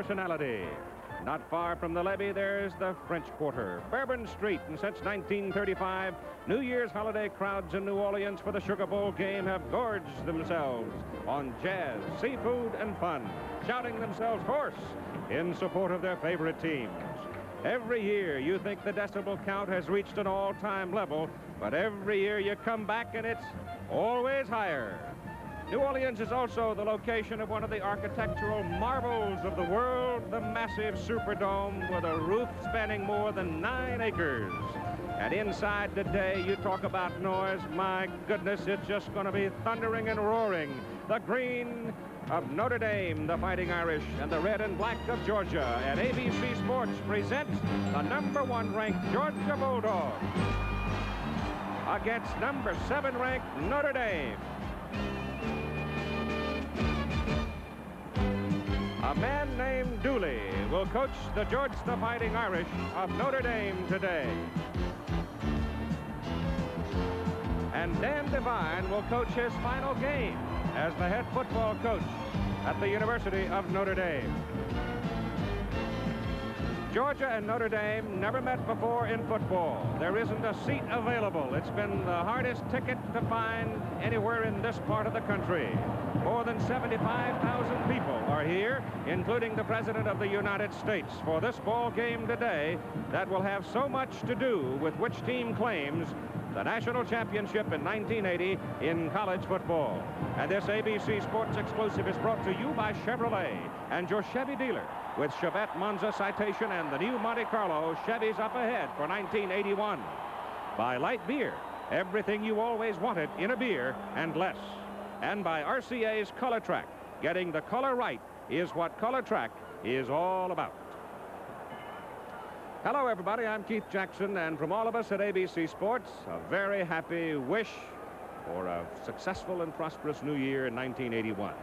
personality. Not far from the levee, there's the French Quarter, Bourbon Street, and since 1935, New Year's holiday crowds in New Orleans for the Sugar Bowl game have gorged themselves on jazz, seafood, and fun, shouting themselves hoarse in support of their favorite teams. Every year, you think the decibel count has reached an all-time level, but every year you come back and it's always higher. New Orleans is also the location of one of the architectural marvels of the world, the massive Superdome with a roof spanning more than 9 acres. And inside today, you talk about noise, my goodness, it's just going to be thundering and roaring. The green of Notre Dame, the Fighting Irish, and the red and black of Georgia. And ABC Sports presents the #1 ranked Georgia Bulldogs against #7 ranked Notre Dame. A man named Dooley will coach the Georgia Fighting Irish of Notre Dame today. And Dan Devine will coach his final game as the head football coach at the University of Notre Dame. Georgia and Notre Dame never met before in football. There isn't a seat available. It's been the hardest ticket to find anywhere in this part of the country. More than 75,000 people are here, including the President of the United States, for this ball game today that will have so much to do with which team claims the national championship in 1980 in college football. And this ABC Sports exclusive is brought to you by Chevrolet and your Chevy dealer, with Chevette Monza Citation and the new Monte Carlo Chevys up ahead for 1981. By Light Beer, everything you always wanted in a beer and less. And by RCA's Color Track. Getting the color right is what Color Track is all about. Hello, everybody. I'm Keith Jackson, and from all of us at ABC Sports, a very happy wish for a successful and prosperous new year in 1981.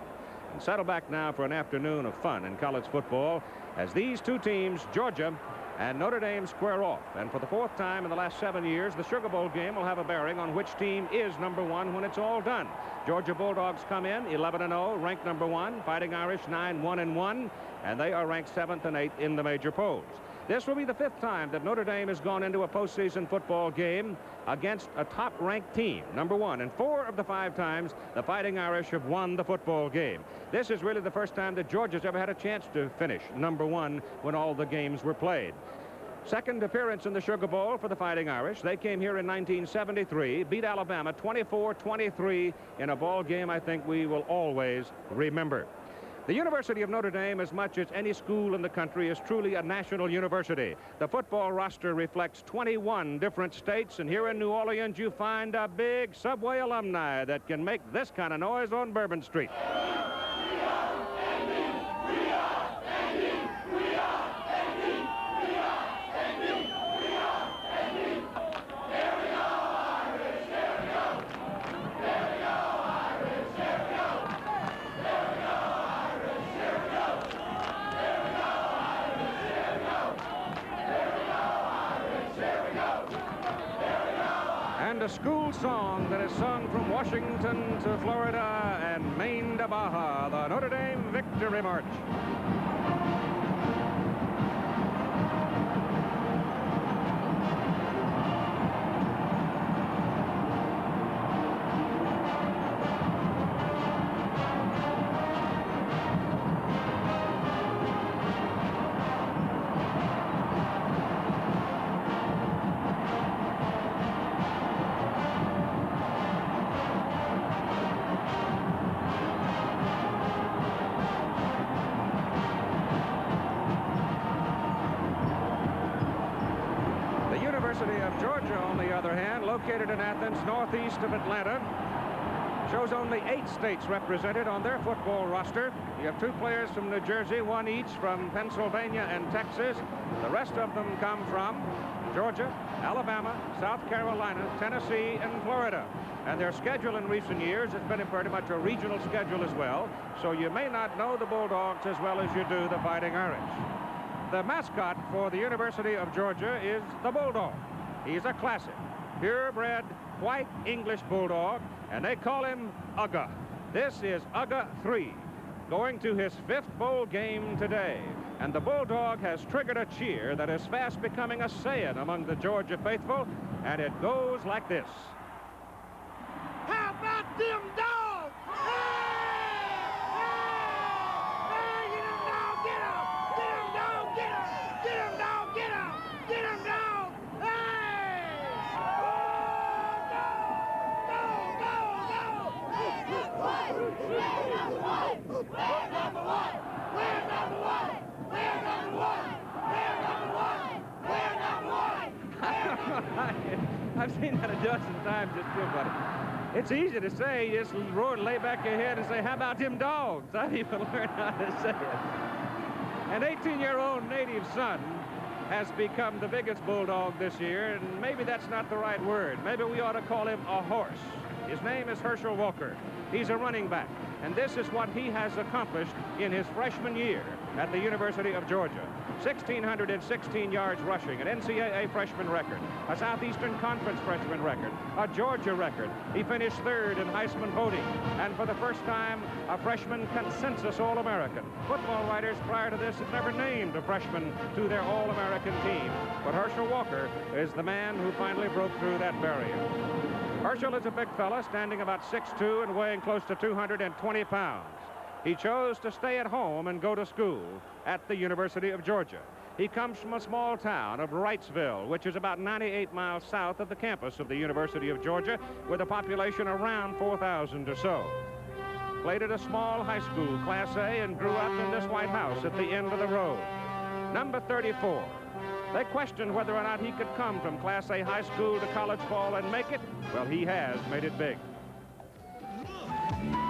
And settle back now for an afternoon of fun in college football as these two teams, Georgia and Notre Dame, square off. And for the 4th time in the last 7 years, the Sugar Bowl game will have a bearing on which team is #1 when it's all done. Georgia Bulldogs come in 11-0, ranked #1, Fighting Irish 9-1-1, and they are ranked 7th and 8th in the major polls. This will be the 5th time that Notre Dame has gone into a postseason football game against a top-ranked team, #1. And 4 of the 5 times, the Fighting Irish have won the football game. This is really the first time that Georgia's ever had a chance to finish #1 when all the games were played. Second appearance in the Sugar Bowl for the Fighting Irish. They came here in 1973, beat Alabama 24-23 in a ball game I think we will always remember. The University of Notre Dame, as much as any school in the country, is truly a national university. The football roster reflects 21 different states, and here in New Orleans you find a big Subway alumni that can make this kind of noise on Bourbon Street. And a school song that is sung from Washington to Florida and Maine to Baja, the Notre Dame Victory March. University of Georgia, on the other hand, located in Athens, northeast of Atlanta, shows only 8 states represented on their football roster. You have 2 players from New Jersey, 1 each from Pennsylvania and Texas. The rest of them come from Georgia, Alabama, South Carolina, Tennessee, and Florida. And their schedule in recent years has been pretty much a regional schedule as well, so you may not know the Bulldogs as well as you do the Fighting Irish. The mascot for the University of Georgia is the Bulldog. He's a classic, purebred white English Bulldog, and they call him Ugga. This is Ugga 3, going to his 5th bowl game today. And the Bulldog has triggered a cheer that is fast becoming a saying among the Georgia faithful, and it goes like this. How about them dogs? Hey! Hey! Hey! Get them dogs! Get them! Get them dogs! Get them! Get them dogs! Get them! Get them dogs! Hey! Oh, go! Go! Go! Go! We're number one! We're number one! We're number one! We're number one! We're number one! We're number one! I've seen that a dozen times. It's still funny. It's easy to say. You just roar and lay back your head and say, how about them dogs? I've even learned how to say it. An 18-year-old native son has become the biggest Bulldog this year, and maybe that's not the right word. Maybe we ought to call him a horse. His name is Herschel Walker. He's a running back, and this is what he has accomplished in his freshman year at the University of Georgia. 1,616 yards rushing, an NCAA freshman record, a Southeastern Conference freshman record, a Georgia record. He finished third in Heisman voting, and for the first time, a freshman consensus All-American. Football writers prior to this had never named a freshman to their All-American team, but Herschel Walker is the man who finally broke through that barrier. Herschel is a big fella, standing about 6'2" and weighing close to 220 pounds. He chose to stay at home and go to school at the University of Georgia. He comes from a small town of Wrightsville, which is about 98 miles south of the campus of the University of Georgia, with a population around 4,000 or so. Played at a small high school, Class A, and grew up in this White House at the end of the road. Number 34. They questioned whether or not he could come from Class A high school to college ball and make it. Well, he has made it big.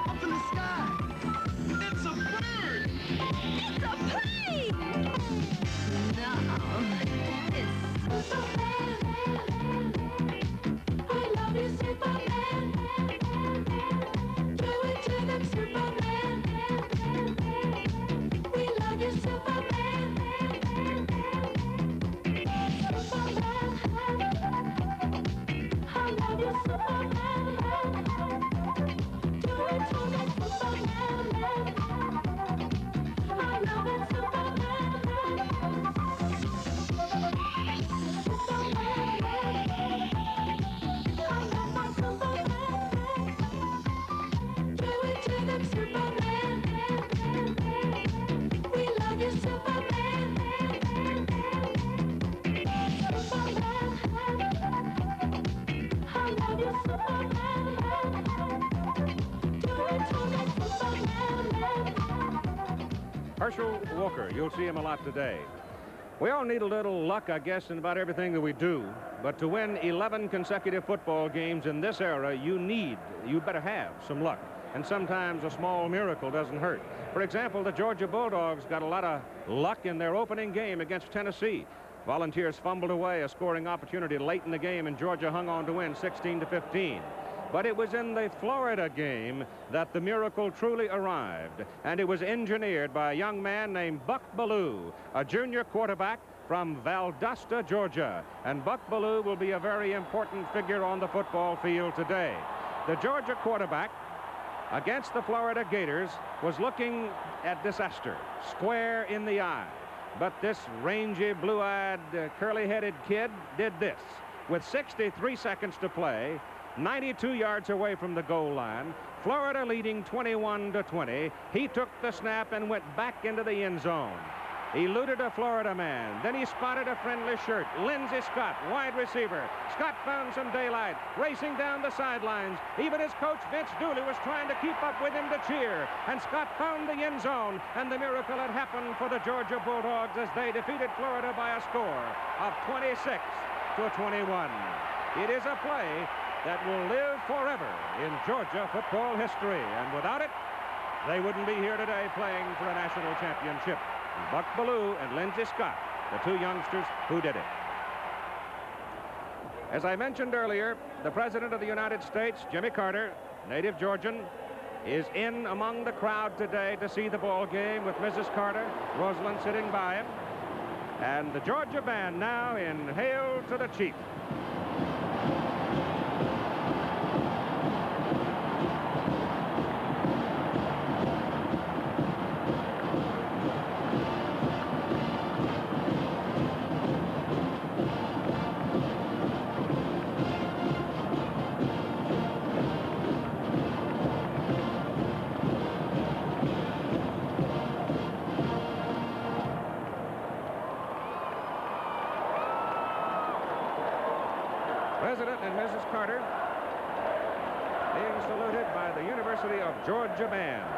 Up in the sky. It's a bird. It's a plane. No, it's Superman. I love you, Superman. Do it to them, Superman. We love you, Superman. Superman. I love you, Superman. Do it to them, Superman. I love it, Superman. I love my Superman. Do it to them, Superman. We love you, Superman. Superman. I love you, Superman. Do it to them, Superman. Herschel Walker, you'll see him a lot today. We all need a little luck, I guess, in about everything that we do. But to win 11 consecutive football games in this era, you better have some luck. And sometimes a small miracle doesn't hurt. For example, the Georgia Bulldogs got a lot of luck in their opening game against Tennessee. Volunteers fumbled away a scoring opportunity late in the game, and Georgia hung on to win 16-15. But it was in the Florida game that the miracle truly arrived, and it was engineered by a young man named Buck Bellew, a junior quarterback from Valdosta, Georgia. And Buck Bellew will be a very important figure on the football field today. The Georgia quarterback against the Florida Gators was looking at disaster, square in the eye. But this rangy, blue-eyed, curly-headed kid did this. With 63 seconds to play, 92 yards away from the goal line, Florida leading 21-20. He took the snap and went back into the end zone. Eluded a Florida man. Then he spotted a friendly shirt. Lindsey Scott, wide receiver. Scott found some daylight, racing down the sidelines. Even his coach, Vince Dooley, was trying to keep up with him to cheer. And Scott found the end zone, and the miracle had happened for the Georgia Bulldogs as they defeated Florida by a score of 26-21. It is a play that will live forever in Georgia football history. And without it, they wouldn't be here today playing for a national championship. Buck Bellew and Lindsey Scott, the two youngsters who did it. As I mentioned earlier, the President of the United States, Jimmy Carter, native Georgian, is in among the crowd today to see the ball game with Mrs. Carter, Rosalind, sitting by him. And the Georgia band now in Hail to the Chief. President and Mrs. Carter being saluted by the University of Georgia band.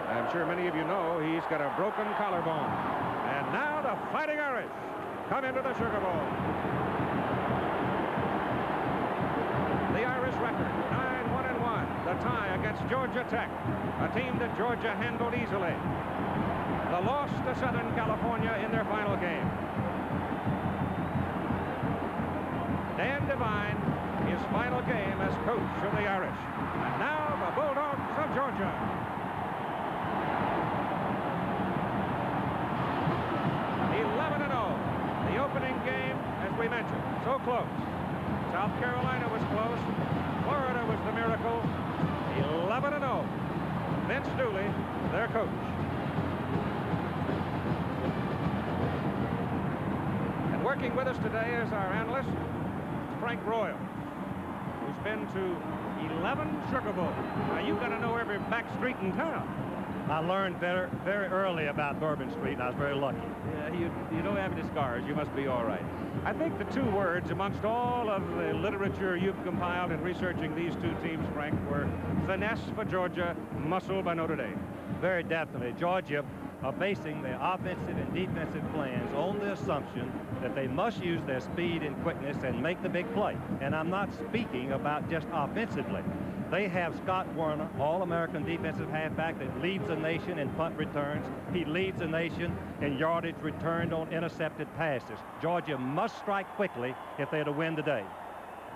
I'm sure many of you know he's got a broken collarbone. And now the Fighting Irish come into the Sugar Bowl. The Irish record, 9-1-1. The tie against Georgia Tech, a team that Georgia handled easily. The loss to Southern California in their final game. Dan Devine, his final game as coach of the Irish. And now the Bulldogs of Georgia. The opening game, as we mentioned, so close. South Carolina was close. Florida was the miracle. 11-0. Vince Dooley, their coach. And working with us today is our analyst, Frank Royal, who's been to 11 Sugar Bowls. Now, you've got to know every back street in town. I learned very early about Bourbon Street, and I was very lucky. Yeah, you don't have any scars. You must be all right. I think the two words amongst all of the literature you've compiled in researching these two teams, Frank, were finesse for Georgia, muscle by Notre Dame. Very definitely. Georgia are basing their offensive and defensive plans on the assumption that they must use their speed and quickness and make the big play. And I'm not speaking about just offensively. They have Scott Warner, All-American defensive halfback that leads the nation in punt returns. He leads the nation in yardage returned on intercepted passes. Georgia must strike quickly if they're to win today.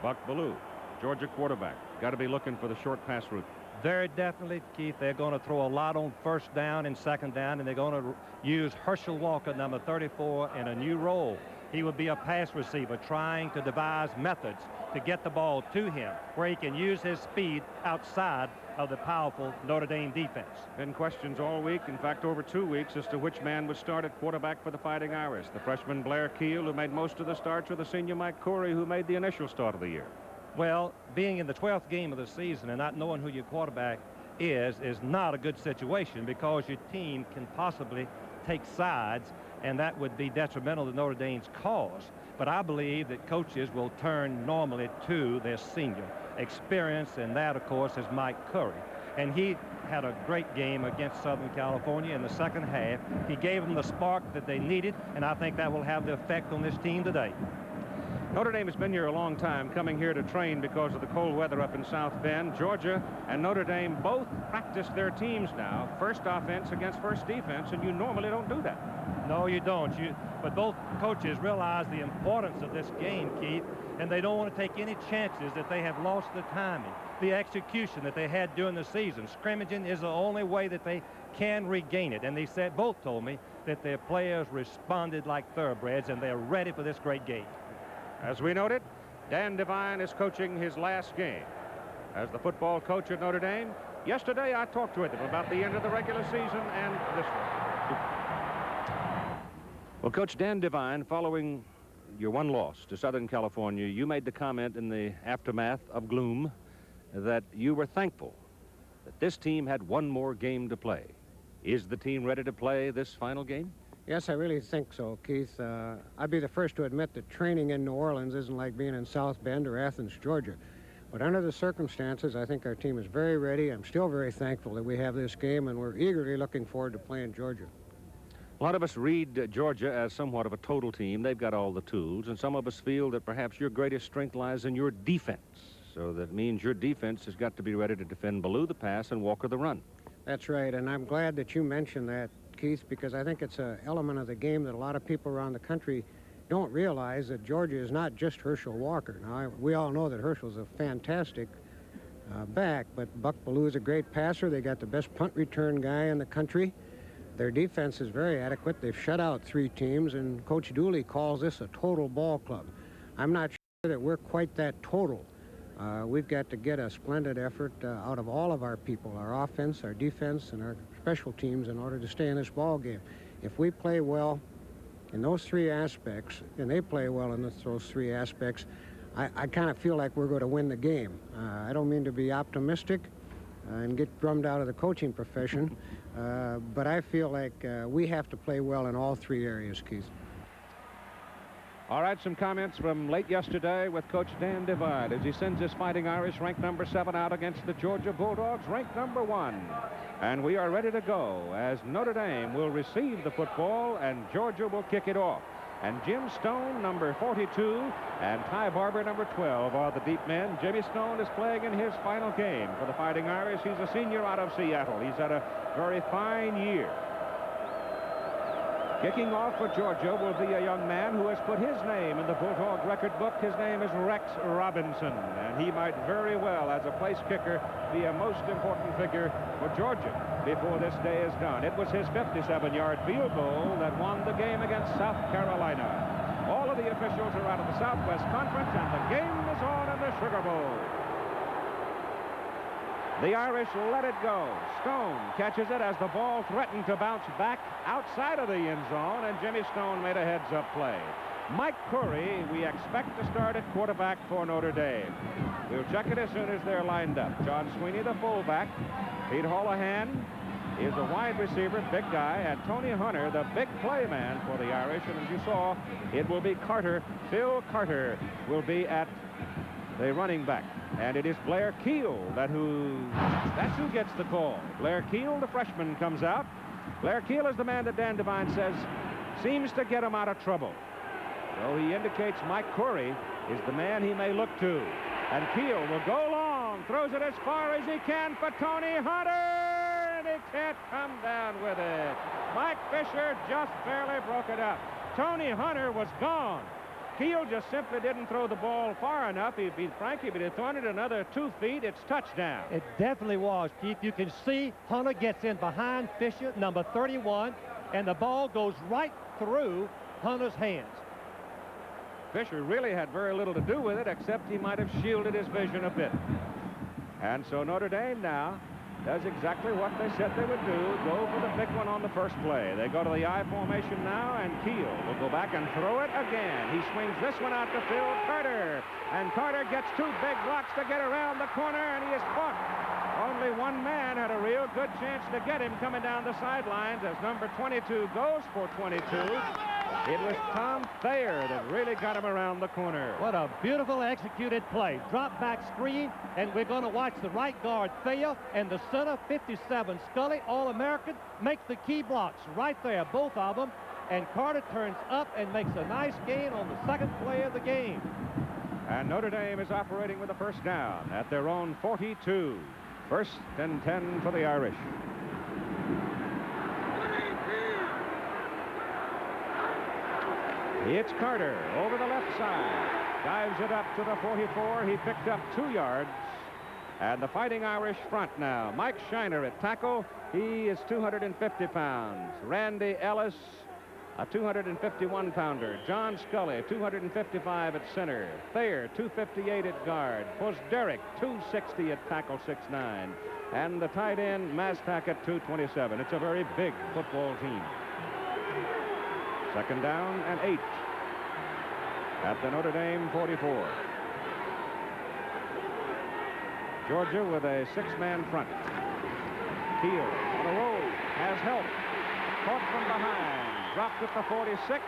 Buck Bellew, Georgia quarterback. Got to be looking for the short pass route. Very definitely, Keith. They're going to throw a lot on first down and second down, and they're going to use Herschel Walker, number 34, in a new role. He would be a pass receiver trying to devise methods to get the ball to him where he can use his speed outside of the powerful Notre Dame defense. Been questions all week, in fact over 2 weeks, as to which man would start at quarterback for the Fighting Irish. The freshman Blair Keel, who made most of the starts, or the senior Mike Corey, who made the initial start of the year. Well, being in the 12th game of the season and not knowing who your quarterback is not a good situation, because your team can possibly take sides, and that would be detrimental to Notre Dame's cause. But I believe that coaches will turn normally to their senior experience, and that, of course, is Mike Curry. And he had a great game against Southern California in the second half. He gave them the spark that they needed, and I think that will have the effect on this team today. Notre Dame has been here a long time, coming here to train because of the cold weather up in South Bend. Georgia and Notre Dame both practice their teams now, first offense against first defense, and you normally don't do that. No, you don't. But both coaches realize the importance of this game, Keith, and they don't want to take any chances that they have lost the timing, the execution that they had during the season. Scrimmaging is the only way that they can regain it, and they said, both told me, that their players responded like thoroughbreds, and they're ready for this great game. As we noted, Dan Devine is coaching his last game as the football coach at Notre Dame. Yesterday, I talked with him about the end of the regular season and this one. Well, Coach Dan Devine, following your one loss to Southern California, you made the comment in the aftermath of gloom that you were thankful that this team had one more game to play. Is the team ready to play this final game? Yes, I really think so, Keith. I'd be the first to admit that training in New Orleans isn't like being in South Bend or Athens, Georgia. But under the circumstances, I think our team is very ready. I'm still very thankful that we have this game, and we're eagerly looking forward to playing Georgia. A lot of us read Georgia as somewhat of a total team. They've got all the tools, and some of us feel that perhaps your greatest strength lies in your defense. So that means your defense has got to be ready to defend Bellew the pass and Walker the run. That's right, and I'm glad that you mentioned that, Keith, because I think it's an element of the game that a lot of people around the country don't realize, that Georgia is not just Herschel Walker. Now, we all know that Herschel's a fantastic back, but Buck Bellew is a great passer. They got the best punt return guy in the country. Their defense is very adequate. They've shut out 3 teams, and Coach Dooley calls this a total ball club. I'm not sure that we're quite that total. We've got to get a splendid effort out of all of our people, our offense, our defense, and our special teams, in order to stay in this ball game. If we play well in those 3 aspects, and they play well in those 3 aspects, I kind of feel like we're going to win the game. I don't mean to be optimistic and get drummed out of the coaching profession, but I feel like we have to play well in all 3 areas, Keith. All right, some comments from late yesterday with Coach Dan Divide as he sends his Fighting Irish, ranked number 7, out against the Georgia Bulldogs, ranked number 1. And we are ready to go as Notre Dame will receive the football and Georgia will kick it off. And Jim Stone, number 42, and Ty Barber, number 12, are the deep men. Jimmy Stone is playing in his final game for the Fighting Irish. He's a senior out of Seattle. He's had a very fine year. Kicking off for Georgia will be a young man who has put his name in the Bulldog record book. His name is Rex Robinson, and he might very well, as a place kicker, be a most important figure for Georgia before this day is done. It was his 57-yard field goal that won the game against South Carolina. All of the officials are out of the Southwest Conference, and the game is on in the Sugar Bowl. The Irish let it go. Stone catches it as the ball threatened to bounce back outside of the end zone, and Jimmy Stone made a heads-up play. Mike Curry, we expect to start at quarterback for Notre Dame. We'll check it as soon as they're lined up. John Sweeney, the fullback. Pete Holohan is a wide receiver, big guy, and Tony Hunter, the big play man for the Irish. And as you saw, it will be Carter. Phil Carter will be at the running back. And it is Blair Keel that's who gets the call. Blair Keel, the freshman, comes out. Blair Keel is the man that Dan Devine says seems to get him out of trouble. So he indicates Mike Curry is the man he may look to. And Keel will go long, throws it as far as he can for Tony Hunter, and he can't come down with it. Mike Fisher just barely broke it up. Tony Hunter was gone. Keel just simply didn't throw the ball far enough. If he'd thrown it another 2 feet, it's touchdown. It definitely was, Keith. You can see Hunter gets in behind Fisher, number 31, and the ball goes right through Hunter's hands. Fisher really had very little to do with it, except he might have shielded his vision a bit. And so Notre Dame now does exactly what they said they would do, go for the big one on the first play. They go to the I formation now, and Keel will go back and throw it again. He swings this one out to Phil Carter, and Carter gets 2 big blocks to get around the corner, and he is caught. Only one man had a real good chance to get him coming down the sidelines as number 22 goes for 22. It was Tom Thayer that really got him around the corner. What a beautiful executed play. Drop back screen, and we're going to watch the right guard Thayer and the center 57 Scully, All-American, make the key blocks right there, both of them. And Carter turns up and makes a nice gain on the second play of the game. And Notre Dame is operating with a first down at their own 42. First and 10 for the Irish. It's Carter over the left side. Dives it up to the 44. He picked up 2 yards. And the Fighting Irish front now. Mike Shiner at tackle. He is 250 pounds. Randy Ellis, a 251-pounder. John Scully, 255 at center. Thayer, 258 at guard. Posderick, 260 at tackle, 6'9". And the tight end, Mastak, at 227. It's a very big football team. Second down and 8 at the Notre Dame 44. Georgia with a 6-man front. Keel on a roll, has help. Caught from behind, dropped at the 46.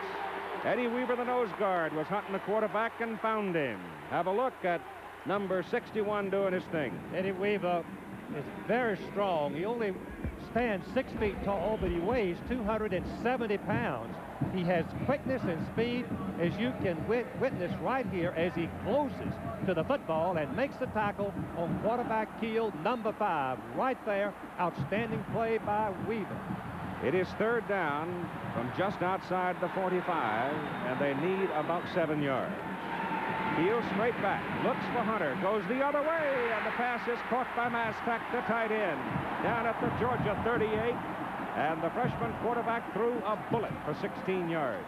Eddie Weaver, the nose guard, was hunting the quarterback and found him. Have a look at number 61 doing his thing. Eddie Weaver is very strong. He only stands 6 feet tall, but he weighs 270 pounds. He has quickness and speed, as you can witness right here as he closes to the football and makes the tackle on quarterback Keel, number 5, right there. Outstanding play by Weaver. It is third down from just outside the 45, and they need about 7 yards. Keel straight back, looks for Hunter, goes the other way, and the pass is caught by Mastak, the tight end, down at the Georgia 38, and the freshman quarterback threw a bullet for 16 yards.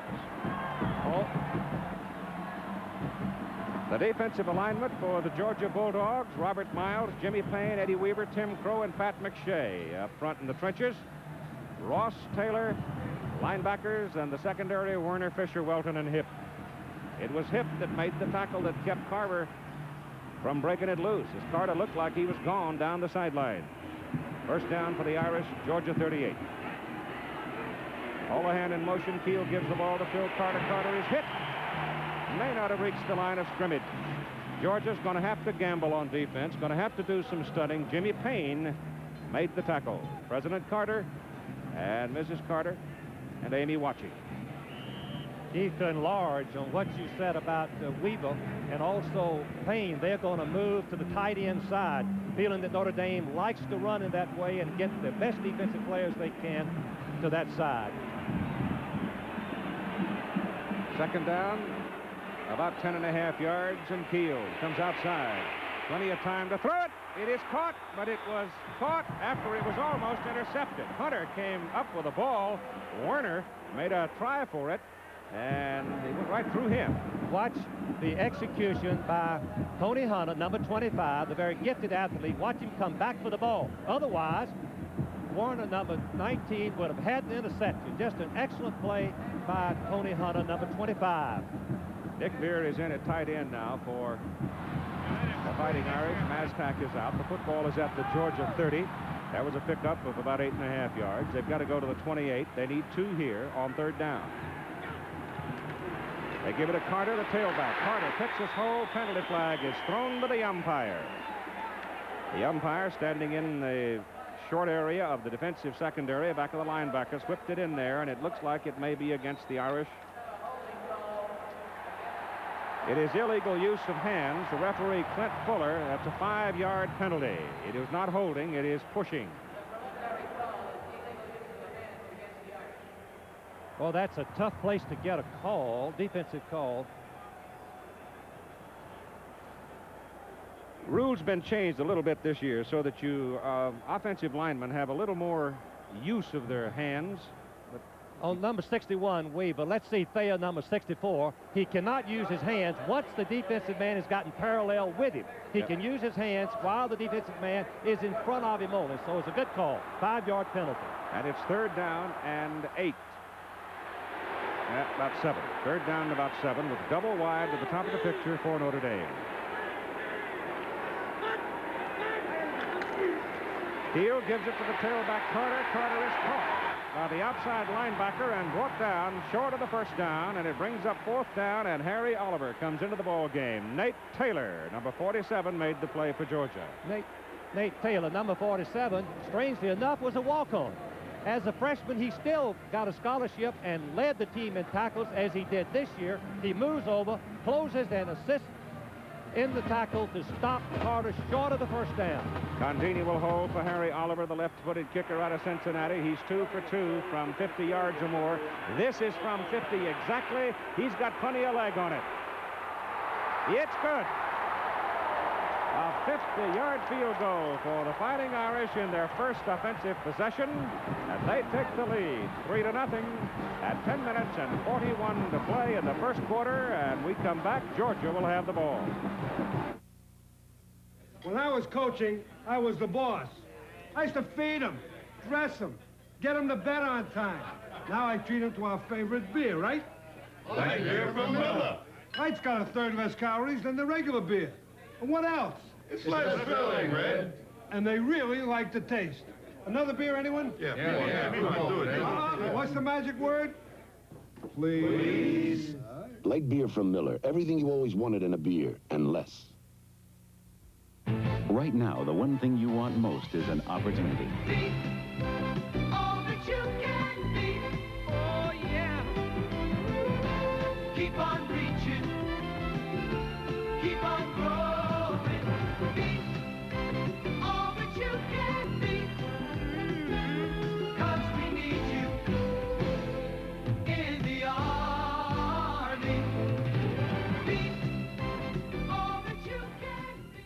The defensive alignment for the Georgia Bulldogs: Robert Miles, Jimmy Payne, Eddie Weaver, Tim Crow, and Pat McShay. Up front in the trenches, Ross Taylor, linebackers, and the secondary, Werner, Fisher, Welton, and Hip. It was Hip that made the tackle that kept Carter from breaking it loose, as Carter looked like he was gone down the sideline. First down for the Irish, Georgia 38. Holohan in motion. Keel gives the ball to Phil Carter. Carter is hit. may not have reached the line of scrimmage. Georgia's going to have to gamble on defense, going to have to do some studying. Jimmy Payne made the tackle. President Carter and Mrs. Carter and Amy watching. Keith, to enlarge on what you said about Weaver and also Payne, they're going to move to the tight end side, feeling that Notre Dame likes to run in that way and get the best defensive players they can to that side. Second down, about 10.5 yards, and Keel comes outside. Plenty of time to throw it. It is caught, but it was caught after it was almost intercepted. Hunter came up with a ball. Werner made a try for it, and he went right through him. Watch the execution by Tony Hunter, number 25, the very gifted athlete. Watch him come back for the ball. Otherwise, Warner, number 19, would have had the interception. Just an excellent play by Tony Hunter, number 25. Dick Beard is in at tight end now for the Fighting Irish. Maztak is out. The football is at the Georgia 30. That was a pickup of about 8.5 yards. They've got to go to the 28. They need 2 here on third down. They give it to Carter, the tailback. Carter picks his hole. Penalty flag is thrown to the umpire. The umpire, standing in the short area of the defensive secondary, back of the linebackers, whipped it in there, and it looks like it may be against the Irish. It is illegal use of hands. The referee, Clint Fuller, that's a 5-yard penalty. It is not holding, it is pushing. Well, that's a tough place to get a call, defensive call. Rules been changed a little bit this year so that you offensive linemen have a little more use of their hands. On number 61, Weaver, let's see Thayer, number 64. He cannot use his hands once the defensive man has gotten parallel with him. He can use his hands while the defensive man is in front of him only. So it's a good call. 5-yard penalty. And it's third down and 8. About 7. Third down and about 7 with double wide at the top of the picture for Notre Dame. Keel gives it to the tailback Carter. Carter is caught by the outside linebacker and brought down short of the first down, and it brings up fourth down, and Harry Oliver comes into the ball game. Nate Taylor, number 47, made the play for Georgia. Nate Taylor, number 47, strangely enough, was a walk-on. As a freshman, he still got a scholarship and led the team in tackles as he did this year. He moves over, closes, and assists in the tackle to stop Carter short of the first down. Contini will hold for Harry Oliver, the left-footed kicker out of Cincinnati. He's 2 for 2 from 50 yards or more. This is from 50 exactly. He's got plenty of leg on it. It's good. A 50-yard field goal for the Fighting Irish in their first offensive possession, and they take the lead 3-0 at 10 minutes and 41 to play in the first quarter, and we come back. Georgia will have the ball. When I was coaching, I was the boss. I used to feed them, dress them, get them to bed on time. Now I treat them to our favorite beer, right? Light beer from Miller. Light's got a third less calories than the regular beer. And what else? It's less filling, Red. And they really like the taste. Another beer, anyone? Yeah, do it. What's the magic word? Please. Light beer from Miller. Everything you always wanted in a beer, and less. Right now, the one thing you want most is an opportunity. All that you can be. Oh, yeah. Keep on reaching. Keep on growing. Be all that you can be. 'Cause we need you in the army. Be all that you can be.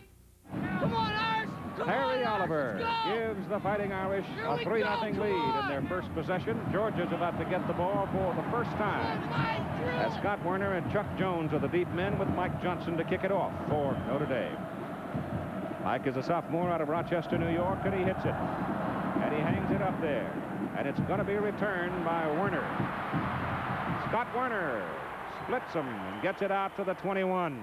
Come on, Irish! Harry Oliver gives the Fighting Irish a 3-0 lead in their first possession. Georgia's about to get the ball for the first time. As Scott Werner and Chuck Jones are the deep men with Mike Johnson to kick it off for Notre Dame. Mike is a sophomore out of Rochester, New York, and he hits it. And he hangs it up there. And it's going to be returned by Werner. Scott Werner splits him and gets it out to the 21.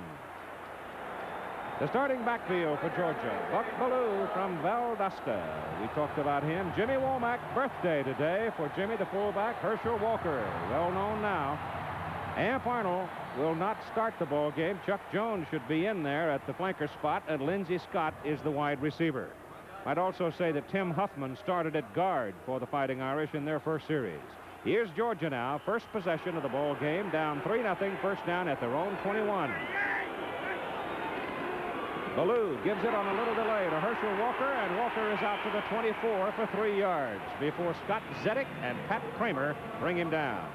The starting backfield for Georgia, Buck Ballou from Valdosta. We talked about him. Jimmy Womack, birthday today for Jimmy, the fullback. Herschel Walker, well known now. Amp Arnold will not start the ball game. Chuck Jones should be in there at the flanker spot, and Lindsey Scott is the wide receiver. I'd also say that Tim Huffman started at guard for the Fighting Irish in their first series. Here's Georgia now, first possession of the ball game, down 3-0, first down at their own 21. Ballou gives it on a little delay to Herschel Walker, and Walker is out to the 24 for 3 yards before Scott Zedek and Pat Kramer bring him down.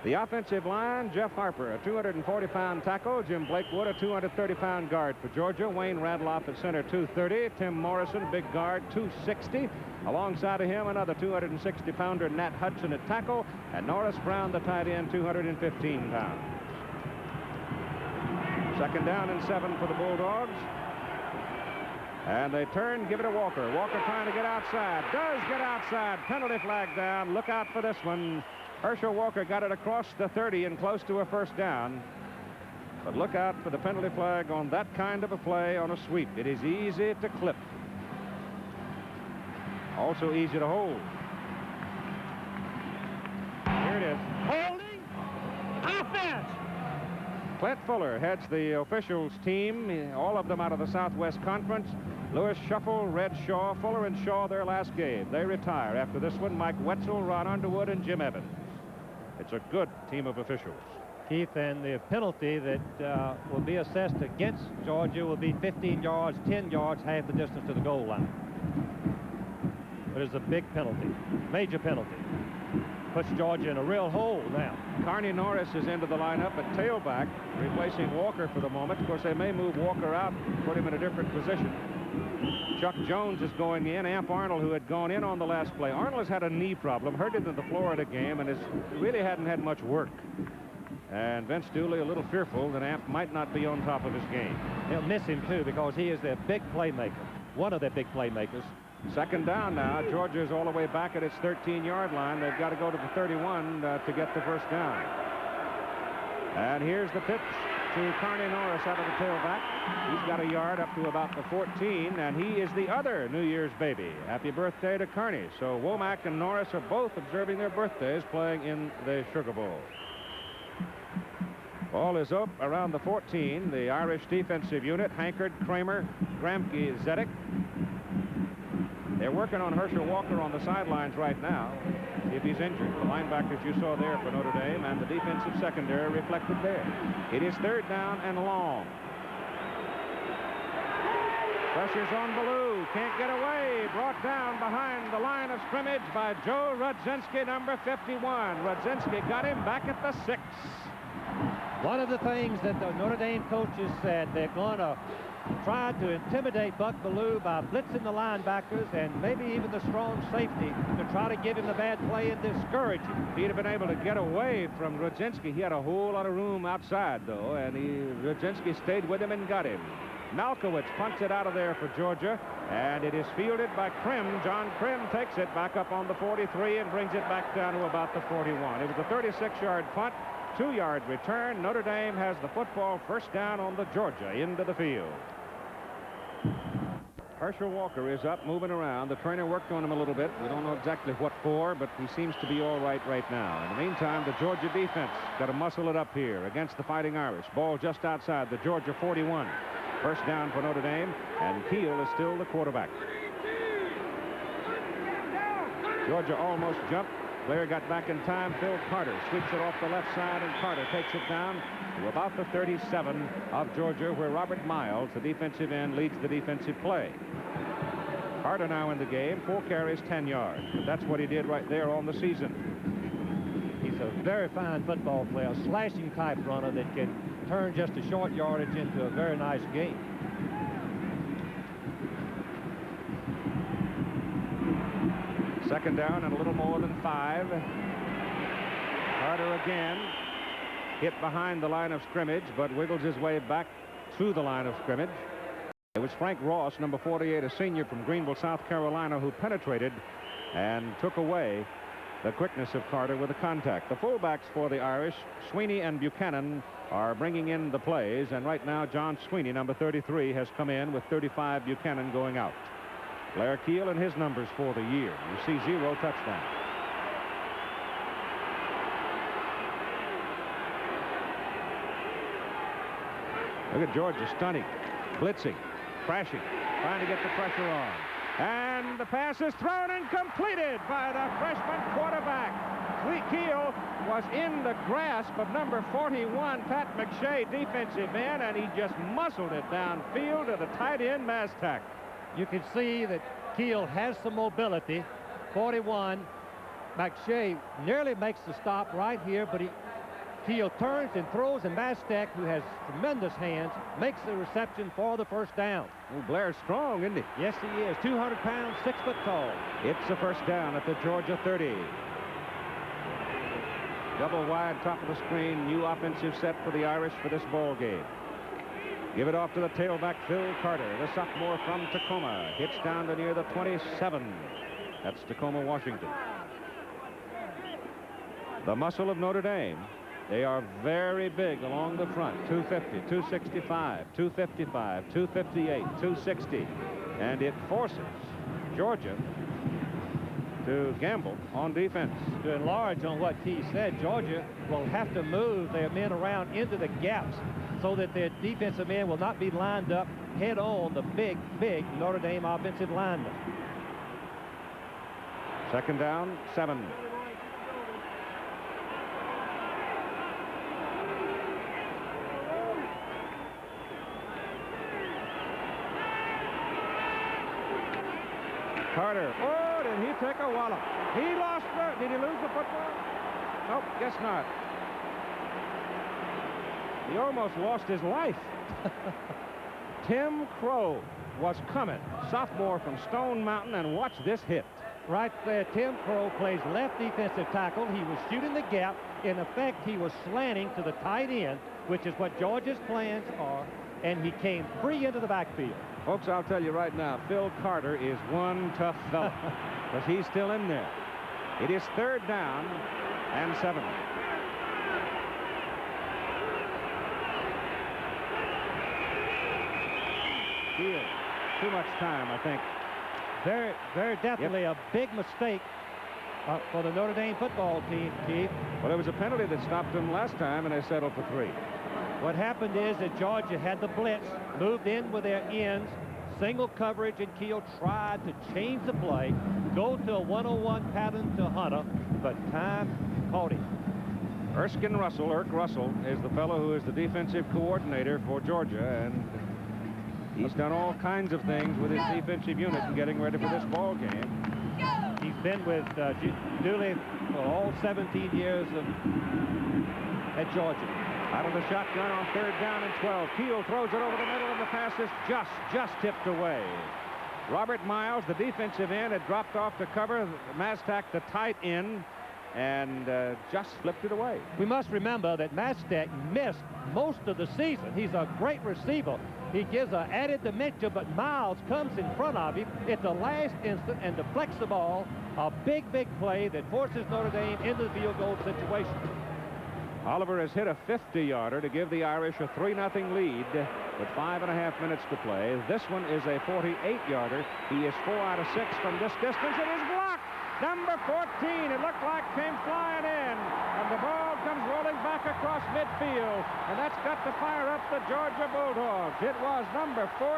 The offensive line, Jeff Harper, a 240-pound tackle. Jim Blakewood, a 230-pound guard for Georgia. Wayne Radloff at center, 230. Tim Morrison, big guard, 260. Alongside of him, another 260-pounder, Nat Hudson at tackle. And Norris Brown, the tight end, 215 pounds. Second down and 7 for the Bulldogs. And they turn, give it to Walker. Walker trying to get outside. Does get outside. Penalty flag down. Look out for this one. Herschel Walker got it across the 30 and close to a first down. But look out for the penalty flag on that kind of a play on a sweep. It is easy to clip. Also easy to hold. Here it is. Holding. Offense. Clint Fuller heads the officials team, all of them out of the Southwest Conference. Lewis Shuffle, Red Shaw, Fuller and Shaw their last game. They retire after this one. Mike Wetzel, Ron Underwood, and Jim Evans. It's a good team of officials. Keith, and the penalty that will be assessed against Georgia will be 15 yards, 10 yards, half the distance to the goal line. But it's a big penalty, major penalty. Puts Georgia in a real hole now. Carney Norris is into the lineup at tailback, replacing Walker for the moment. Of course, they may move Walker out, put him in a different position. Chuck Jones is going in. Amp Arnold, who had gone in on the last play. Arnold has had a knee problem, hurt it in the Florida game, and really hadn't had much work. And Vince Dooley a little fearful that Amp might not be on top of his game. They'll miss him, too, because he is their big playmaker, one of their big playmakers. Second down now. Georgia is all the way back at its 13-yard line. They've got to go to the 31 to get the first down. And here's the pitch to Carney Norris out of the tailback. He's got a yard up to about the 14, and he is the other New Year's baby. Happy birthday to Carney. So Womack and Norris are both observing their birthdays playing in the Sugar Bowl. Ball is up around the 14. The Irish defensive unit, Hankard, Kramer, Gramke, Zedek. They're working on Herschel Walker on the sidelines right now, if he's injured. The linebackers you saw there for Notre Dame and the defensive secondary reflected there. It is third down and long. Pressure's on Ballou. Can't get away. Brought down behind the line of scrimmage by Joe Rudzinski, number 51. Rudzinski got him back at the 6. One of the things that the Notre Dame coaches said, they're going to try to intimidate Buck Ballou by blitzing the linebackers and maybe even the strong safety to try to give him the bad play and discourage him. He'd have been able to get away from Rudzinski. He had a whole lot of room outside, though, and Rudzinski stayed with him and got him. Malkowitz punts it out of there for Georgia, and it is fielded by Krim. John Krim takes it back up on the 43 and brings it back down to about the 41. It was a 36-yard punt, 2-yard return. Notre Dame has the football, first down on the Georgia into the field. Herschel Walker is up, moving around. The trainer worked on him a little bit. We don't know exactly what for, but he seems to be all right now. In the meantime, the Georgia defense got to muscle it up here against the Fighting Irish. Ball just outside the Georgia 41. First down for Notre Dame, and Keel is still the quarterback. Georgia almost jumped. Blair got back in time. Phil Carter sweeps it off the left side, and Carter takes it down to about the 37 of Georgia, where Robert Miles, the defensive end, leads the defensive play. Carter now in the game, 4 carries, 10 yards. But that's what he did right there on the season. He's a very fine football player, a slashing type runner that can turn just a short yardage into a very nice game. Second down and a little more than 5. Carter again hit behind the line of scrimmage, but wiggles his way back to the line of scrimmage. It was Frank Ross, number 48, a senior from Greenville, South Carolina, who penetrated and took away the quickness of Carter with the contact. The fullbacks for the Irish, Sweeney and Buchanan, are bringing in the plays, and right now John Sweeney, number 33, has come in with 35 Buchanan going out. Blair Keel and his numbers for the year. You see 0 touchdowns. Look at Georgia stunning, blitzing, crashing, trying to get the pressure on. And the pass is thrown and completed by the freshman quarterback. Keel was in the grasp of number 41, Pat McShay, defensive end, and he just muscled it downfield to the tight end, Mastak. You can see that Keel has some mobility. 41, McShay nearly makes the stop right here, but Keel turns and throws, and Mastak, who has tremendous hands, makes the reception for the first down. Oh, Blair's strong, isn't he? Yes, he is. 200 pounds, 6 foot tall. It's a first down at the Georgia 30. Double wide, top of the screen, new offensive set for the Irish for this ball game. Give it off to the tailback, Phil Carter, the sophomore from Tacoma. Hits down to near the 27. That's Tacoma, Washington. The muscle of Notre Dame. They are very big along the front. 250, 265, 255, 258, 260. And it forces Georgia to gamble on defense. To enlarge on what Keith said, Georgia will have to move their men around into the gaps so that their defensive men will not be lined up head on the big Notre Dame offensive linemen. Second down, 7. Carter. Oh, did he take a wallop? He lost the... Did he lose the football? Nope, guess not. He almost lost his life. Tim Crow was coming, sophomore from Stone Mountain, and watch this hit. Right there, Tim Crow plays left defensive tackle. He was shooting the gap. In effect, he was slanting to the tight end, which is what Georgia's plans are, and he came free into the backfield. Folks, I'll tell you right now, Phil Carter is one tough fella, because he's still in there. It is third down and 7. Field, too much time, I think. Very definitely a big mistake for the Notre Dame football team, Keith. Well, there was a penalty that stopped them last time, and they settled for 3. What happened is that Georgia had the blitz, moved in with their ends, single coverage, and Keel tried to change the play, go to a 101 pattern to Hunter, but time caught him. Irk Russell, is the fellow who is the defensive coordinator for Georgia, and he's done all kinds of things with his defensive unit in getting ready for this ball game. He's been with Dooley for all 17 years at Georgia. Out of the shotgun on third down and 12. Keel throws it over the middle, and the pass is just tipped away. Robert Miles, the defensive end, had dropped off to cover Mastak, the tight end, and just flipped it away. We must remember that Mastak missed most of the season. He's a great receiver. He gives an added dimension, but Miles comes in front of him at the last instant and deflects the ball. A big play that forces Notre Dame into the field goal situation. Oliver has hit a 50-yarder to give the Irish a 3-0 lead with 5.5 minutes to play. This one is a 48-yarder. He is 4 out of 6 from this distance. It is blocked. Number 14, it looked like came flying in. And the ball comes rolling back across midfield. And that's got to fire up the Georgia Bulldogs. It was number 14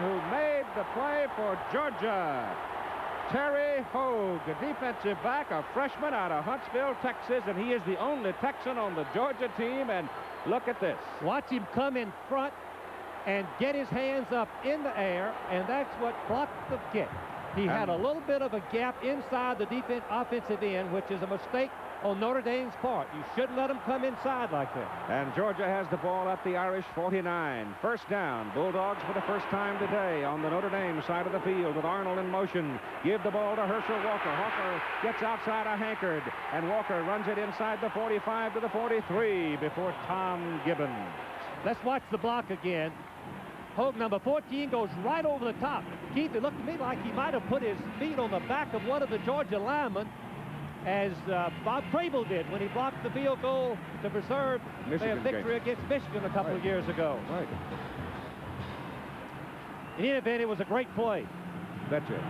who made the play for Georgia. Terry Hogue, a defensive back, a freshman out of Huntsville, Texas, and he is the only Texan on the Georgia team. And look at this. Watch him come in front and get his hands up in the air, and that's what blocked the kick. He had a little bit of a gap inside the offensive end, which is a mistake on Notre Dame's part. You shouldn't let him come inside like that. And Georgia has the ball at the Irish 49. First down. Bulldogs for the first time today on the Notre Dame side of the field with Arnold in motion. Give the ball to Herschel Walker. Walker gets outside a Hankard, and Walker runs it inside the 45 to the 43 before Tom Gibbons. Let's watch the block again. Hogue, number 14, goes right over the top. Keith, it looked to me like he might have put his feet on the back of one of the Georgia linemen, as Bob Crable did when he blocked the field goal to preserve their victory against Michigan a couple of years ago. Right. In any event, it was a great play. Betcha.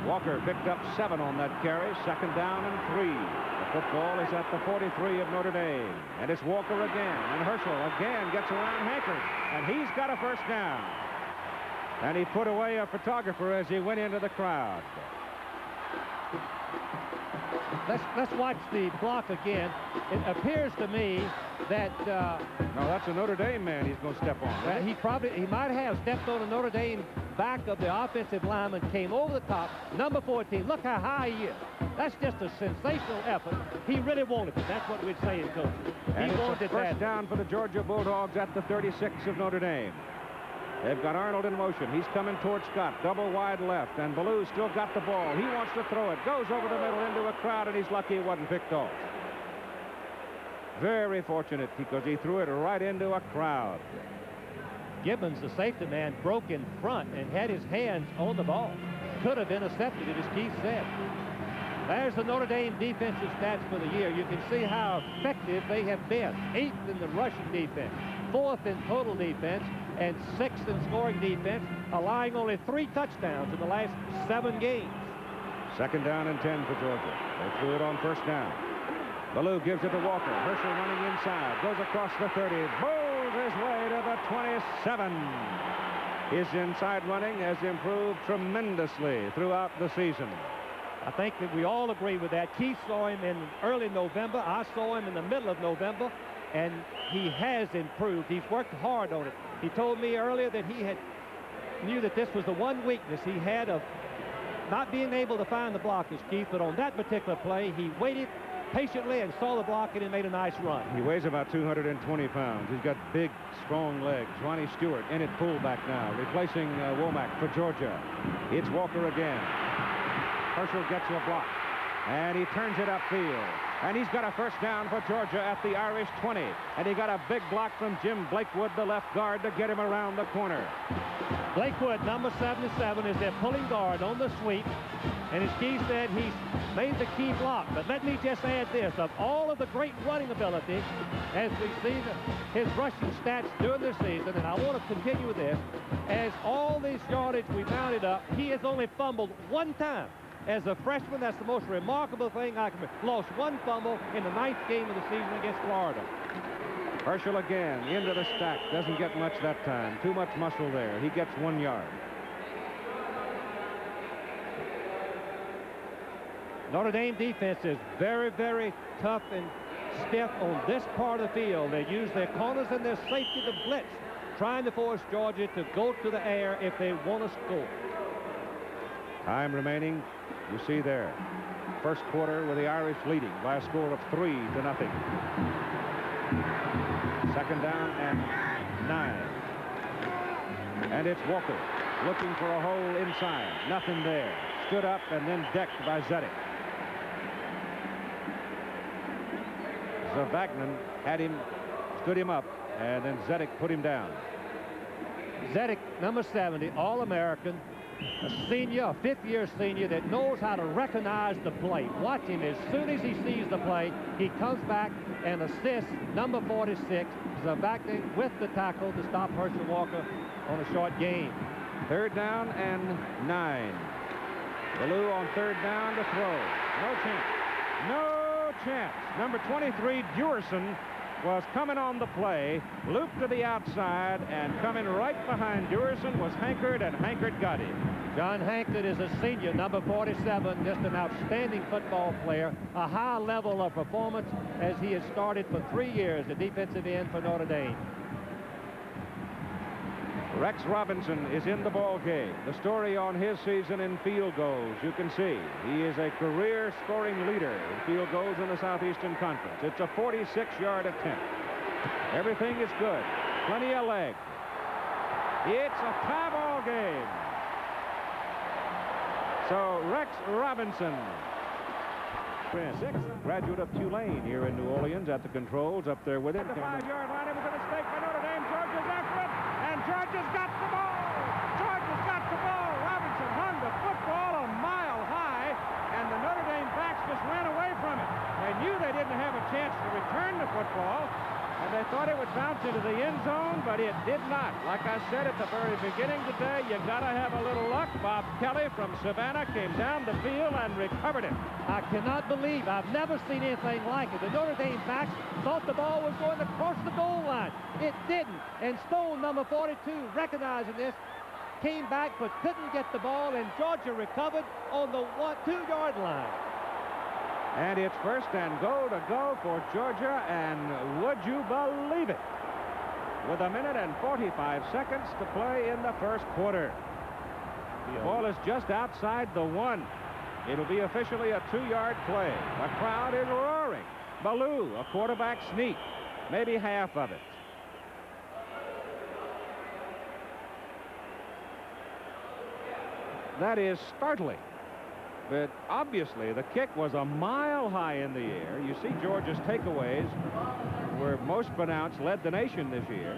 Walker picked up 7 on that carry. Second down and 3. The Football is at the 43 of Notre Dame. And it's Walker again. And Herschel again gets around Hankard. And he's got a first down. And he put away a photographer as he went into the crowd. Let's watch the block again. It appears to me that no, that's a Notre Dame man he's going to step on. He might have stepped on a Notre Dame back of the offensive lineman, came over the top. Number 14, look how high he is. That's just a sensational effort. He really wanted it. That's what we'd say in coaching. And it's a first down for the Georgia Bulldogs at the 36 of Notre Dame. They've got Arnold in motion. He's coming towards Scott. Double wide left. And Ballou still got the ball. He wants to throw it. Goes over the middle into a crowd, and he's lucky it wasn't picked off. Very fortunate because he threw it right into a crowd. Gibbons, the safety man, broke in front and had his hands on the ball. Could have intercepted it, as Keith said. There's the Notre Dame defensive stats for the year. You can see how effective they have been. 8th in the rushing defense, 4th in total defense, and 6th in scoring defense, allowing only 3 touchdowns in the last 7 games. Second down and 10 for Georgia. They threw it on first down. Ballou gives it to Walker. Herschel running inside. Goes across the 30. Bowls his way to the 27. His inside running has improved tremendously throughout the season. I think that we all agree with that. Keith saw him in early November. I saw him in the middle of November, and he has improved. He's worked hard on it. He told me earlier that he knew that this was the one weakness he had of not being able to find the blockers, Keith, but on that particular play, he waited patiently and saw the block and he made a nice run. He weighs about 220 pounds. He's got big, strong legs. Ronnie Stewart in at fullback now, replacing Womack for Georgia. It's Walker again. Herschel gets a block, and he turns it upfield. And he's got a first down for Georgia at the Irish 20. And he got a big block from Jim Blakewood, the left guard, to get him around the corner. Blakewood, number 77, is their pulling guard on the sweep. And as Keith said, he's made the key block. But let me just add this. Of all of the great running ability, as we see his rushing stats during the season, and I want to continue with this, as all these yardage we mounted up, he has only fumbled 1 time. As a freshman, that's the most remarkable thing I can. Lost 1 fumble in the 9th game of the season against Florida. Herschel again into the stack. Doesn't get much that time. Too much muscle there. He gets 1 yard. Notre Dame defense is very, very tough and stiff on this part of the field. They use their corners and their safety to blitz, trying to force Georgia to go to the air if they want to score. Time remaining. You see there, first quarter with the Irish leading by a score of 3-0. Second down and 9. And it's Walker looking for a hole inside. Nothing there. Stood up and then decked by Zedek. Zavagnin had him, stood him up, and then Zedek put him down. Zedek, number 70, All-American. A senior, a 5th-year senior that knows how to recognize the play. Watch him. As soon as he sees the play, he comes back and assists number 46, Zavagnin, with the tackle to stop Herschel Walker on a short gain. Third down and 9. Ballou on third down to throw. No chance. No chance. Number 23, Dewerson, was coming on the play, looped to the outside, and coming right behind Dewerson was Hankard, and Hankard got him. John Hankard is a senior, number 47, just an outstanding football player, a high level of performance as he has started for 3 years, the defensive end for Notre Dame. Rex Robinson is in the ball game. The story on his season in field goals, you can see. He is a career scoring leader in field goals in the Southeastern Conference. It's a 46-yard attempt. Everything is good. Plenty of leg. It's a tie ball game. So Rex Robinson, 6th graduate of Tulane here in New Orleans, at the controls up there with it. The 5-yard line. It was a mistake by Notre Dame. Georgia's after it. And Georgia's got the ball. Georgia's got the ball. Robinson hung the football a mile high, and the Notre Dame backs just ran away from it. They knew they didn't have a chance to return the football, And they thought it would bounce into the end zone, but it did not. Like I said at the very beginning today, you got to have a little luck. Bob Kelly from Savannah came down the field and recovered it. I cannot believe I've never seen anything like it. The Notre Dame backs thought the ball was going across the goal line. It didn't. And Stone, number 42, recognizing this, came back but couldn't get the ball, and Georgia recovered on the 2-yard line. And it's first and goal to go for Georgia, and would you believe it? With 1 minute and 45 seconds to play in the first quarter. The ball is just outside the 1. It'll be officially a 2-yard play. The crowd is roaring. Ballou, a quarterback sneak, maybe half of it. That is startling. But obviously, the kick was a mile high in the air. You see Georgia's takeaways were most pronounced, led the nation this year.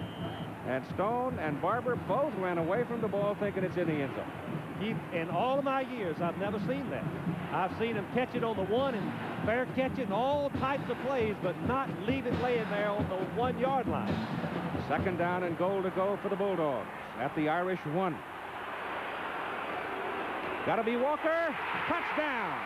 And Stone and Barber both ran away from the ball thinking it's in the end zone. In all of my years, I've never seen that. I've seen him catch it on the 1 and fair catch it in all types of plays, but not leave it laying there on the 1-yard line. Second down and goal to go for the Bulldogs at the Irish 1. Got to be Walker. Touchdown.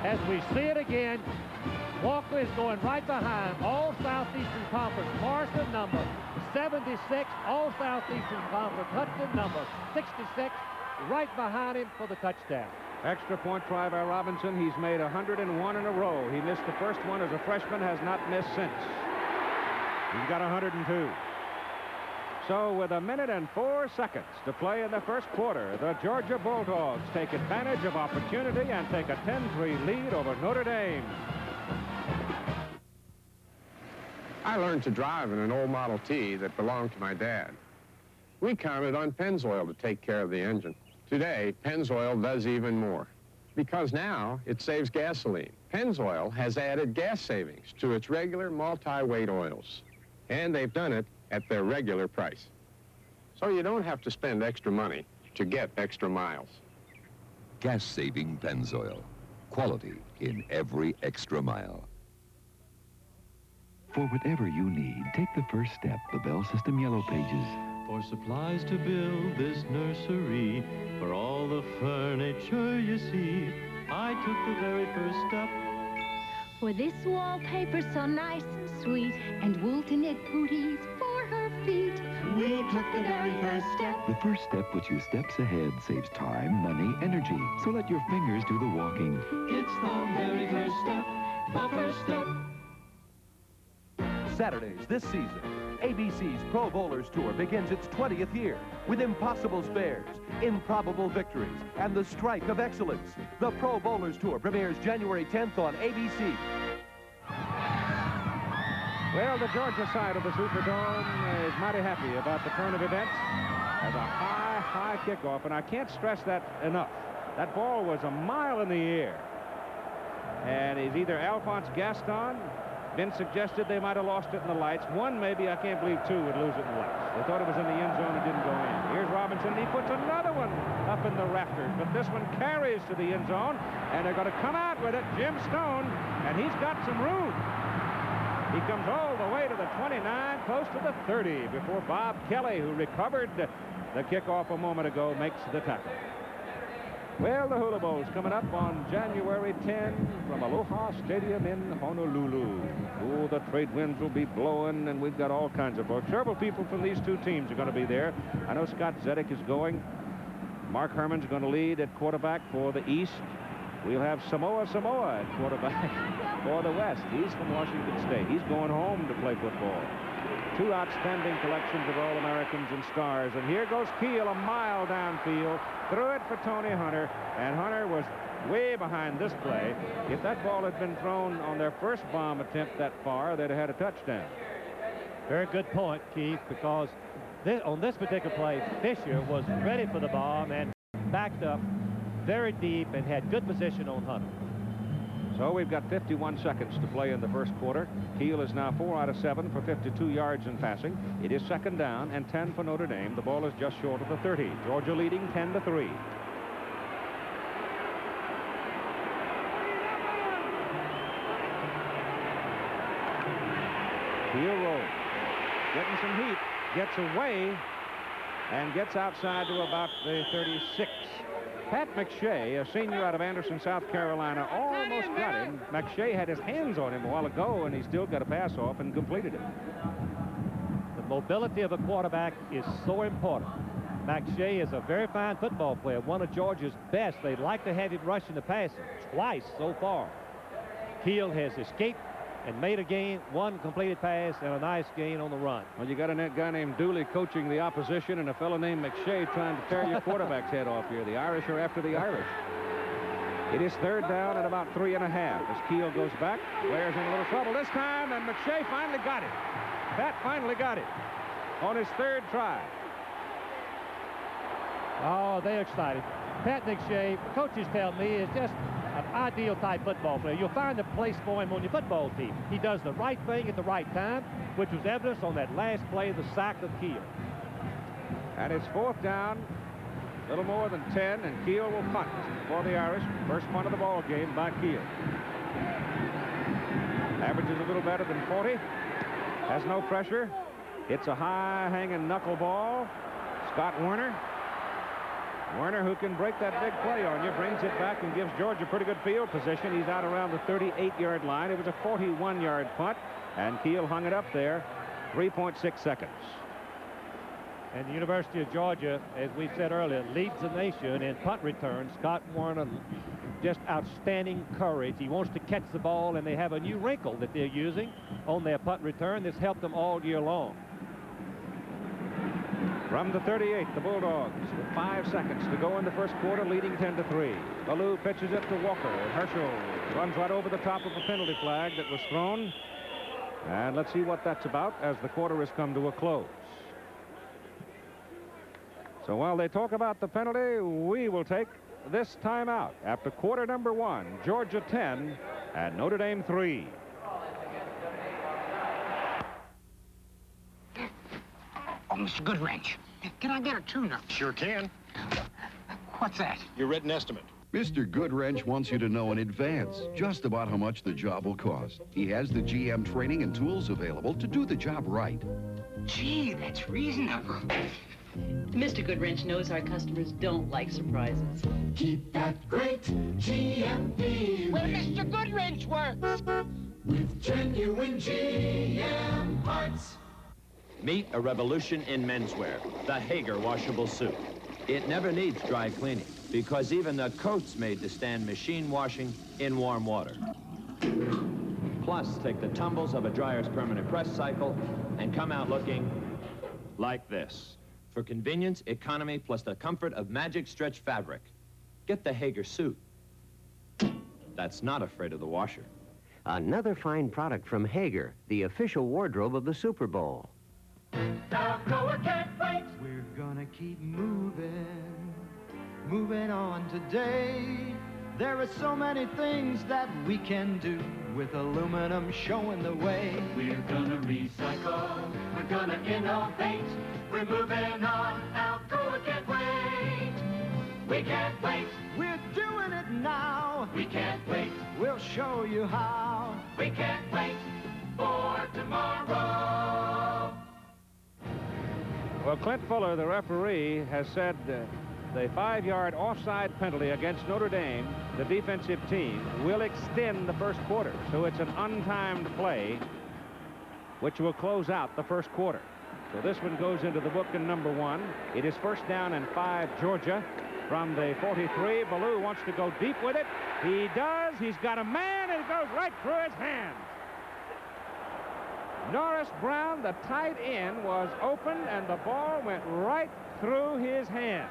As we see it again, Walker is going right behind all Southeastern Conference Morrison, number 76, all Southeastern Conference Hudson, number 66, right behind him for the touchdown. Extra point try by Robinson. He's made 101 in a row. He missed the first one as a freshman, has not missed since. He's got 102. So with 1 minute and 4 seconds to play in the first quarter, the Georgia Bulldogs take advantage of opportunity and take a 10-3 lead over Notre Dame. I learned to drive in an old Model T that belonged to my dad. We counted on Pennzoil to take care of the engine. Today, Pennzoil does even more, because now it saves gasoline. Pennzoil has added gas savings to its regular multi-weight oils, and they've done it at their regular price. So you don't have to spend extra money to get extra miles. Gas-saving Pennzoil. Quality in every extra mile. For whatever you need, take the first step, the Bell System Yellow Pages. For supplies to build this nursery, for all the furniture you see, I took the very first step. For this wallpaper so nice and sweet, and wool to knit booties for her feet, we took the very first step. The first step puts you steps ahead, saves time, money, energy. So let your fingers do the walking. It's the very first step, the first step. Saturdays this season, ABC's Pro Bowlers Tour begins its 20th year with impossible spares, improbable victories, and the strike of excellence. The Pro Bowlers Tour premieres January 10th on ABC. Well, the Georgia side of the Superdome is mighty happy about the turn of events as a high kickoff, and I can't stress that enough. That ball was a mile in the air, and it's either Alphonse Gaston. Been suggested they might have lost it in the lights. One, maybe, I can't believe two, would lose it in the lights. They thought it was in the end zone and didn't go in. Here's Robinson. He puts another one up in the rafters, but this one carries to the end zone, and they're going to come out with it. Jim Stone, and he's got some room. He comes all the way to the 29, close to the 30, before Bob Kelly, who recovered the kickoff a moment ago, makes the tackle. Well, the Hula Bowl's coming up on January 10 from Aloha Stadium in Honolulu. Oh, the trade winds will be blowing, and we've got all kinds of folks. Several people from these two teams are going to be there. I know Scott Zedek is going. Mark Herman's going to lead at quarterback for the East. We'll have Samoa at quarterback for the West. He's from Washington State. He's going home to play football. Two outstanding collections of All-Americans and stars. And here goes Keel a mile downfield. Threw it for Tony Hunter, and Hunter was way behind this play. If that ball had been thrown on their first bomb attempt that far, they'd have had a touchdown. Very good point, Keith, because on this particular play, Fisher was ready for the bomb and backed up very deep and had good position on Hunter. So we've got 51 seconds to play in the first quarter. Kiel is now 4 out of 7 for 52 yards in passing. It is second down and 10 for Notre Dame. The ball is just short of the 30. Georgia leading 10-3. Kiel rolls. Getting some heat. Gets away and gets outside to about the 36. Pat McShay, a senior out of Anderson, South Carolina, almost got him. McShay had his hands on him a while ago, and he still got a pass off and completed it. The mobility of a quarterback is so important. McShay is a very fine football player, one of Georgia's best. They'd like to have him rushing the passer twice so far. Kiel has escaped and made a gain, one completed pass, and a nice gain on the run. Well, you got a guy named Dooley coaching the opposition and a fellow named McShay trying to tear your quarterback's head off here. The Irish are after the Irish. It is third down at about 3.5 as Kiel goes back. Blair's in a little trouble this time, and McShay finally got it. Pat finally got it on his third try. Oh, they're excited. Pat McShay, coaches tell me, is just an ideal type football player. You'll find a place for him on your football team. He does the right thing at the right time, which was evidenced on that last play, the sack of Kiel. And it's fourth down, a little more than 10, and Kiel will punt for the Irish. First punt of the ball game by Kiel. Averages a little better than 40. Has no pressure. It's a high hanging knuckle ball. Scott Werner. Werner, who can break that big play on you, brings it back and gives Georgia pretty good field position. He's out around the 38-yard line. It was a 41-yard punt, and Kiel hung it up there. 3.6 seconds. And the University of Georgia, as we said earlier, leads the nation in punt returns. Scott Werner, just outstanding courage. He wants to catch the ball, and they have a new wrinkle that they're using on their punt return that's helped them all year long. From the 38, the Bulldogs with 5 seconds to go in the first quarter, leading 10-3. Ballou pitches it to Walker. Herschel runs right over the top of a penalty flag that was thrown. And let's see what that's about as the quarter has come to a close. So while they talk about the penalty, we will take this timeout. After quarter number 1, Georgia 10 and Notre Dame 3. Oh, Mr. Goodwrench, can I get a tune-up? Sure can. What's that? Your written estimate. Mr. Goodwrench wants you to know in advance just about how much the job will cost. He has the GM training and tools available to do the job right. Gee, that's reasonable. Mr. Goodwrench knows our customers don't like surprises. Keep that great GM feeling. Where Mr. Goodwrench works. With genuine GM parts. Meet a revolution in menswear, the Hager washable suit. It never needs dry cleaning because even the coat's made to stand machine washing in warm water. Plus, take the tumbles of a dryer's permanent press cycle and come out looking like this. For convenience, economy, plus the comfort of magic stretch fabric. Get the Hager suit. That's not afraid of the washer. Another fine product from Hager, the official wardrobe of the Super Bowl. Now go and can't wait. We're gonna keep moving on today. There are so many things that we can do with aluminum showing the way. We're gonna recycle, we're gonna innovate. We're moving on, now go and can't wait. We can't wait. We're doing it now. We can't wait. We'll show you how. We can't wait for tomorrow. Well, Clint Fuller, the referee, has said the 5-yard offside penalty against Notre Dame, the defensive team, will extend the first quarter. So it's an untimed play, which will close out the first quarter. So this one goes into the book in number 1. It is first down and 5, Georgia. From the 43, Ballou wants to go deep with it. He does. He's got a man, and it goes right through his hands. Norris Brown, the tight end, was open, and the ball went right through his hands.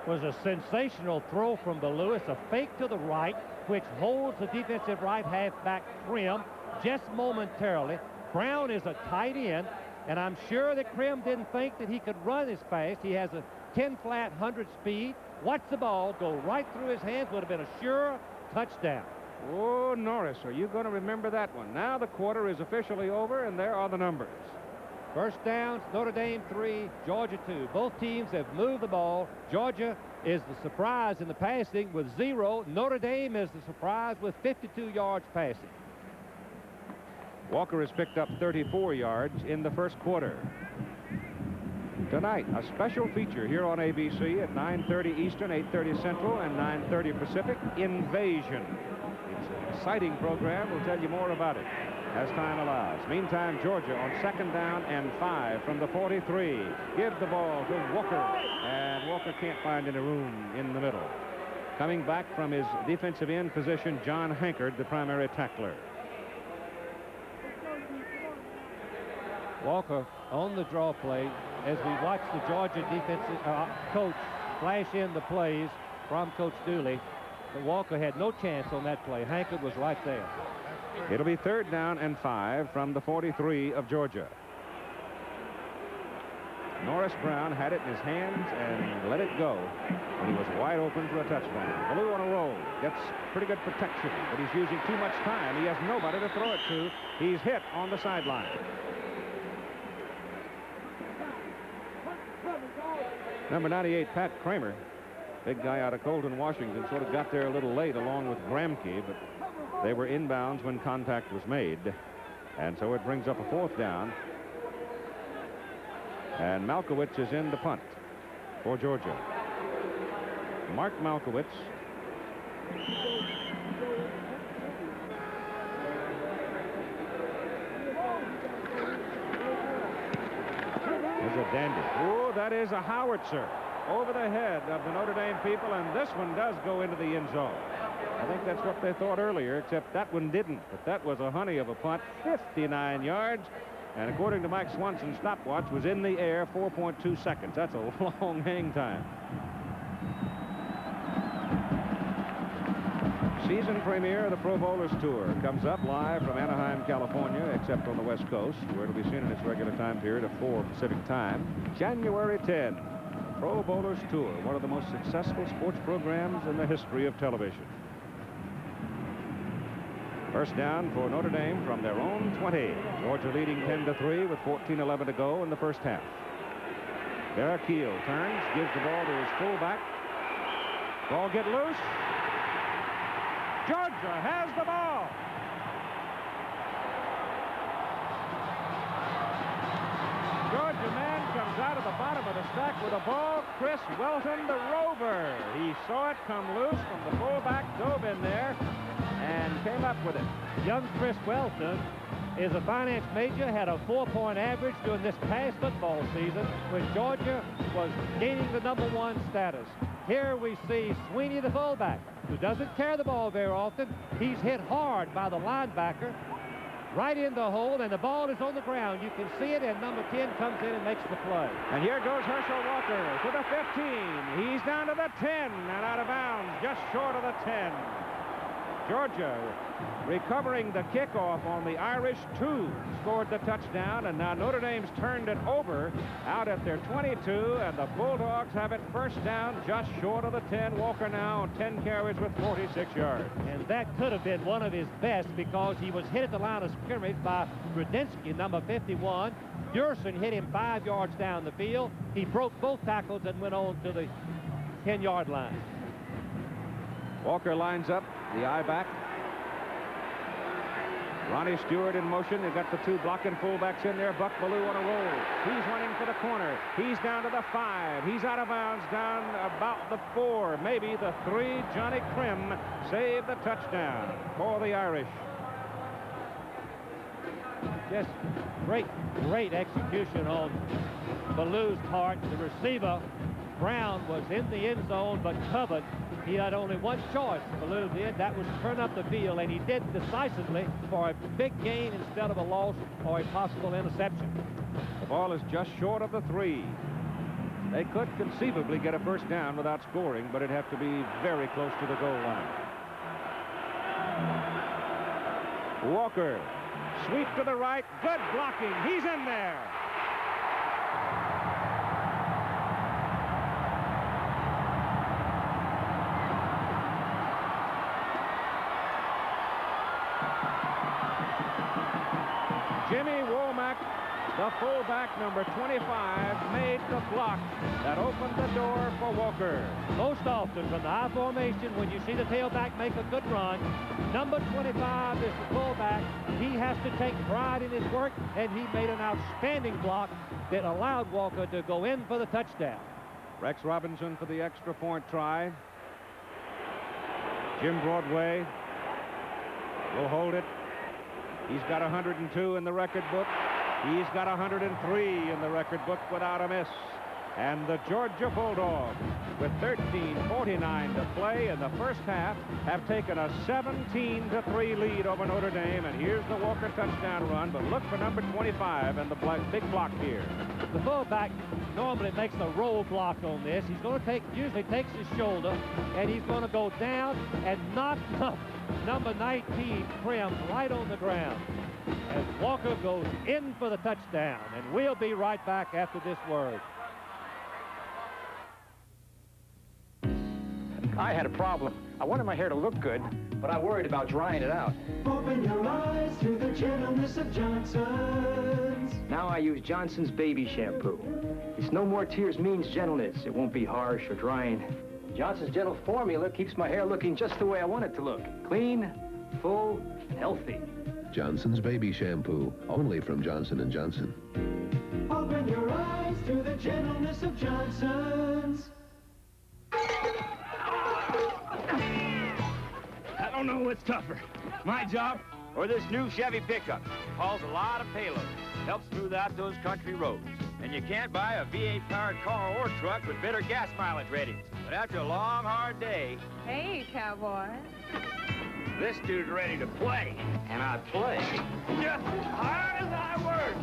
It was a sensational throw from Ballou. It's a fake to the right, which holds the defensive right halfback Krim just momentarily. Brown is a tight end, and I'm sure that Krim didn't think that he could run as fast. He has a 10-flat 100 speed. Watch the ball go right through his hands. Would have been a sure touchdown. Oh, Norris, are you going to remember that one? Now the quarter is officially over, and there are the numbers. First downs, Notre Dame 3, Georgia 2. Both teams have moved the ball. Georgia is the surprise in the passing with 0. Notre Dame is the surprise with 52 yards passing. Walker has picked up 34 yards in the first quarter. Tonight, a special feature here on ABC at 9:30 Eastern, 8:30 Central, and 9:30 Pacific, Invasion. It's an exciting program. We'll tell you more about it as time allows. Meantime, Georgia on 2nd down and 5 from the 43. Give the ball to Walker, and Walker can't find any room in the middle. Coming back from his defensive end position, John Hankard, the primary tackler. Walker on the draw play as we watch the Georgia defensive coach flash in the plays from Coach Dooley. But Walker had no chance on that play. Hankard was right there. It'll be 3rd down and 5 from the 43 of Georgia. Norris Brown had it in his hands and let it go when he was wide open for a touchdown. Ballou on a roll. Gets pretty good protection, but he's using too much time. He has nobody to throw it to. He's hit on the sideline. Number 98, Pat Kramer, big guy out of Colton, Washington, sort of got there a little late along with Gramke, but they were inbounds when contact was made. And so it brings up a 4th down. And Malkowitz is in the punt for Georgia. Mark Malkowitz. There's a dandy. Oh, that is a howitzer over the head of the Notre Dame people, and this one does go into the end zone. I think that's what they thought earlier, except that one didn't. But that was a honey of a punt, 59 yards. And according to Mike Swanson's stopwatch, was in the air 4.2 seconds. That's a long hang time. Season premiere of the Pro Bowlers Tour comes up live from Anaheim, California, except on the West Coast, where it'll be seen in its regular time period of 4 Pacific time. January 10, Pro Bowlers Tour, one of the most successful sports programs in the history of television. First down for Notre Dame from their own 20. Georgia leading 10-3 with 14:11 to go in the first half. Barraquil turns, gives the ball to his fullback. Ball get loose. Georgia has the ball. Georgia man comes out of the bottom of the stack with a ball. Chris Welton, the rover. He saw it come loose from the fullback, dove in there, and came up with it. Young Chris Welton is a finance major, had a 4-point average during this past football season when Georgia was gaining the #1 status. Here we see Sweeney, the fullback, who doesn't carry the ball very often. He's hit hard by the linebacker right in the hole, and the ball is on the ground. You can see it, and number 10 comes in and makes the play. And here goes Herschel Walker to the 15. He's down to the 10 and out of bounds, just short of the 10. Georgia recovering the kickoff on the Irish 2, scored the touchdown, and now Notre Dame's turned it over out at their 22, and the Bulldogs have it first down just short of the 10. Walker now on 10 carries with 46 yards. And that could have been one of his best because he was hit at the line of scrimmage by Grudensky, number 51. Gerson hit him 5 yards down the field. He broke both tackles and went on to the 10-yard line. Walker lines up, the eye back. Ronnie Stewart in motion. They've got the 2 blocking fullbacks in there. Buck Ballou on a roll. He's running for the corner. He's down to the 5. He's out of bounds down about the 4, maybe the 3. Johnny Krim saved the touchdown for the Irish. Just great execution on Ballou's part. The receiver, Brown, was in the end zone but covered. He had only one choice, Ballou did. That was to turn up the field, and he did decisively for a big gain instead of a loss or a possible interception. The ball is just short of the 3. They could conceivably get a first down without scoring, but it'd have to be very close to the goal line. Walker, sweep to the right, good blocking. He's in there. Jimmy Womack, the fullback, number 25, made the block that opened the door for Walker. Most often from the high formation, when you see the tailback make a good run, number 25 is the fullback. He has to take pride in his work, and he made an outstanding block that allowed Walker to go in for the touchdown. Rex Robinson for the extra point try. Jim Broadway will hold it. He's got 102 in the record book. He's got 103 in the record book without a miss. And the Georgia Bulldogs, with 13:49 to play in the first half, have taken a 17-3 lead over Notre Dame. And here's the Walker touchdown run, but look for number 25 and the big block here. The fullback normally makes a roll block on this. He's going to usually takes his shoulder, and he's going to go down and knock up number 19, Prim, right on the ground, as Walker goes in for the touchdown. And we'll be right back after this word. I had a problem. I wanted my hair to look good, but I worried about drying it out. Open your eyes to the gentleness of Johnson's. Now I use Johnson's baby shampoo. It's no more tears means gentleness. It won't be harsh or drying. Johnson's gentle formula keeps my hair looking just the way I want it to look. Clean, full, healthy. Johnson's baby shampoo, only from Johnson & Johnson. Open your eyes to the gentleness of Johnson's. I don't know what's tougher, my job or this new Chevy pickup. Hauls a lot of payload, helps smooth out those country roads. And you can't buy a V8-powered car or truck with better gas mileage ratings. But after a long, hard day... Hey, cowboy. This dude's ready to play. And I play just as hard as I work.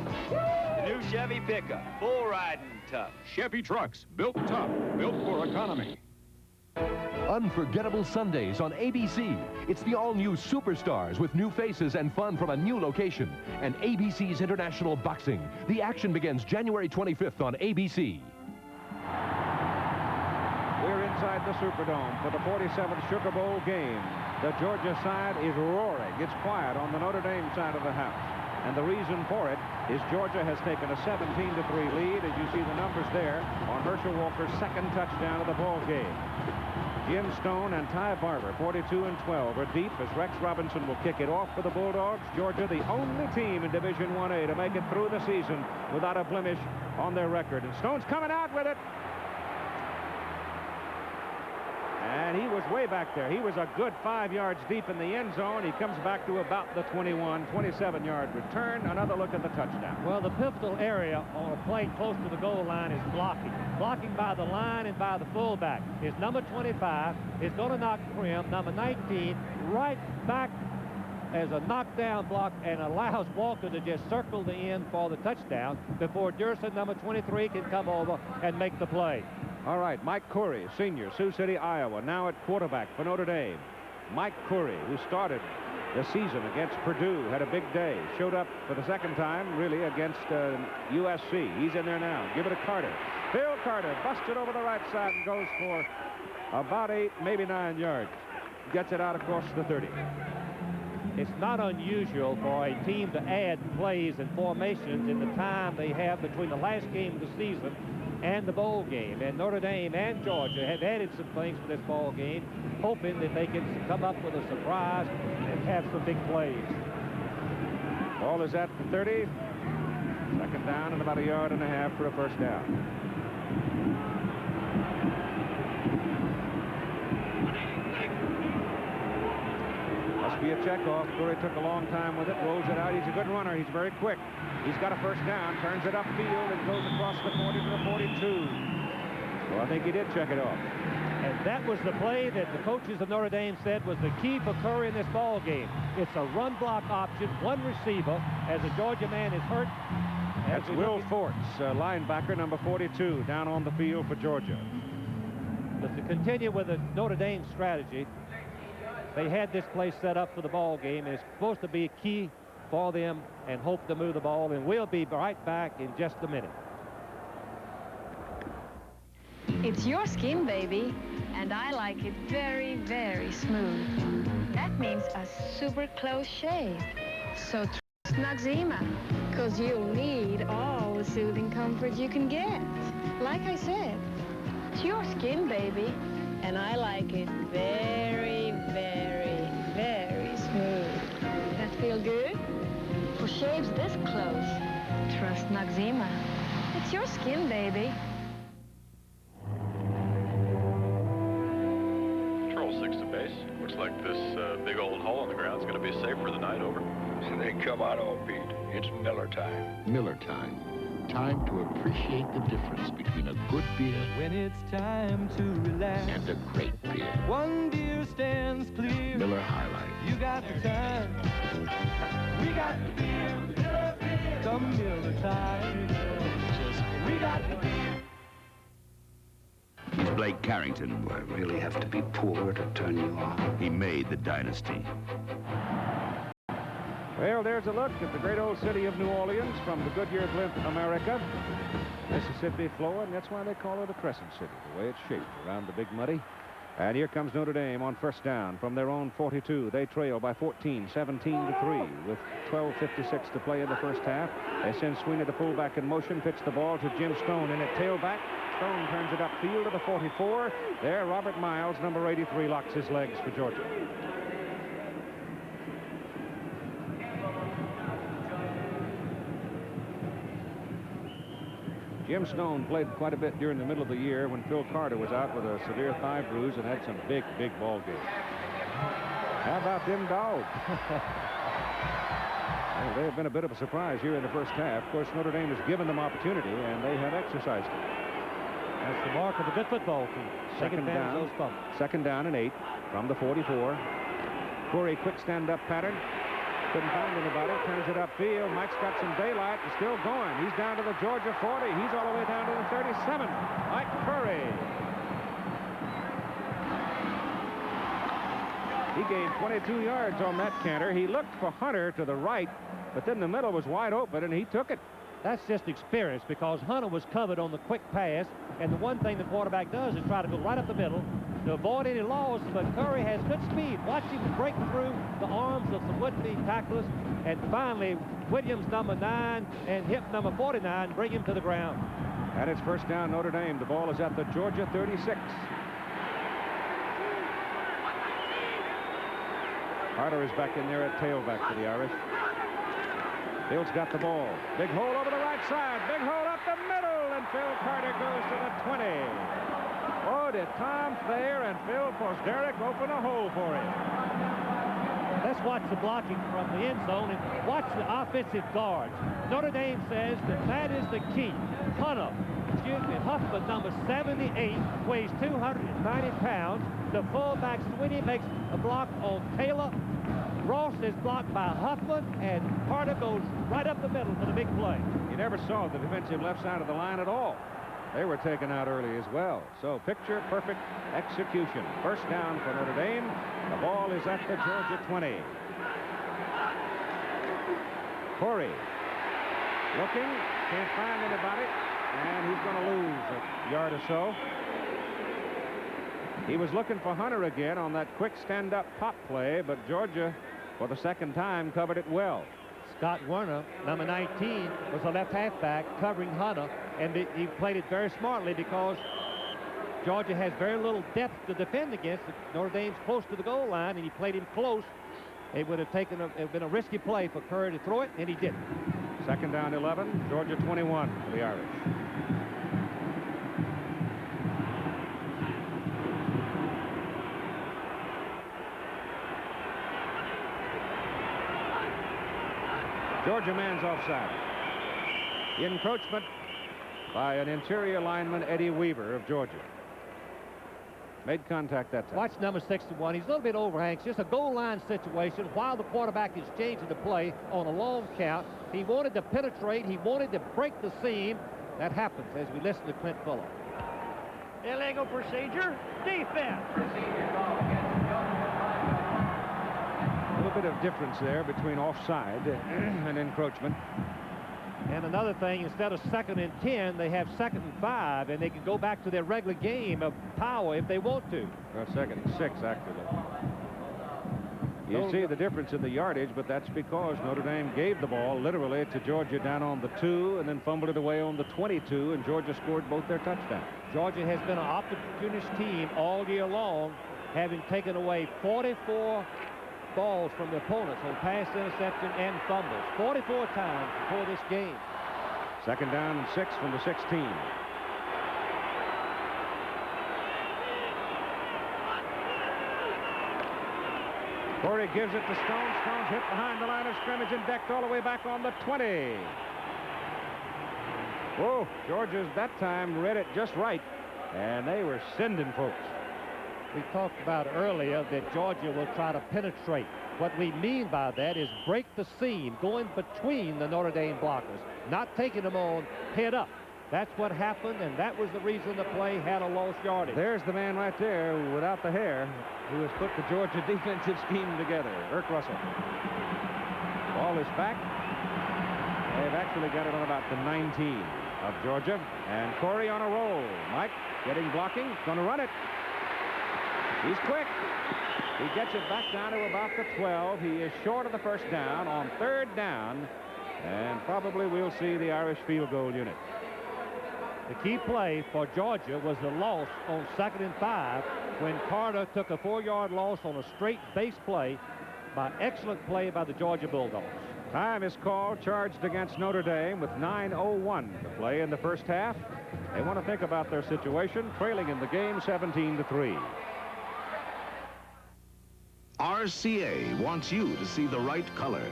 The new Chevy pickup, full riding tough. Chevy trucks, built tough, built for economy. Unforgettable Sundays on ABC. It's the all-new Superstars with new faces and fun from a new location. And ABC's International Boxing. The action begins January 25th on ABC. We're inside the Superdome for the 47th Sugar Bowl game. The Georgia side is roaring. It's quiet on the Notre Dame side of the house. And the reason for it is Georgia has taken a 17-3 lead, as you see the numbers there, on Herschel Walker's second touchdown of the ball game. Jim Stone and Ty Barber, 42 and 12, are deep as Rex Robinson will kick it off for the Bulldogs. Georgia, the only team in Division 1A to make it through the season without a blemish on their record. And Stone's coming out with it. And he was way back there. He was a good 5 yards deep in the end zone. He comes back to about the 27-yard return. Another look at the touchdown. Well, the pivotal area on a play close to the goal line is blocking. Blocking by the line and by the fullback. His number 25 is going to knock Prim, number 19, right back as a knockdown block and allows Walker to just circle the end for the touchdown before Durson, number 23, can come over and make the play. All right, Mike Curry, senior, Sioux City, Iowa, now at quarterback for Notre Dame. Mike Curry, who started the season against Purdue, had a big day. Showed up for the second time, really, against USC. He's in there now. Give it to Carter. Phil Carter busted over the right side and goes for about 8, maybe 9 yards. Gets it out across the 30. It's not unusual for a team to add plays and formations in the time they have between the last game of the season and the bowl game. And Notre Dame and Georgia have added some things for this ball game, hoping that they can come up with a surprise and have some big plays. Ball is at the 30. Second down and about 1.5 yards for a first down. Must be a checkoff. Curry took a long time with it, rolls it out. He's a good runner. He's very quick. He's got a first down, turns it upfield, and goes across the 40 to the 42. Well, I think he did check it off. And that was the play that the coaches of Notre Dame said was the key for Curry in this ball game. It's a run block option, one receiver, as the Georgia man is hurt. That's Will Forts, linebacker number 42, down on the field for Georgia. But to continue with the Notre Dame strategy, they had this play set up for the ball game, and it's supposed to be a key for them and hope to move the ball, and we'll be right back in just a minute. It's your skin, baby, and I like it very, very smooth. That means a super close shave. So trust Noxzema, because you'll need all the soothing comfort you can get. Like I said, it's your skin, baby, and I like it very, very, very smooth. That feel good? For shaves this close, trust Noxzema. It's your skin, baby. Control 6 to base. Looks like this big old hole in the ground is going to be safe for the night. Over. They come out all beat. It's Miller time. Miller time. Time to appreciate the difference between a good beer When it's time to relax and a great beer. one beer stands clear. Miller High Life. You got the time. We got the beer. Miller beer. Come Miller time. We got the beer. He's Blake Carrington. Do I really have to be poor to turn you on? He made the dynasty. Well, there's a look at the great old city of New Orleans from the Goodyear blimp America. Mississippi flowing, that's why they call it a crescent city, the way it's shaped around the Big Muddy. And here comes Notre Dame on first down from their own 42. They trail by 14, 17-3 with 12:56 to play in the first half. They send Sweeney, the fullback, in motion, pitch the ball to Jim Stone in at tailback. Stone turns it upfield to the 44. There, Robert Miles, number 83, locks his legs for Georgia. Jim Stone played quite a bit during the middle of the year when Phil Carter was out with a severe thigh bruise and had some big ball games. How about them Dawgs? Well, they have been a bit of a surprise here in the first half. Of course, Notre Dame has given them opportunity, and they have exercised it. That's the mark of a good football team. Second down, second down and 8 from the 44. Corey, quick stand-up pattern. Couldn't find anybody. Turns it upfield. Mike's got some daylight. He's still going. He's down to the Georgia 40. He's all the way down to the 37. Mike Curry. He gained 22 yards on that canter. He looked for Hunter to the right, but then the middle was wide open, and he took it. That's just experience, because Hunter was covered on the quick pass, and the one thing the quarterback does is try to go right up the middle to avoid any loss, but Curry has good speed. Watch him break through the arms of some would-be tacklers, and finally Williams, number 9, and Hip, number 49, bring him to the ground. And it's first down, Notre Dame. The ball is at the Georgia 36. Carter is back in there at tailback for the Irish. Bill's got the ball. Big hole over the right side. Big hole up the middle, and Phil Carter goes to the 20. Oh, did Tom Thayer and Phil Forsderek open a hole for him? Let's watch the blocking from the end zone and watch the offensive guards. Notre Dame says that is the key. Huffman, number 78, weighs 290 pounds. The fullback Sweeney makes a block on Taylor. Ross is blocked by Huffman, and Carter goes right up the middle for the big play. You never saw the defensive left side of the line at all. They were taken out early as well. So picture-perfect execution. First down for Notre Dame. The ball is at the Georgia 20. Corey looking, can't find anybody, and he's going to lose a yard or so. He was looking for Hunter again on that quick stand-up pop play, but Georgia, for the second time, covered it well. Scott Werner, number 19, was a left halfback covering Hunter, and he played it very smartly because Georgia has very little depth to defend against. Notre Dame's close to the goal line, and he played him close. It would have been a risky play for Curry to throw it, and he didn't. Second down 11, Georgia 21 for the Irish. Georgia man's offside. Encroachment by an interior lineman, Eddie Weaver of Georgia. Made contact that time. Watch number 61. He's a little bit overhang. It's just a goal line situation while the quarterback is changing the play on a long count. He wanted to penetrate. He wanted to break the seam. That happens as we listen to Clint Fuller. Illegal procedure. Defense. A little bit of difference there between offside and encroachment. And another thing, instead of 2nd and 10, they have 2nd and 5, and they can go back to their regular game of power if they want to. Or 2nd and 6, actually. You see the difference in the yardage, but that's because Notre Dame gave the ball literally to Georgia down on the 2 and then fumbled it away on the 22, and Georgia scored both their touchdowns. Georgia has been an opportunist team all year long, having taken away 44 balls from the opponents on pass, interception, and fumbles. 44 times before this game. 2nd down and 6 from the 16. Corey gives it to Stone. Stone's hit behind the line of scrimmage and decked all the way back on the 20. Whoa, Georgia's that time read it just right, and they were sending folks. We talked about earlier that Georgia will try to penetrate. What we mean by that is break the seam, going between the Notre Dame blockers, not taking them on head up. That's what happened, and that was the reason the play had a lost yardage. There's the man right there without the hair who has put the Georgia defensive scheme together, Herc Russell. Ball is back. They've actually got it on about the 19 of Georgia, and Corey on a roll. Mike getting blocking, going to run it. He's quick. He gets it back down to about the 12. He is short of the first down on 3rd down, and probably we'll see the Irish field goal unit. The key play for Georgia was the loss on 2nd and 5 when Carter took a 4-yard loss on a straight base play by excellent play by the Georgia Bulldogs. Time is called, charged against Notre Dame with 9:01 to play in the first half. They want to think about their situation, trailing in the game 17-3. RCA wants you to see the right color.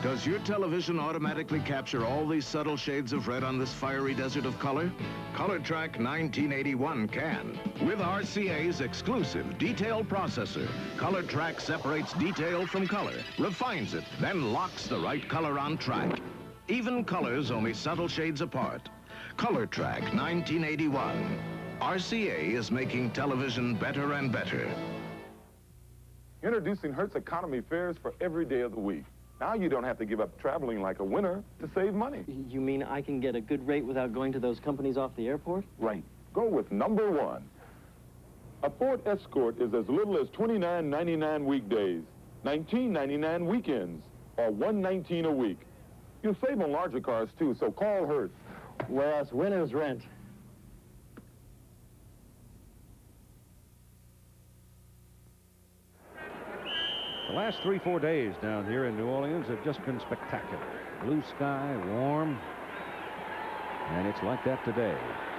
Does your television automatically capture all these subtle shades of red on this fiery desert of color? ColorTrack 1981 can. With RCA's exclusive detail processor, ColorTrack separates detail from color, refines it, then locks the right color on track. Even colors only subtle shades apart. ColorTrack 1981. RCA is making television better and better. Introducing Hertz economy fares for every day of the week. Now you don't have to give up traveling like a winner to save money. You mean I can get a good rate without going to those companies off the airport? Right. Go with number 1. A Ford Escort is as little as $29.99 weekdays, $19.99 weekends, or $119 a week. You'll save on larger cars, too, so call Hertz. Whereas winners rent. The last 3-4 days down here in New Orleans have just been spectacular. Blue sky, warm, and it's like that today.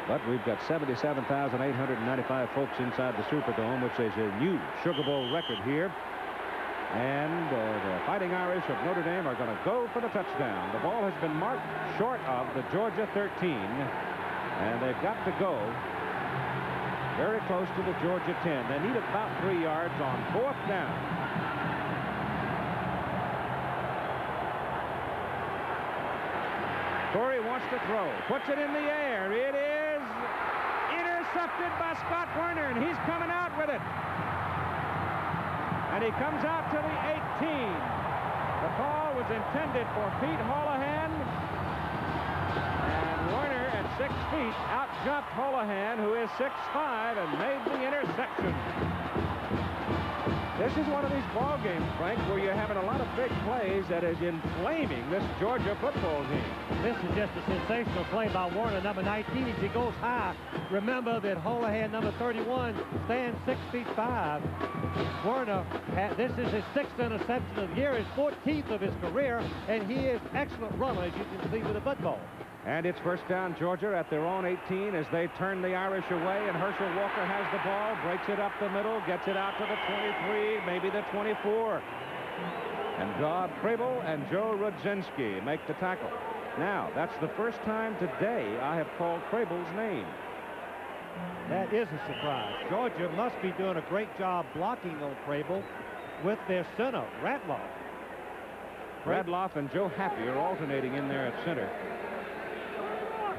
But we've got 77,895 folks inside the Superdome, which is a new Sugar Bowl record here. And the Fighting Irish of Notre Dame are going to go for the touchdown. The ball has been marked short of the Georgia 13, and they've got to go very close to the Georgia 10. They need about 3 yards on 4th down. Corey wants to throw, puts it in the air. It is intercepted by Scott Werner, and he's coming out with it. And he comes out to the 18. The ball was intended for Pete Holohan, and Werner at 6 feet out-jumped Holohan, who is 6'5", and made the interception. This is one of these ball games, Frank, where you're having a lot of big plays that is inflaming this Georgia football team. This is just a sensational play by Werner, number 19, as he goes high. Remember that Holohan, number 31, stands 6'5". Werner, this is his 6th interception of the year, his 14th of his career, and he is excellent runner, as you can see with the football. And it's first down, Georgia, at their own 18 as they turn the Irish away, and Herschel Walker has the ball, breaks it up the middle, gets it out to the 23, maybe the 24. And Bob Crable and Joe Rudzinski make the tackle. Now, that's the first time today I have called Crable's name. That is a surprise. Georgia must be doing a great job blocking on Crable with their center, Radloff. Radloff and Joe Happy are alternating in there at center.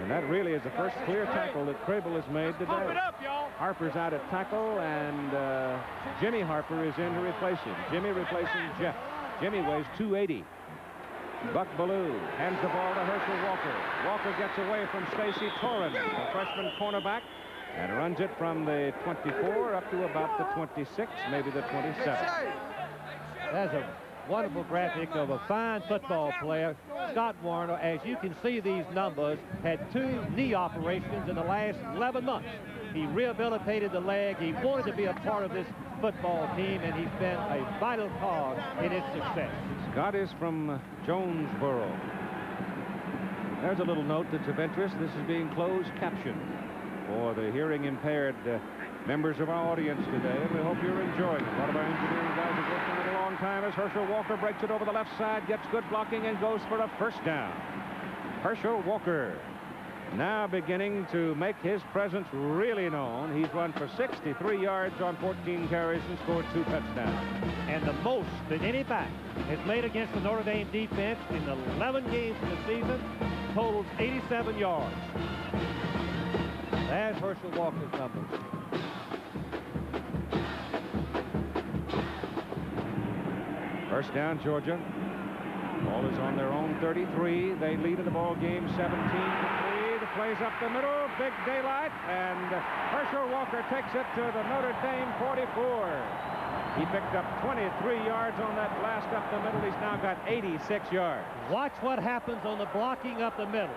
And that really is the first clear tackle that Crable has made today. Pump it up, y'all. Harper's out at tackle, and Jimmy Harper is in to replace him. Jimmy replacing Jeff. Jimmy weighs 280. Buck Ballou hands the ball to Herschel Walker. Walker gets away from Stacy Torrens, the freshman cornerback, and runs it from the 24 up to about the 26, maybe the 27. That's a wonderful graphic of a fine football player. Scott Warner, as you can see these numbers, had 2 knee operations in the last 11 months. He rehabilitated the leg. He wanted to be a part of this football team, and he's been a vital cog in its success. Scott is from Jonesboro. There's a little note that's of interest. This is being closed captioned for the hearing impaired members of our audience today, and we hope you're enjoying it. One of our engineering guys has worked on it a long time as Herschel Walker breaks it over the left side, gets good blocking, and goes for a first down. Herschel Walker now beginning to make his presence really known. He's run for 63 yards on 14 carries and scored 2 touchdowns. And the most that any back has made against the Notre Dame defense in the 11 games of the season totals 87 yards. That's Herschel Walker's numbers. First down, Georgia. Ball is on their own 33. They lead in the ball game 17-3. The play's up the middle. Big daylight. And Herschel Walker takes it to the Notre Dame 44. He picked up 23 yards on that blast up the middle. He's now got 86 yards. Watch what happens on the blocking up the middle.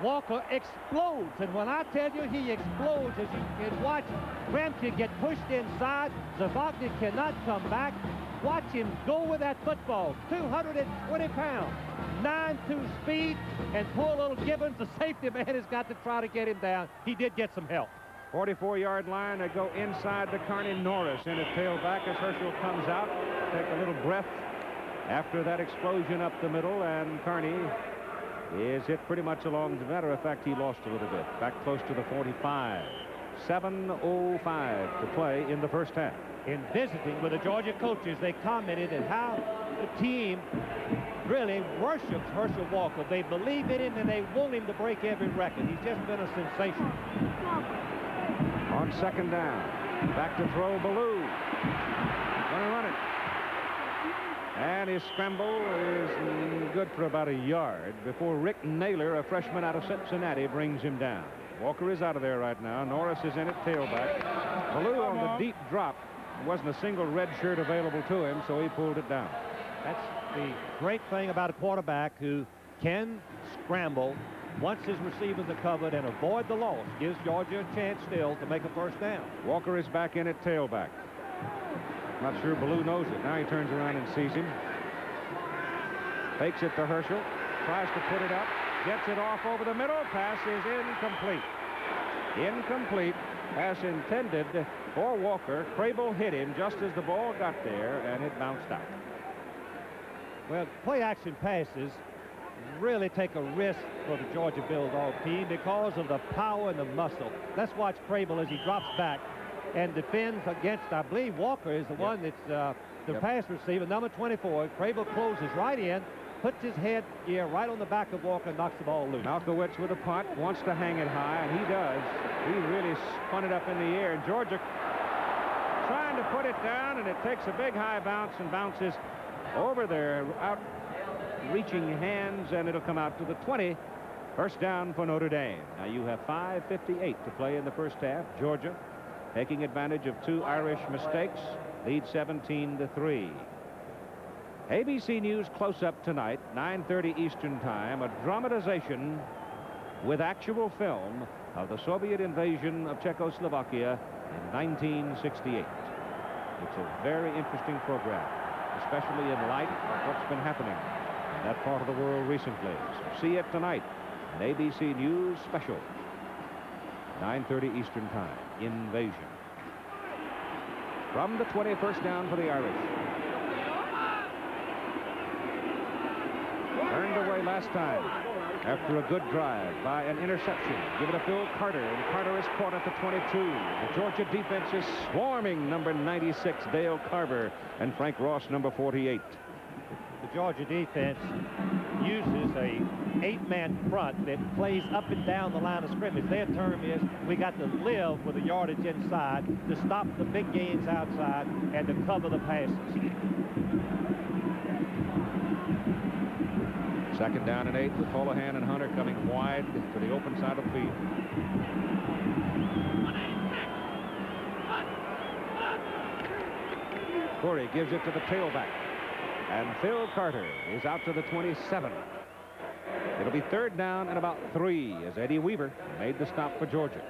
Walker explodes, and when I tell you he explodes, as you can watch Kremke get pushed inside, Zavotny cannot come back. Watch him go with that football, 220 pounds, 9.2 speed, and poor little Gibbons, the safety man, has got to try to get him down. He did get some help. 44-yard line. They go inside to Carney Norris in at tailback as Herschel comes out. Take a little breath after that explosion up the middle, and Carney is hit pretty much along. As a matter of fact, he lost a little bit. Back close to the 45. 7:05 to play in the first half. In visiting with the Georgia coaches, they commented on how the team really worships Herschel Walker. They believe in him, and they want him to break every record. He's just been a sensation. On second down, back to throw, Ballou. Gonna run it. And his scramble is good for about a yard before Rick Naylor, a freshman out of Cincinnati, brings him down. Walker is out of there right now. Norris is in at tailback. Ballou on the deep drop. There wasn't a single red shirt available to him, so he pulled it down. That's the great thing about a quarterback who can scramble once his receivers are covered and avoid the loss. Gives Georgia a chance still to make a first down. Walker is back in at tailback. Not sure Ballou knows it. Now he turns around and sees him. Fakes it to Herschel. Tries to put it up. Gets it off over the middle. Pass is incomplete. Incomplete. Pass intended for Walker. Crable hit him just as the ball got there, and it bounced out. Well, play-action passes really take a risk for the Georgia Bulldog team because of the power and the muscle. Let's watch Crable as he drops back and defends against, I believe Walker is the one that's the pass receiver, number 24. Crable closes right in, puts his head right on the back of Walker, and knocks the ball loose. Malkowitz with a punt, wants to hang it high, and he does. He really spun it up in the air, and Georgia trying to put it down, and it takes a big high bounce and bounces over there, out reaching hands, and it'll come out to the 20. First down for Notre Dame. Now you have 5:58 to play in the first half. Georgia taking advantage of 2 Irish mistakes, lead 17-3. ABC News close-up tonight, 9:30 Eastern Time, a dramatization with actual film of the Soviet invasion of Czechoslovakia in 1968. It's a very interesting program, especially in light of what's been happening in that part of the world recently. So see it tonight, an ABC News special, 9:30 Eastern Time, Invasion. From the 21st down for the Irish. Turned away last time after a good drive by an interception. Give it to Phil Carter, and Carter is caught at the 22. The Georgia defense is swarming number 96, Dale Carver, and Frank Ross, number 48. The Georgia defense uses a 8-man front that plays up and down the line of scrimmage. Their term is we got to live with the yardage inside to stop the big gains outside and to cover the passes. Second down and 8 with Holohan and Hunter coming wide to the open side of the field. Corey gives it to the tailback. And Phil Carter is out to the 27. It'll be third down and about 3 as Eddie Weaver made the stop for Georgia.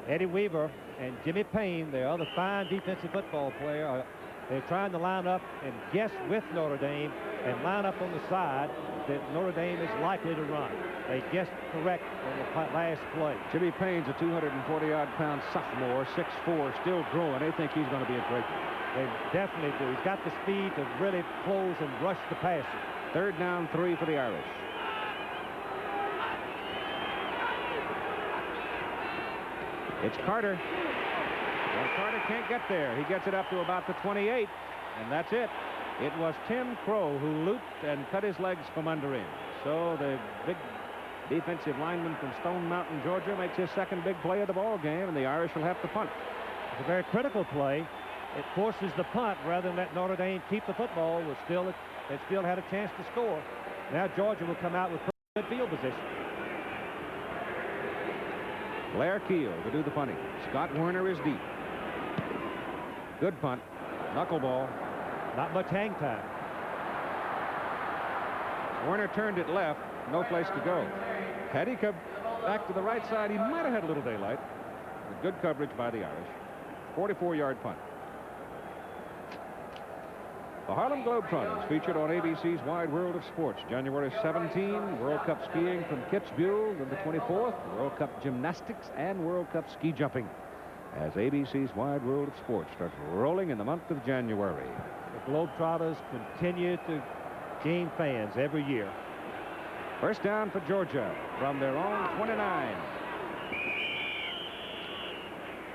Eddie Weaver and Jimmy Payne, their other fine defensive football player, they're trying to line up and guess with Notre Dame and line up on the side that Notre Dame is likely to run. They guessed correct on the last play. Jimmy Payne's a 240-odd-pound sophomore, 6'4", still growing. They think he's going to be a great one. They definitely do. He's got the speed to really close and rush the passer. Third down, 3 for the Irish. It's Carter. Well, Carter can't get there. He gets it up to about the 28, and that's it. It was Tim Crow who looped and cut his legs from under him. So the big defensive lineman from Stone Mountain, Georgia, makes his second big play of the ball game, and the Irish will have to punt. It's a very critical play. It forces the punt rather than let Notre Dame keep the football. They still had a chance to score. Now Georgia will come out with good field position. Blair Keel to do the punting. Scott Werner is deep. Good punt. Knuckleball. Not much hang time. Werner turned it left. No place to go. Had he come back to the right side, he might have had a little daylight. Good coverage by the Irish. 44-yard punt. The Harlem Globetrotters featured on ABC's Wide World of Sports. January 17, World Cup skiing from Kitzbühel. Then the 24th, World Cup gymnastics and World Cup ski jumping. As ABC's Wide World of Sports starts rolling in the month of January. The Globetrotters continue to gain fans every year. First down for Georgia from their own 29.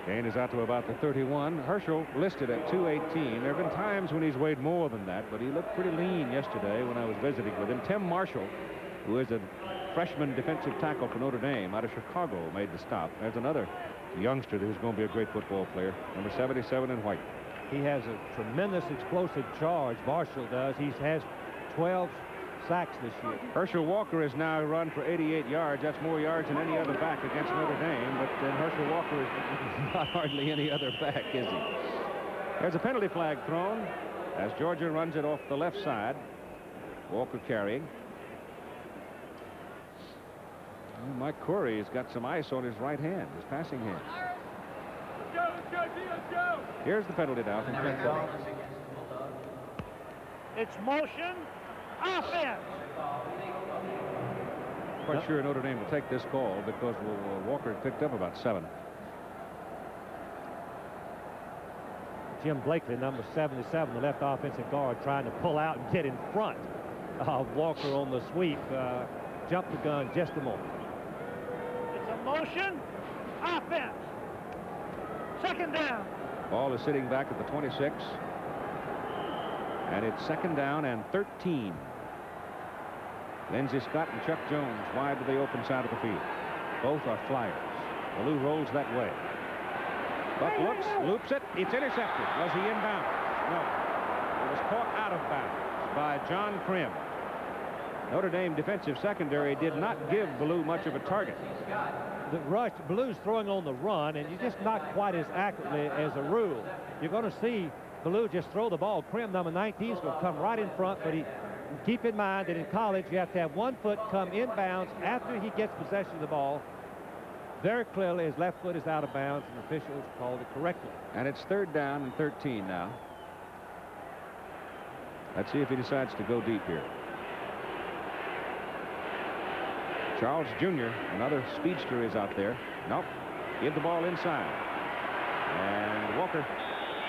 Gain is out to about the 31. Herschel listed at 218. There have been times when he's weighed more than that, but he looked pretty lean yesterday when I was visiting with him. Tim Marshall, who is a freshman defensive tackle for Notre Dame out of Chicago, made the stop. There's another youngster who's going to be a great football player, number 77 in white. He has a tremendous explosive charge, Marshall does. He has 12 sacks this year. Herschel Walker has now run for 88 yards. That's more yards than any other back against Notre Dame, but then Herschel Walker is not hardly any other back, is he? There's a penalty flag thrown as Georgia runs it off the left side. Walker carrying. Oh, Mike Corey has got some ice on his right hand, his passing hand. Here's the penalty now from Trent Corey. It's motion. Offense. Quite sure Notre Dame will take this call because Walker picked up about 7. Jim Blakely, number 77, the left offensive guard, trying to pull out and get in front of Walker on the sweep. Jumped the gun just a moment. It's a motion. Offense. Second down. Ball is sitting back at the 26. And it's second down and 13. Lindsey Scott and Chuck Jones wide to the open side of the field. Both are flyers. Ballou rolls that way. Buck looks, loops it. It's intercepted. Was he inbound? No. It was caught out of bounds by John Krim. Notre Dame defensive secondary did not give Ballou much of a target. The rush, Ballou's throwing on the run, and you just not quite as accurately as a rule. You're going to see Ballou just throw the ball. Krim, number 19, is going to come right in front, but keep in mind that in college you have to have one foot come inbounds after he gets possession of the ball. Very clearly his left foot is out of bounds, and officials called it correctly. And it's third down and 13 now. Let's see if he decides to go deep here. Charles Jr., another speedster, is out there. Nope. Give the ball inside. And Walker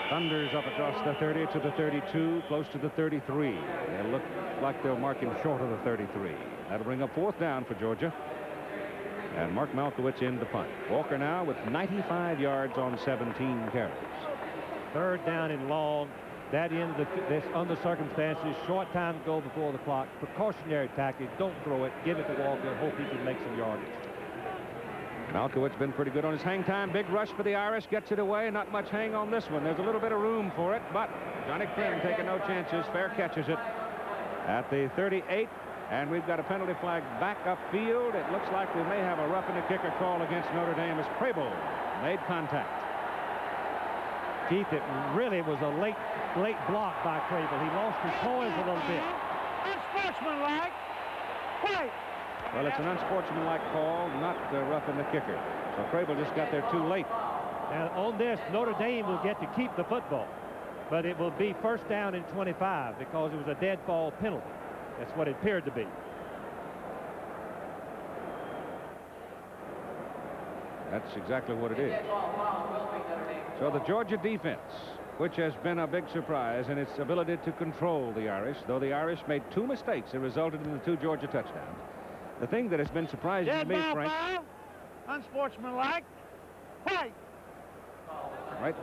thunders up across the 30 to the 32, close to the 33. They look like they'll mark him short of the 33. That'll bring up fourth down for Georgia. And Mark Malkowitz in to punt. Walker now with 95 yards on 17 carries. Third down and long. That end of this under circumstances, short time to go before the clock. Precautionary tactic. Don't throw it. Give it to Walker. Hope he can make some yardage. Malkowitz been pretty good on his hang time. Big rush for the Irish. Gets it away. Not much hang on this one. There's a little bit of room for it, but Johnny Krim taking no chances. Fair catches it at the 38. And we've got a penalty flag back upfield. It looks like we may have a roughing the kicker call against Notre Dame as Preble made contact. Keith, it really was a late late block by Crable. He lost his poise a little bit. Unsportsmanlike. Wait. Well, it's an unsportsmanlike call, not roughing the kicker. So Crable just got there too late. And on this, Notre Dame will get to keep the football. But it will be first down and 25 because it was a dead ball penalty. That's what it appeared to be. That's exactly what it is. So the Georgia defense, which has been a big surprise in its ability to control the Irish, though the Irish made 2 mistakes that resulted in the 2 Georgia touchdowns. The thing that has been surprising to me, Frank... Unsportsmanlike. Wait. Right.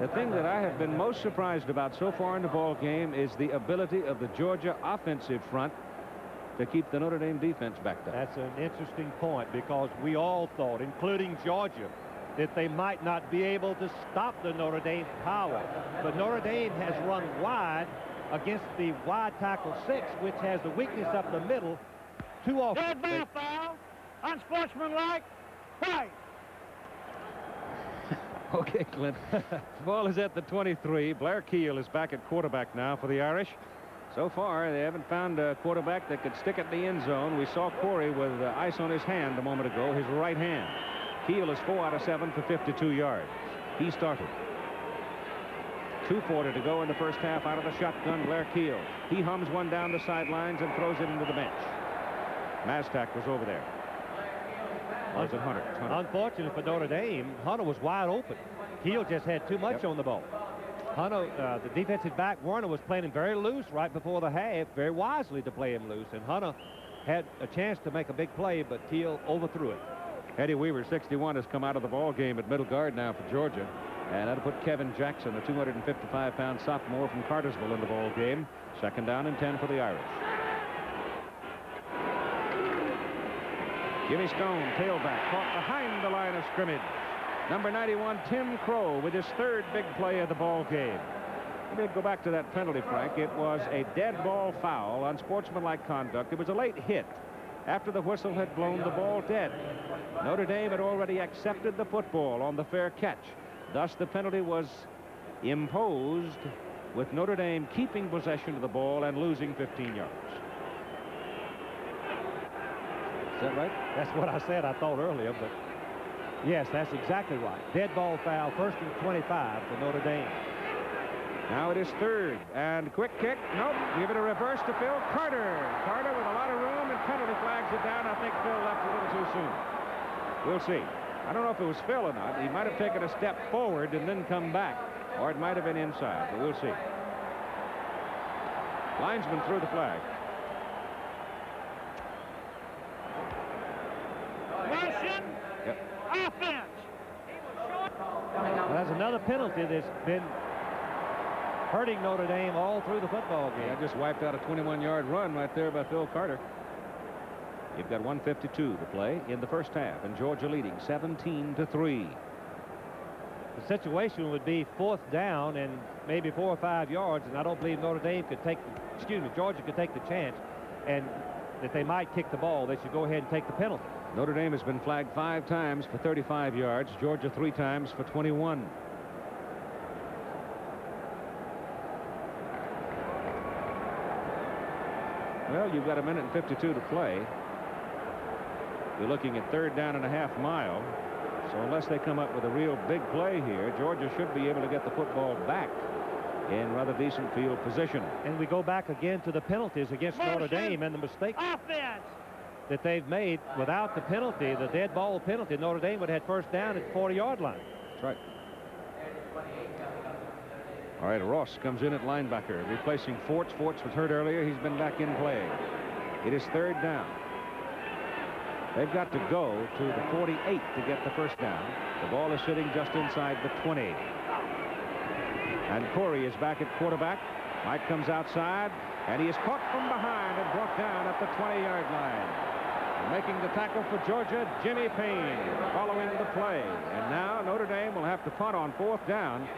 The thing that I have been most surprised about so far in the ball game is the ability of the Georgia offensive front to keep the Notre Dame defense backed up. That's an interesting point because we all thought, including Georgia, that they might not be able to stop the Notre Dame power. But Notre Dame has run wide against the wide tackle 6, which has the weakness up the middle too often. Dead ball foul. Unsportsmanlike. Right. Okay, Clint. The ball is at the 23. Blair Keel is back at quarterback now for the Irish. So far, they haven't found a quarterback that could stick it in the end zone. We saw Corey with ice on his hand a moment ago, his right hand. Keel is 4 out of 7 for 52 yards. He started. 2:40 to go in the first half out of the shotgun. Blair Keel. He hums one down the sidelines and throws it into the bench. Mastak was over there. Or is it Hunter? It's Hunter. Unfortunately for Notre Dame, Hunter was wide open. Keel just had too much on the ball. Hunter, the defensive back, Warner, was playing him very loose right before the half, very wisely to play him loose. And Hunter had a chance to make a big play, but Keel overthrew it. Eddie Weaver, 61, has come out of the ball game at middle guard now for Georgia. And that'll put Kevin Jackson, the 255-pound sophomore from Cartersville, in the ball game. 2nd down and 10 for the Irish. Jimmy Stone, tailback, caught behind the line of scrimmage. Number 91, Tim Crow, with his 3rd big play of the ball game. Let me go back to that penalty, Frank. It was a dead ball foul, unsportsmanlike conduct. It was a late hit after the whistle had blown the ball dead. Notre Dame had already accepted the football on the fair catch. Thus, the penalty was imposed with Notre Dame keeping possession of the ball and losing 15 yards. Is that right? That's what I said, I thought earlier, but yes, that's exactly right. Dead ball foul, 1st and 25 for Notre Dame. Now it is 3rd, and quick kick. Nope, give it a reverse to Phil Carter. Carter with a lot of room, and penalty flags it down. I think Phil left a little too soon. We'll see. I don't know if it was Phil or not. He might have taken a step forward and then come back, or it might have been inside, but we'll see. Linesman threw the flag. Russian offense. Well, that's another penalty that's been hurting Notre Dame all through the football game. That just wiped out a 21-yard run right there by Phil Carter. You've got 1:52 to play in the first half, and Georgia leading 17-3. The situation would be 4th down and maybe 4 or 5 yards, and I don't believe Notre Dame could take, Georgia could take the chance, and that they might kick the ball. They should go ahead and take the penalty. Notre Dame has been flagged 5 times for 35 yards. Georgia 3 times for 21. Well, you've got 1:52 to play. You're looking at 3rd down and a half mile. So unless they come up with a real big play here, Georgia should be able to get the football back in rather decent field position. And we go back again to the penalties against Notre Dame and the mistakes that they've made. Without the penalty, the dead ball penalty, Notre Dame would have had 1st down at the 40-yard line. That's right. All right, Ross comes in at linebacker, replacing Forts. Forts was hurt earlier. He's been back in play. It is 3rd down. They've got to go to the 48 to get the 1st down. The ball is sitting just inside the 20. And Corey is back at quarterback. Mike comes outside, and he is caught from behind and brought down at the 20-yard line. And making the tackle for Georgia, Jimmy Payne, following the play. And now Notre Dame will have to punt on 4th down.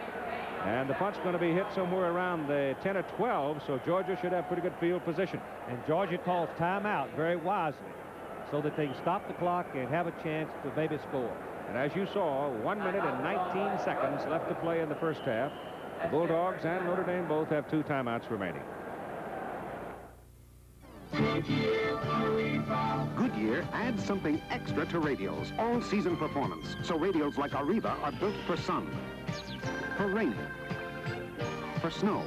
And the punt's going to be hit somewhere around the 10 or 12, so Georgia should have pretty good field position. And Georgia calls timeout very wisely so that they can stop the clock and have a chance to maybe score. And as you saw, 1 minute and 19 seconds left to play in the first half. The Bulldogs and Notre Dame both have 2 timeouts remaining. Goodyear adds something extra to radials. All-season performance. So radials like Arriva are built for sun, for rain, for snow.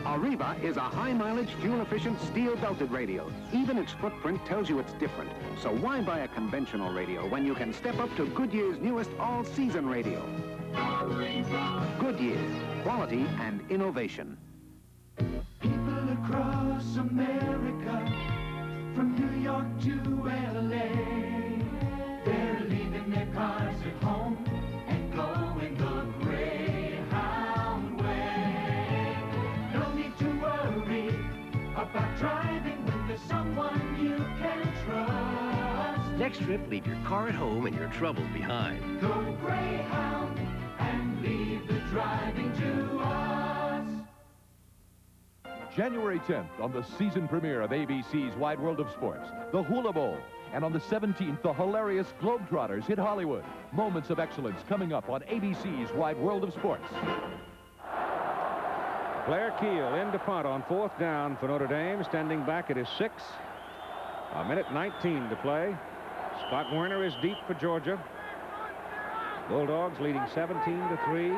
Arriva is a high-mileage, fuel-efficient, steel-belted radial. Even its footprint tells you it's different. So why buy a conventional radial when you can step up to Goodyear's newest all-season radial? Goodyear, quality and innovation. People across America, from New York to LA, they're leaving their cars at home and going the Greyhound way. No need to worry about driving when there's someone you can trust. Next trip, leave your car at home and your troubles behind. Go Greyhound and leave the driving to us. January 10th, on the season premiere of ABC's Wide World of Sports, the Hula Bowl. And on the 17th, the hilarious Globetrotters hit Hollywood. Moments of excellence coming up on ABC's Wide World of Sports. Blair Keel in to punt on 4th down for Notre Dame, standing back at his 6. 1:19 to play. Scott Werner is deep for Georgia. Bulldogs leading 17-3.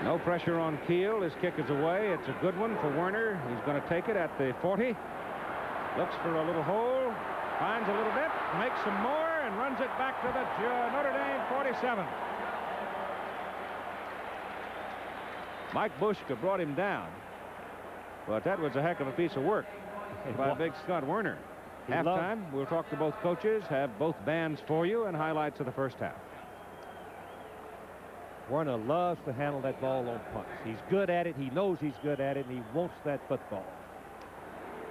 No pressure on Keel. His kick is away. It's a good one for Werner. He's going to take it at the 40. Looks for a little hole. Finds a little bit. Makes some more and runs it back to the Notre Dame 47. Mike Bushka brought him down. But that was a heck of a piece of work by big Scott Werner. Halftime, we'll talk to both coaches, have both bands for you, and highlights of the first half. Werner loves to handle that ball on punts. He's good at it. He knows he's good at it, and he wants that football.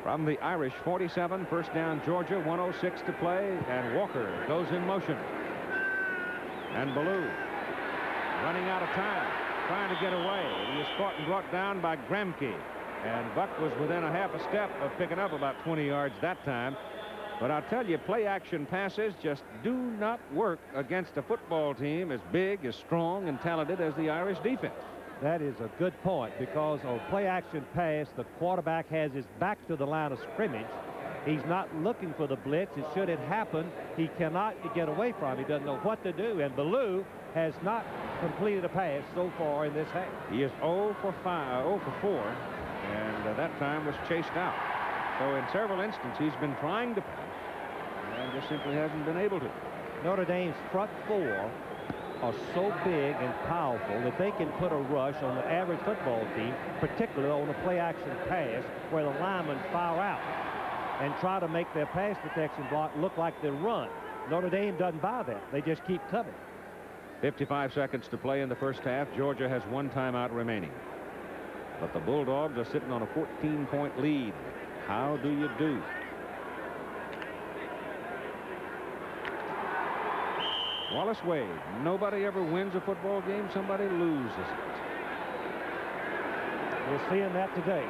From the Irish 47, first down Georgia, 1:06 to play, and Walker goes in motion. And Ballou running out of time, trying to get away. He is caught and brought down by Gramke. And Buck was within a half a step of picking up about 20 yards that time. But I'll tell you, play-action passes just do not work against a football team as big, as strong, and talented as the Irish defense. That is a good point, because on play-action pass, the quarterback has his back to the line of scrimmage. He's not looking for the blitz. And should it happen, he cannot get away from it. He doesn't know what to do. And Ballou has not completed a pass so far in this half. He is 0 for 4, and that time was chased out. So in several instances, he's been trying to pass and just simply hasn't been able to. Notre Dame's front 4 are so big and powerful that they can put a rush on the average football team, particularly on a play-action pass where the linemen fire out and try to make their pass protection block look like they run. Notre Dame doesn't buy that. They just keep coming. 55 seconds to play in the first half. Georgia has 1 timeout remaining. But the Bulldogs are sitting on a 14-point lead. How do you do? Wallace Wade. Nobody ever wins a football game. Somebody loses it. We're seeing that today.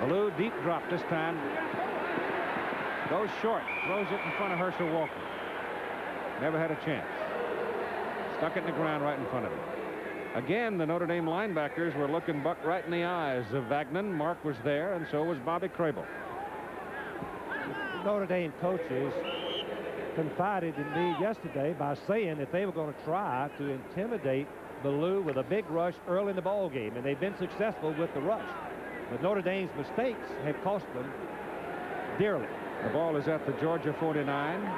Ballou deep drop this time. Goes short. Throws it in front of Herschel Walker. Never had a chance. Stuck it in the ground right in front of him. Again, the Notre Dame linebackers were looking Buck right in the eyes of Vagnon. Mark was there, and so was Bobby Crable. Notre Dame coaches confided in me yesterday by saying that they were going to try to intimidate Ballou with a big rush early in the ball game, and they've been successful with the rush. But Notre Dame's mistakes have cost them dearly. The ball is at the Georgia 49.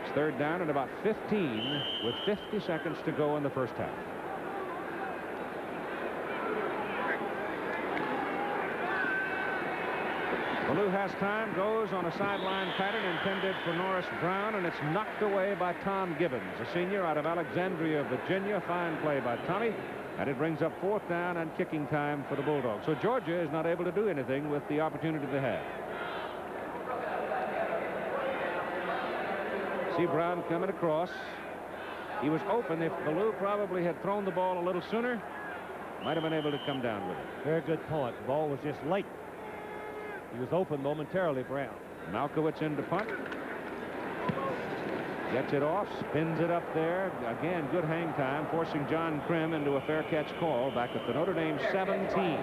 It's 3rd down and about 15 with 50 seconds to go in the first half. Ballou has time, goes on a sideline pattern intended for Norris Brown, and it's knocked away by Tom Gibbons, a senior out of Alexandria, Virginia. Fine play by Tommy, and it brings up 4th down and kicking time for the Bulldogs. So Georgia is not able to do anything with the opportunity they have. See Brown coming across. He was open. If Ballou probably had thrown the ball a little sooner, might have been able to come down with it. Very good point. The ball was just late. He was open momentarily, Brown. Malkowitz in to punt. Gets it off, spins it up there. Again, good hang time, forcing John Krim into a fair catch call back at the Notre Dame 17.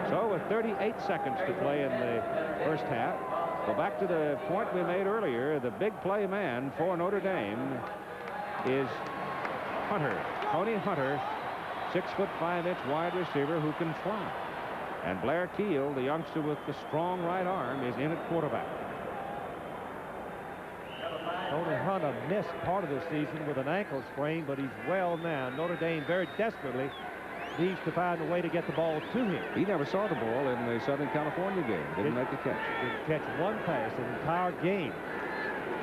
So with 38 seconds to play in the first half, go back to the point we made earlier. The big play man for Notre Dame is Hunter, Tony Hunter, 6'5" wide receiver who can fly. And Blair Keel, the youngster with the strong right arm, is in at quarterback. Tony Hunter missed part of the season with an ankle sprain, but he's well now. Notre Dame very desperately needs to find a way to get the ball to him. He never saw the ball in the Southern California game. Didn't make a catch. Didn't catch one pass the entire game.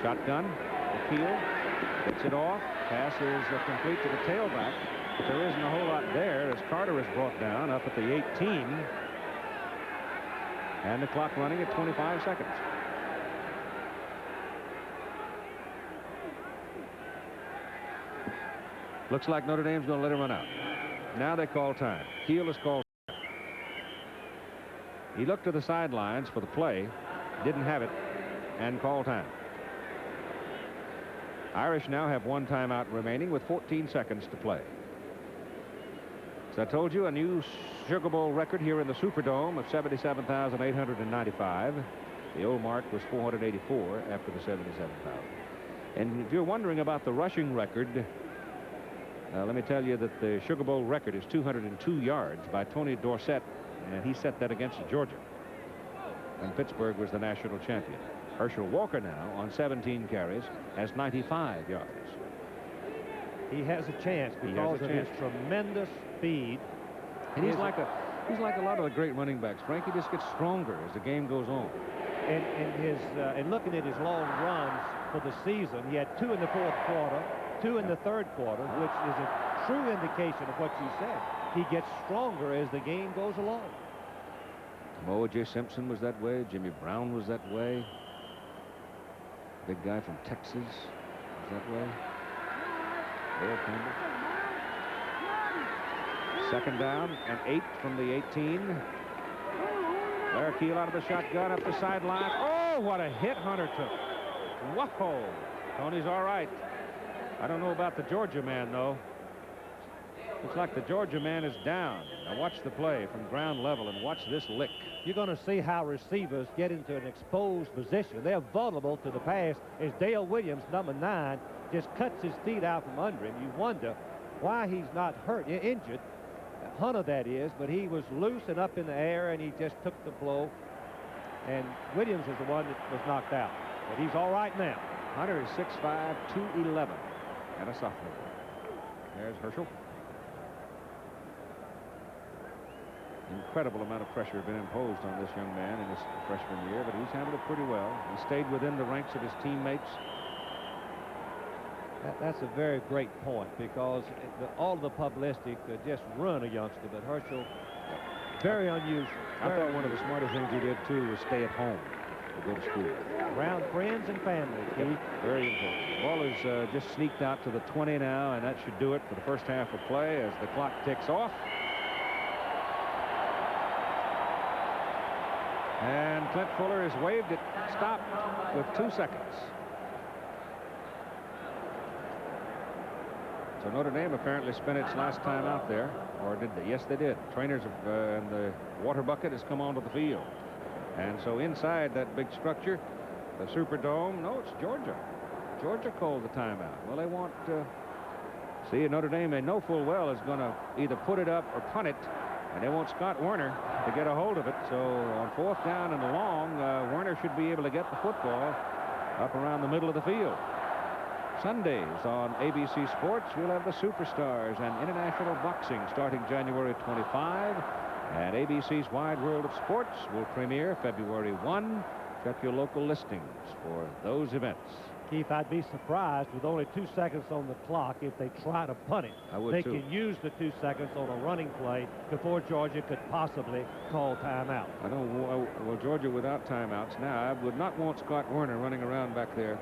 Shotgun. Keel gets it off. Pass is complete to the tailback. But there isn't a whole lot there as Carter is brought down up at the 18. And the clock running at 25 seconds. Looks like Notre Dame's going to let him run out. Now they call time. Keel is called. He looked to the sidelines for the play, didn't have it, and called time. Irish now have one timeout remaining with 14 seconds to play. As I told you, a new Sugar Bowl record here in the Superdome of 77,895. The old mark was 484 after the 77,000. And if you're wondering about the rushing record, let me tell you that the Sugar Bowl record is 202 yards by Tony Dorsett, and he set that against Georgia. And Pittsburgh was the national champion. Herschel Walker now, on 17 carries, has 95 yards. He has a chance because of his tremendous speed. And he's like a lot of the great running backs. Frank, he just gets stronger as the game goes on. And looking at his long runs for the season, he had 2 in the fourth quarter, 2 in the third quarter, which is a true indication of what you said. He gets stronger as the game goes along. O.J. Simpson was that way. Jimmy Brown was that way. Big guy from Texas was that way. Earl Campbell. Second down and 8 from the 18. Blair Keel out of the shotgun up the sideline. Oh, what a hit Hunter took. Whoa. Tony's all right. I don't know about the Georgia man, though. Looks like the Georgia man is down. Now watch the play from ground level and watch this lick. You're going to see how receivers get into an exposed position. They're vulnerable to the pass as Dale Williams, number 9, just cuts his feet out from under him. You wonder why he's not hurt, injured. Hunter, that is, but he was loose and up in the air, and he just took the blow. And Williams is the one that was knocked out. But he's all right now. Hunter is 6'5", 211, and a sophomore. There's Herschel. Incredible amount of pressure has been imposed on this young man in his freshman year, but he's handled it pretty well. He stayed within the ranks of his teammates. That's a very great point, because all the publicity could just ruin a youngster, but Herschel, very unusual. I thought one of the smartest things he did, too, was stay at home to go to school. Around friends and family, Keith. Very important. The ball is just sneaked out to the 20 now, and that should do it for the first half of play as the clock ticks off. And Clint Fuller has waved it stop with 2 seconds. So Notre Dame apparently spent its last time out there, or did they? Yes, they did. Trainers and the water bucket has come onto the field. And so inside that big structure, the Superdome, no, it's Georgia. Georgia called the timeout. Well, they want see, Notre Dame, they know full well is going to either put it up or punt it, and they want Scott Werner to get a hold of it. So on 4th down and long, Werner should be able to get the football up around the middle of the field. Sundays on ABC Sports, we'll have the Superstars and International Boxing starting January 25. And ABC's Wide World of Sports will premiere February 1. Check your local listings for those events. Keith, I'd be surprised with only 2 seconds on the clock if they try to punt it. I would, they too. can use the 2 seconds on a running play before Georgia could possibly call timeout. I don't. Well, Georgia without timeouts now. I would not want Scott Werner running around back there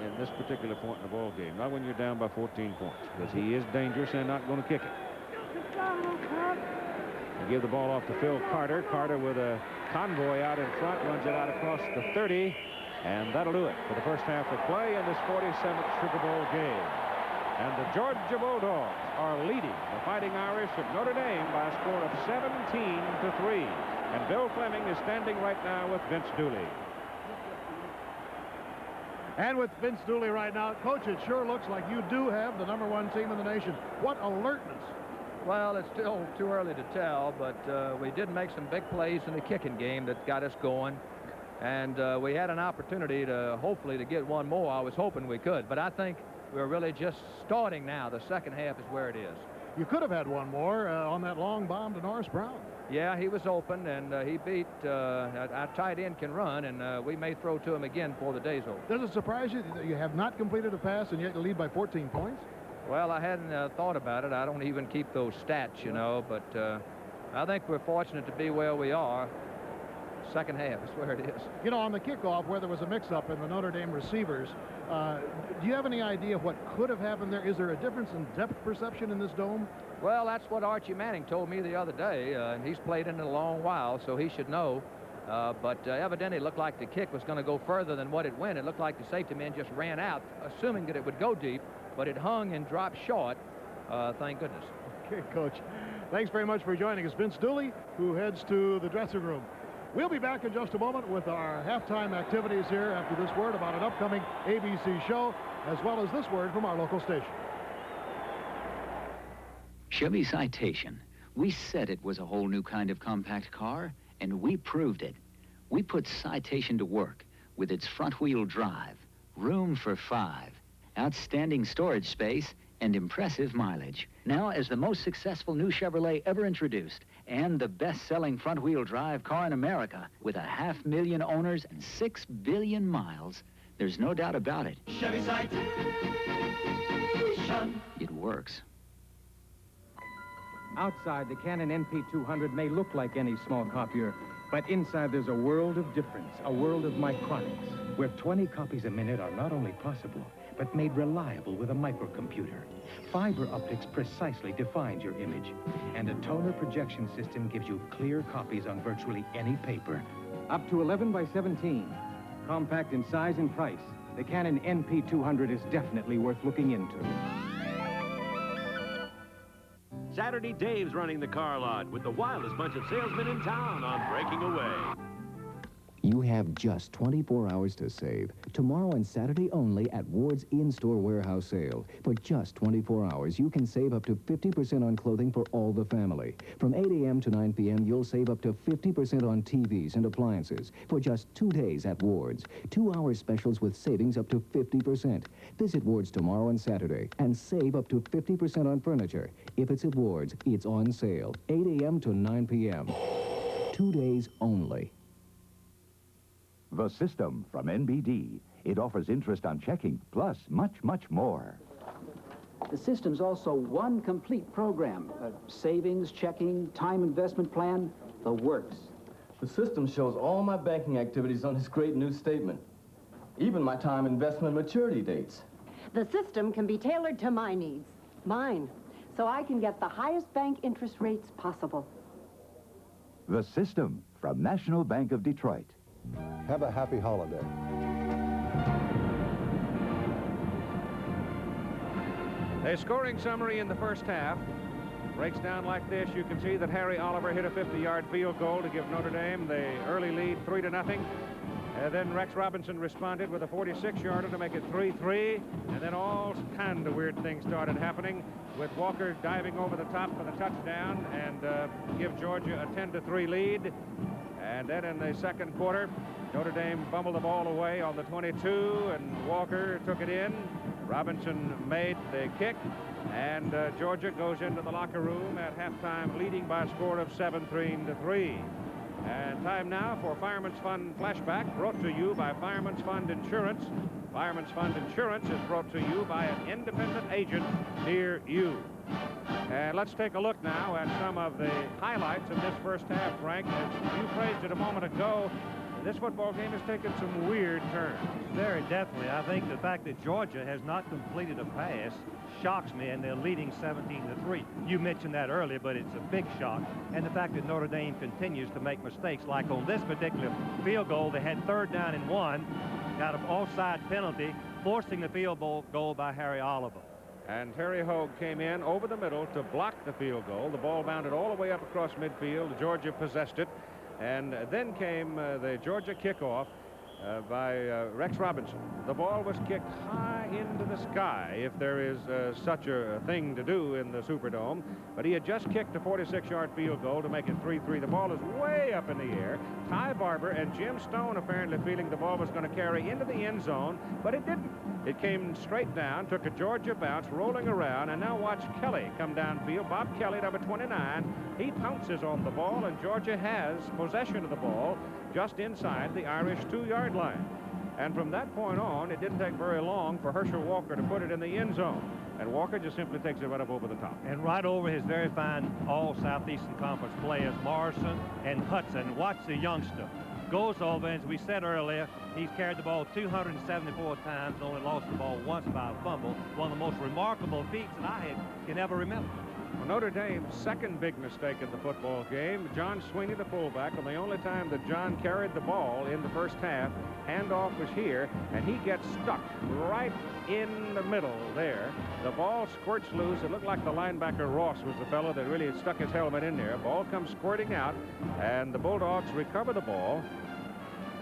in this particular point in the ball game. Not when you're down by 14 points, because he is dangerous and not going to kick it. They give the ball off to Phil Carter. Carter with a Convoy out in front, runs it out across the 30, and that'll do it for the first half of play in this 47th Sugar Bowl game. And the Georgia Bulldogs are leading the Fighting Irish of Notre Dame by a score of 17-3. And Bill Fleming is standing right now with Vince Dooley. And with Vince Dooley right now, Coach, it sure looks like you do have the #1 team in the nation. What alertness. Well, it's still too early to tell, but we did make some big plays in the kicking game that got us going. And we had an opportunity to hopefully to get one more. I was hoping we could, but I think we're really just starting now. The second half is where it is. You could have had one more on that long bomb to Norris Brown. Yeah, he was open, and he beat our tight end can run, and we may throw to him again before the day's over. Does it surprise you that you have not completed a pass and yet you lead by 14 points? Well, I hadn't thought about it. I don't even keep those stats, you know, but I think we're fortunate to be where we are. Second half is where it is. You know, on the kickoff where there was a mix-up in the Notre Dame receivers, do you have any idea what could have happened there? Is there a difference in depth perception in this dome? Well, that's what Archie Manning told me the other day, and he's played in it a long while, so he should know. But evidently it looked like the kick was going to go further than what it went. It looked like the safety man just ran out, assuming that it would go deep, but it hung and dropped short. Thank goodness. Okay, Coach. Thanks very much for joining us. Vince Dooley, who heads to the dressing room. We'll be back in just a moment with our halftime activities here after this word about an upcoming ABC show, as well as this word from our local station. Chevy Citation. We said it was a whole new kind of compact car, and we proved it. We put Citation to work with its front-wheel drive, room for 5, outstanding storage space, and impressive mileage. Now, as the most successful new Chevrolet ever introduced, and the best-selling front-wheel drive car in America, with 500,000 owners and 6 billion miles, there's no doubt about it. Chevy Citation. It works. Outside, the Canon NP200 may look like any small copier, but inside there's a world of difference, a world of micronics, where 20 copies a minute are not only possible, but made reliable with a microcomputer. Fiber optics precisely defines your image, and a toner projection system gives you clear copies on virtually any paper. Up to 11 by 17. Compact in size and price, the Canon NP200 is definitely worth looking into. Saturday, Dave's running the car lot with the wildest bunch of salesmen in town on Breaking Away. You have just 24 hours to save. Tomorrow and Saturday only at Ward's in-store warehouse sale. For just 24 hours, you can save up to 50% on clothing for all the family. From 8 a.m. to 9 p.m., you'll save up to 50% on TVs and appliances. For just 2 days at Ward's. 2-hour specials with savings up to 50%. Visit Ward's tomorrow and Saturday and save up to 50% on furniture. If it's at Ward's, it's on sale. 8 a.m. to 9 p.m. 2 days only. The System from NBD. It offers interest on checking, plus much, much more. The System's also one complete program. Savings, checking, time investment plan, the works. The System shows all my banking activities on this great new statement. Even my time investment maturity dates. The System can be tailored to my needs, mine, so I can get the highest bank interest rates possible. The System from National Bank of Detroit. Have a happy holiday. A scoring summary in the first half breaks down like this. You can see that Harry Oliver hit a 50-yard field goal to give Notre Dame the early lead 3-0. Then Rex Robinson responded with a 46-yarder to make it 3-3. And then all kinds of weird things started happening, with Walker diving over the top for the touchdown and give Georgia a 10-3 lead. And then in the second quarter, Notre Dame fumbled the ball away on the 22, and Walker took it in. Robinson made the kick, and Georgia goes into the locker room at halftime leading by a score of 17-3. And time now for Fireman's Fund Flashback, brought to you by Fireman's Fund Insurance. Fireman's Fund Insurance is brought to you by an independent agent near you. And let's take a look now at some of the highlights of this first half, Frank. As you praised it a moment ago, this football game has taken some weird turns. Very definitely. I think the fact that Georgia has not completed a pass shocks me, and they're leading 17-3. You mentioned that earlier, but it's a big shock. And the fact that Notre Dame continues to make mistakes, like on this particular field goal, they had 3rd down and 1, got an offside penalty, forcing the field goal by Harry Oliver. And Terry Hogue came in over the middle to block the field goal. The ball bounded all the way up across midfield. Georgia possessed it. And then came the Georgia kickoff by Rex Robinson. The ball was kicked high into the sky, if there is such a thing to do in the Superdome. But he had just kicked a 46-yard field goal to make it 3-3. The ball is way up in the air. Ty Barber and Jim Stone apparently feeling the ball was going to carry into the end zone, but it didn't. It came straight down, took a Georgia bounce, rolling around, and now watch Kelly come downfield. Bob Kelly, number 29. He pounces on the ball, and Georgia has possession of the ball just inside the Irish 2-yard line. And from that point on, it didn't take very long for Herschel Walker to put it in the end zone. And Walker just simply takes it right up over the top. And right over his very fine all-Southeastern Conference players, Morrison and Hudson. Watch the youngster. Goes over, as we said earlier, he's carried the ball 274 times and only lost the ball once by a fumble. One of the most remarkable feats that I can ever remember. Well, Notre Dame's second big mistake in the football game. John Sweeney, the fullback, and the only time that John carried the ball in the first half, handoff was here, and he gets stuck right in the middle there. The ball squirts loose. It looked like the linebacker Ross was the fellow that really had stuck his helmet in there. Ball comes squirting out, and the Bulldogs recover the ball,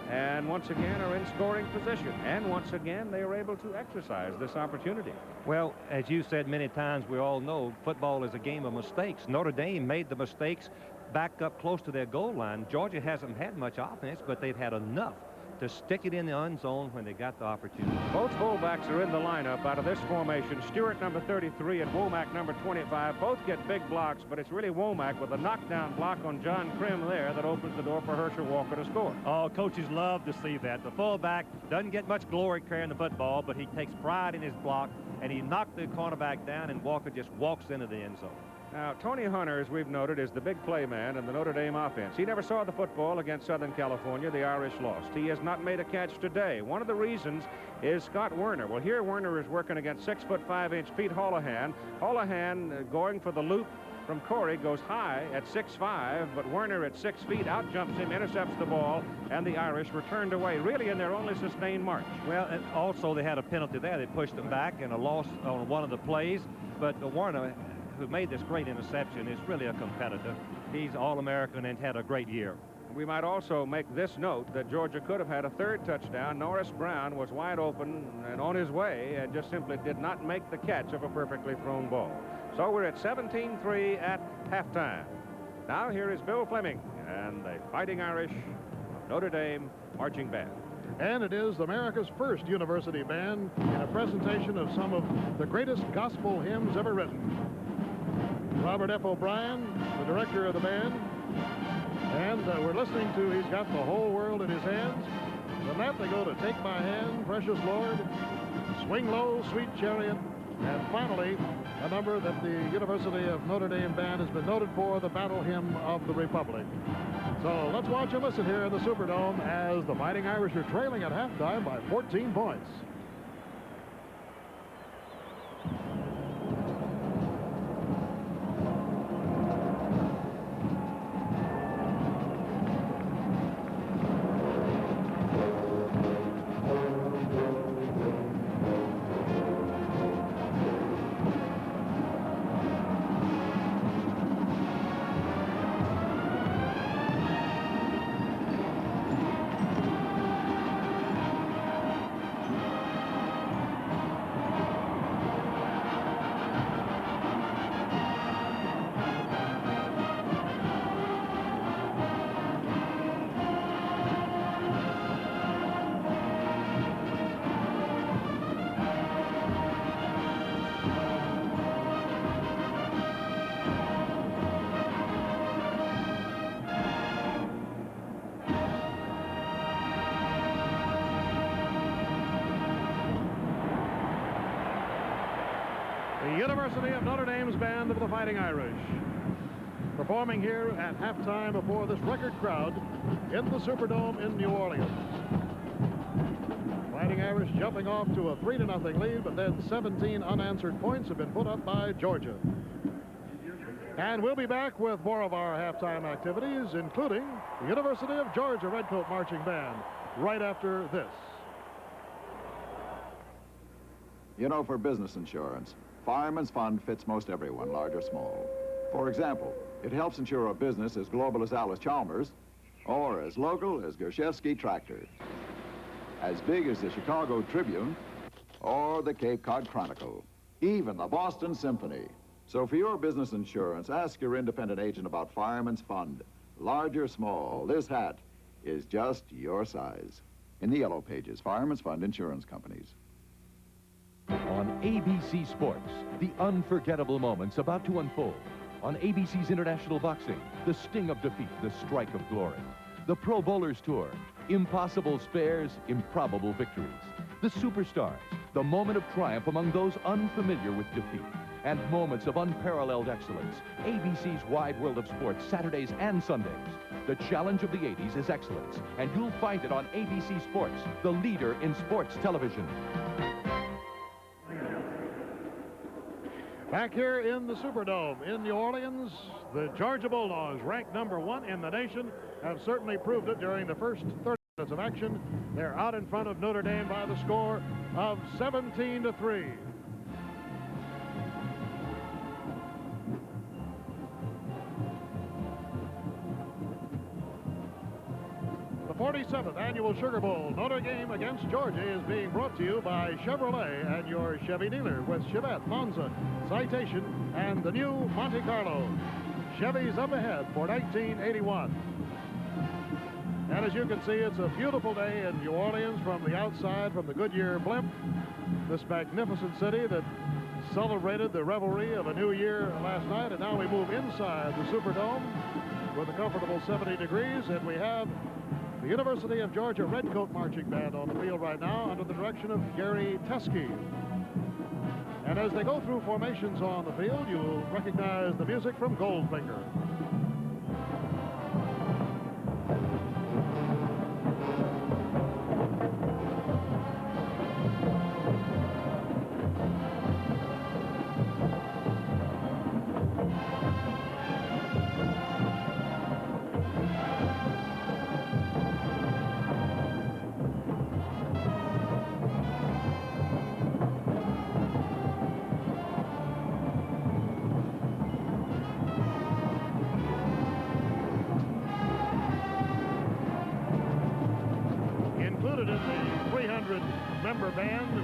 and once again are in scoring position. And once again, they are able to exercise this opportunity. Well, as you said many times, we all know football is a game of mistakes. Notre Dame made the mistakes back up close to their goal line. Georgia hasn't had much offense, but they've had enough to stick it in the end zone when they got the opportunity. Both fullbacks are in the lineup out of this formation. Stewart, number 33, and Womack, number 25. Both get big blocks, but it's really Womack with a knockdown block on John Krim there that opens the door for Herschel Walker to score. Oh, coaches love to see that. The fullback doesn't get much glory carrying the football, but he takes pride in his block, and he knocked the cornerback down, and Walker just walks into the end zone. Now, Tony Hunter, as we've noted, is the big play man in the Notre Dame offense. He never saw the football against Southern California. The Irish lost. He has not made a catch today. One of the reasons is Scott Werner. Well, here Werner is working against 6'5" Pete Holohan. Holohan going for the loop from Corey goes high at 6'5", but Werner at 6 feet out-jumps him, intercepts the ball, and the Irish returned away, really in their only sustained march. Well, and also they had a penalty there. They pushed them back and a loss on one of the plays, but Werner, who made this great interception, is really a competitor. He's All-American and had a great year. We might also make this note that Georgia could have had a third touchdown. Norris Brown was wide open and on his way and just simply did not make the catch of a perfectly thrown ball. So we're at 17-3 at halftime. Now here is Bill Fleming and the Fighting Irish Notre Dame Marching Band. And it is America's first university band in a presentation of some of the greatest gospel hymns ever written. Robert F. O'Brien, the director of the band, and we're listening to He's Got the Whole World in His Hands. From that they go to Take My Hand, Precious Lord, Swing Low, Sweet Chariot, and finally a number that the University of Notre Dame band has been noted for, the Battle Hymn of the Republic. So let's watch and listen here in the Superdome as the Fighting Irish are trailing at halftime by 14 points. University of Notre Dame's band of the Fighting Irish, performing here at halftime before this record crowd in the Superdome in New Orleans. Fighting Irish jumping off to a 3-0 lead, but then 17 unanswered points have been put up by Georgia. And we'll be back with more of our halftime activities, including the University of Georgia Redcoat Marching Band, right after this. You know, for business insurance, Fireman's Fund fits most everyone, large or small. For example, it helps insure a business as global as Alice Chalmers, or as local as Gershevsky Tractor, as big as the Chicago Tribune, or the Cape Cod Chronicle, even the Boston Symphony. So for your business insurance, ask your independent agent about Fireman's Fund. Large or small, this hat is just your size. In the yellow pages, Fireman's Fund Insurance Companies. On ABC Sports, the unforgettable moments about to unfold. On ABC's International Boxing, the sting of defeat, the strike of glory. The Pro Bowlers Tour, impossible spares, improbable victories. The Superstars, the moment of triumph among those unfamiliar with defeat. And moments of unparalleled excellence. ABC's Wide World of Sports, Saturdays and Sundays. The challenge of the 80s is excellence, and you'll find it on ABC Sports, the leader in sports television. Back here in the Superdome in New Orleans, the Georgia Bulldogs, ranked #1 in the nation, have certainly proved it during the first 30 minutes of action. They're out in front of Notre Dame by the score of 17-3. The 47th Annual Sugar Bowl, Notre Dame against Georgia, is being brought to you by Chevrolet and your Chevy dealer with Chevette, Monza, Citation, and the new Monte Carlo. Chevy's up ahead for 1981. And as you can see, it's a beautiful day in New Orleans from the outside, from the Goodyear blimp. This magnificent city that celebrated the revelry of a new year last night. And now we move inside the Superdome with a comfortable 70 degrees, and we have the University of Georgia Redcoat Marching Band on the field right now under the direction of Gary Teskey. And as they go through formations on the field, you'll recognize the music from Goldfinger. Member band, we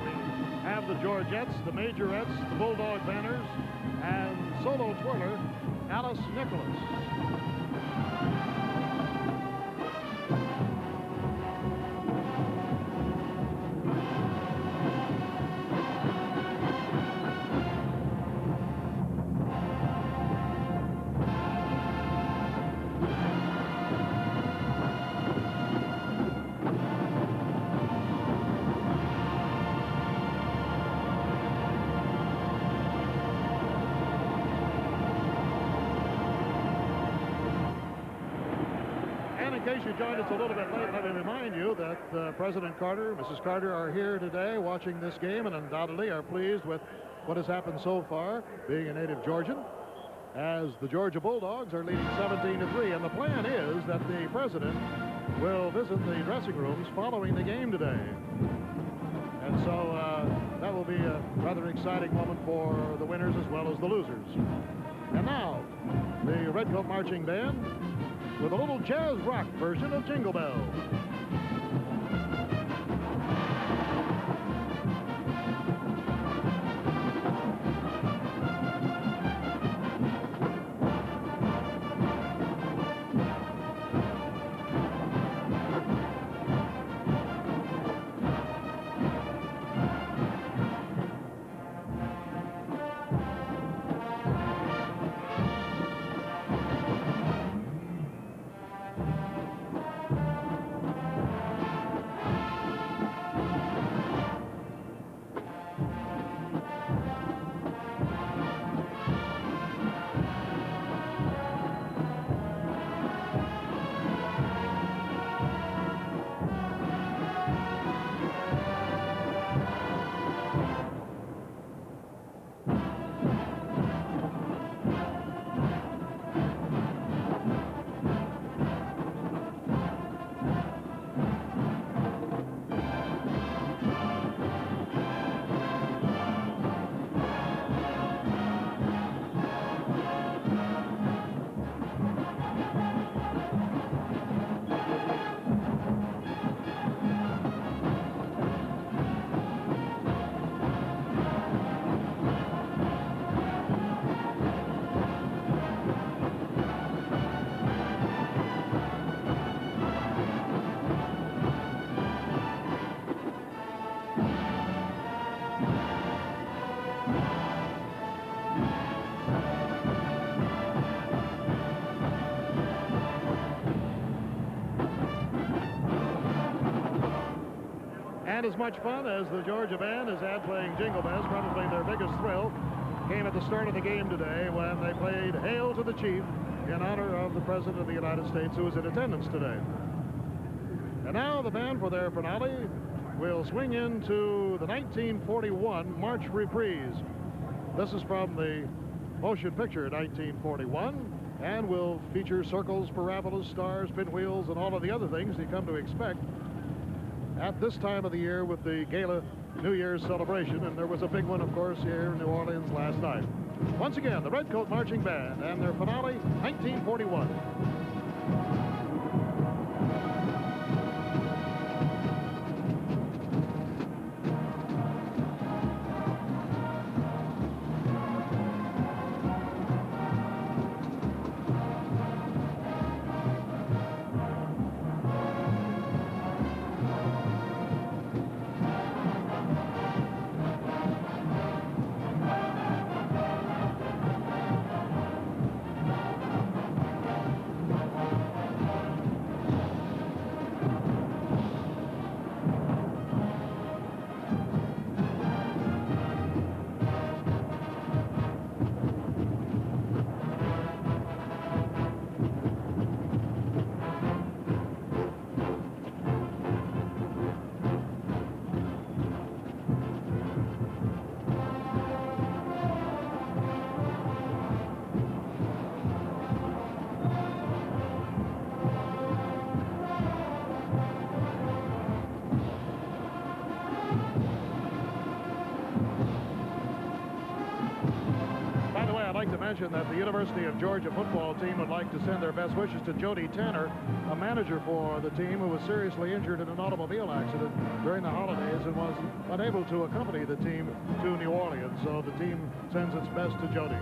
have the Georgettes, the Majorettes, the Bulldog Banners, and solo twirler Alice Nicholas. In case you joined us a little bit late, let me remind you that President Carter, Mrs. Carter are here today watching this game and undoubtedly are pleased with what has happened so far, being a native Georgian, as the Georgia Bulldogs are leading 17-3. And the plan is that the president will visit the dressing rooms following the game today. And so that will be a rather exciting moment for the winners as well as the losers. And now, the Redcoat Marching Band with a little jazz rock version of Jingle Bell. And as much fun as the Georgia band has had playing Jingle Bells, probably their biggest thrill came at the start of the game today when they played Hail to the Chief in honor of the President of the United States, who was in attendance today. And now the band, for their finale, will swing into the 1941 March Reprise. This is from the motion picture 1941 and will feature circles, parabolas, stars, pinwheels, and all of the other things you come to expect at this time of the year with the Gala New Year's celebration. And there was a big one, of course, here in New Orleans last night. Once again, the Redcoat Marching Band and their finale, 1941. That the University of Georgia football team would like to send their best wishes to Jody Tanner, a manager for the team who was seriously injured in an automobile accident during the holidays and was unable to accompany the team to New Orleans. So the team sends its best to Jody.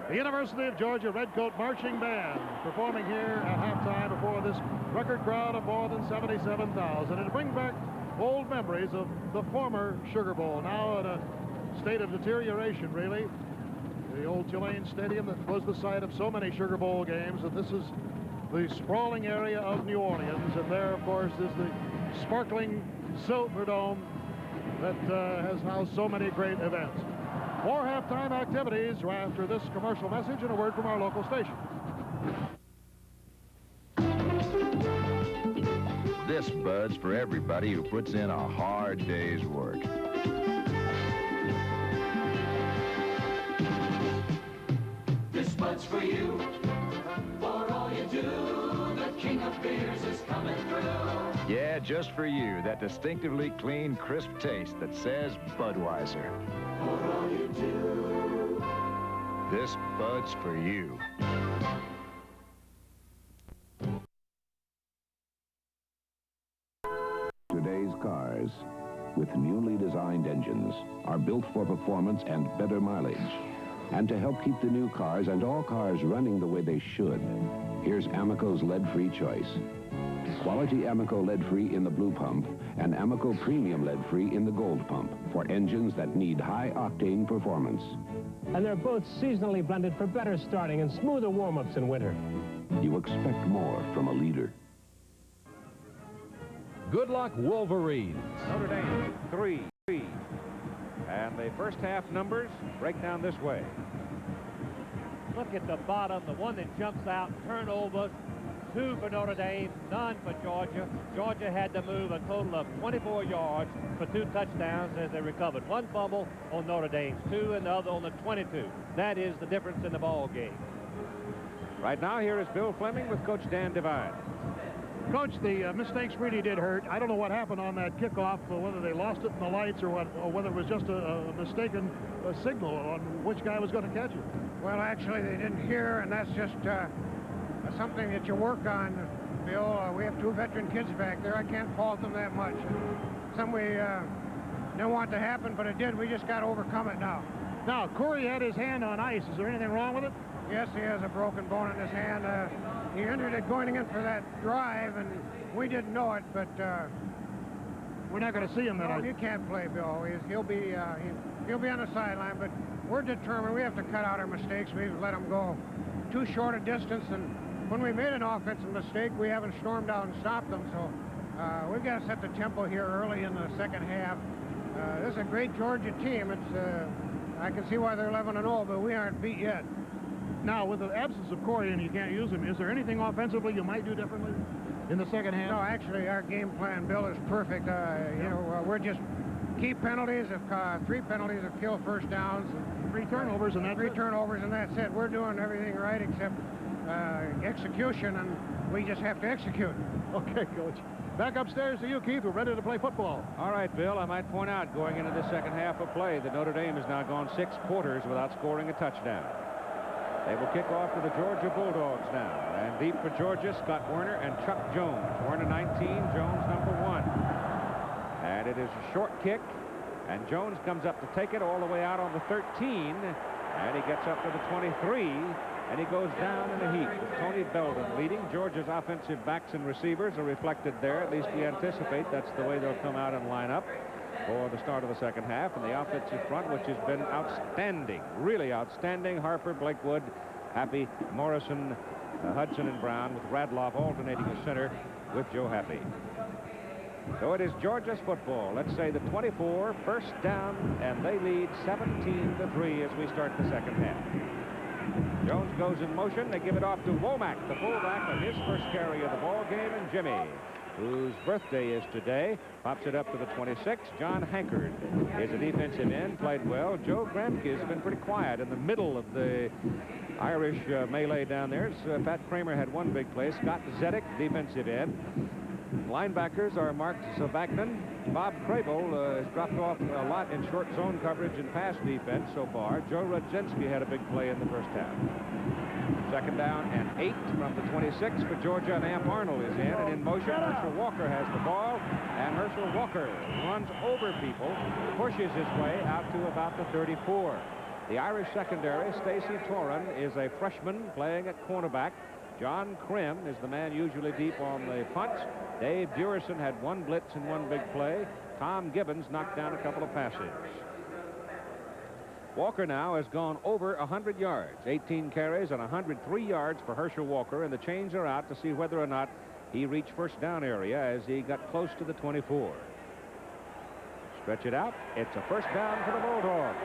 The University of Georgia Redcoat Marching Band performing here at halftime before this record crowd of more than 77,000. It brings back old memories of the former Sugar Bowl, now in a state of deterioration, really. The old Tulane Stadium that was the site of so many Sugar Bowl games, and this is the sprawling area of New Orleans. And there, of course, is the sparkling Silverdome that has housed so many great events. More halftime activities after this commercial message and a word from our local station. This Bud's for everybody who puts in a hard day's work. This Bud's for you, for all you do. The king of beers is coming through. Yeah, just for you, that distinctively clean, crisp taste that says Budweiser. For all you do. This Bud's for you. Today's cars, with newly designed engines, are built for performance and better mileage. And to help keep the new cars and all cars running the way they should, here's Amoco's lead-free choice. Quality Amoco lead-free in the blue pump and Amoco premium lead-free in the gold pump for engines that need high-octane performance. And they're both seasonally blended for better starting and smoother warm-ups in winter. You expect more from a leader. Good luck, Wolverines. Notre Dame, 3. And the first half numbers break down this way. Look at the bottom, the one that jumps out, turnovers, 2 for Notre Dame, none for Georgia. Georgia had to move a total of 24 yards for 2 touchdowns as they recovered 1 fumble on Notre Dame's 2 and the other on the 22. That is the difference in the ball game. Right now, here is Bill Fleming with Coach Dan Devine. Coach, the mistakes really did hurt. I don't know what happened on that kickoff, whether they lost it in the lights or whether it was just a mistaken signal on which guy was going to catch it. Well, actually, they didn't hear, and that's just something that you work on, Bill. We have 2 veteran kids back there. I can't fault them that much. Some we didn't want to happen, but it did. We just got to overcome it now. Now, Corey had his hand on ice. Is there anything wrong with it? Yes, he has a broken bone in his hand. He entered it going in for that drive, and we didn't know it, but we're not going to see him tonight. No, he can't play, Bill. He'll be on the sideline, but we're determined. We have to cut out our mistakes. We've let them go too short a distance, and when we made an offensive mistake, we haven't stormed out and stopped them. So we've got to set the tempo here early in the second half. This is a great Georgia team. I can see why they're 11-0, but we aren't beat yet. Now, with the absence of Corey and you can't use him, is there anything offensively you might do differently in the second half? No, actually, our game plan, Bill, is perfect. We're just keep penalties. 3 penalties have killed first downs. 3 turnovers, and that's 3 turnovers, and that's it. We're doing everything right except execution, and we just have to execute. Okay, Coach. Back upstairs to you, Keith. We're ready to play football. All right, Bill, I might point out, going into the second half of play, that Notre Dame has now gone 6 quarters without scoring a touchdown. They will kick off to the Georgia Bulldogs now. And deep for Georgia, Scott Werner and Chuck Jones. Werner 19, Jones number 1. And it is a short kick, and Jones comes up to take it all the way out on the 13, and he gets up to the 23, and he goes down in a heap. With Tony Belden leading. Georgia's offensive backs and receivers are reflected there. At least we anticipate that's the way they'll come out and line up for the start of the second half. And the offensive front, which has been outstanding, really outstanding. Harper, Blakewood, Happy, Morrison, Hudson, and Brown, with Radloff alternating the center with Joe Happy. So it is Georgia's football. Let's say the 24, first down, and they lead 17-3 as we start the second half. Jones goes in motion. They give it off to Womack, the fullback, on his first carry of the ball game, and Jimmy, whose birthday is today, pops it up to the 26. John Hankard is a defensive end, played well. Joe Gramke has been pretty quiet in the middle of the Irish melee down there. Pat Kramer had 1 big play. Scott Zedek, defensive end. Linebackers are Mark Savagnan. Bob Crable has dropped off a lot in short zone coverage and pass defense so far. Joe Rudzinski had a big play in the first half. Second down and 8 from the 26 for Georgia, and Amp Arnold is in, and in motion. Herschel Walker has the ball, and Herschel Walker runs over people, pushes his way out to about the 34. The Irish secondary, Stacy Toran, is a freshman playing at cornerback. John Krim is the man usually deep on the punts. Dave Dewerson had 1 blitz and 1 big play. Tom Gibbons knocked down a couple of passes. Walker now has gone over 100 yards, 18 carries and 103 yards for Herschel Walker, and the chains are out to see whether or not he reached first down area as he got close to the 24. Stretch it out. It's a first down for the Bulldogs.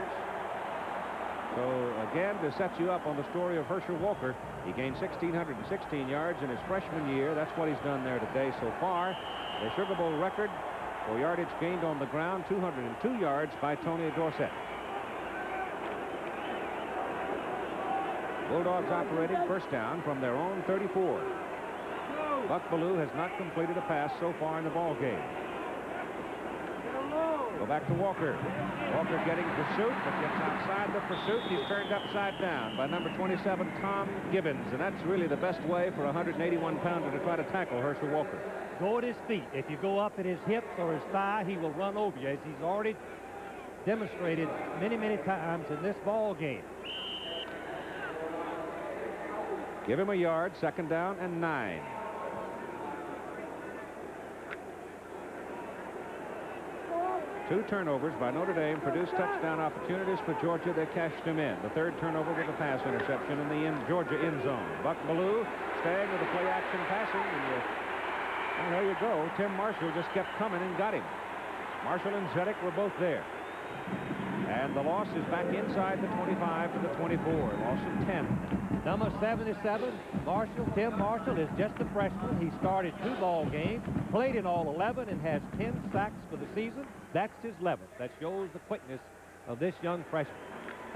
So again, to set you up on the story of Herschel Walker, he gained 1,616 yards in his freshman year. That's what he's done there today so far. The Sugar Bowl record for yardage gained on the ground, 202 yards by Tony Dorsett. Bulldogs operating first down from their own 34. Buck Bellew has not completed a pass so far in the ball game. Go back to Walker. Walker getting pursuit, but gets outside the pursuit. He's turned upside down by number 27, Tom Gibbons, and that's really the best way for a 181-pounder to try to tackle Herschel Walker. Go at his feet. If you go up at his hips or his thigh, he will run over you, as he's already demonstrated many, many times in this ball game. Give him a yard, second down and 9. Two turnovers by Notre Dame produced touchdown opportunities for Georgia. They cashed them in. The third turnover with a pass interception in the Georgia end zone. Buck Bellew staying with the play-action passing. And there you go. Tim Marshall just kept coming and got him. Marshall and Zedek were both there. And the loss is back inside the 25 to the 24. Loss of 10. Number 77, Tim Marshall, is just a freshman. He started 2 ball games, played in all 11, and has 10 sacks for the season. That's his 11th. That shows the quickness of this young freshman.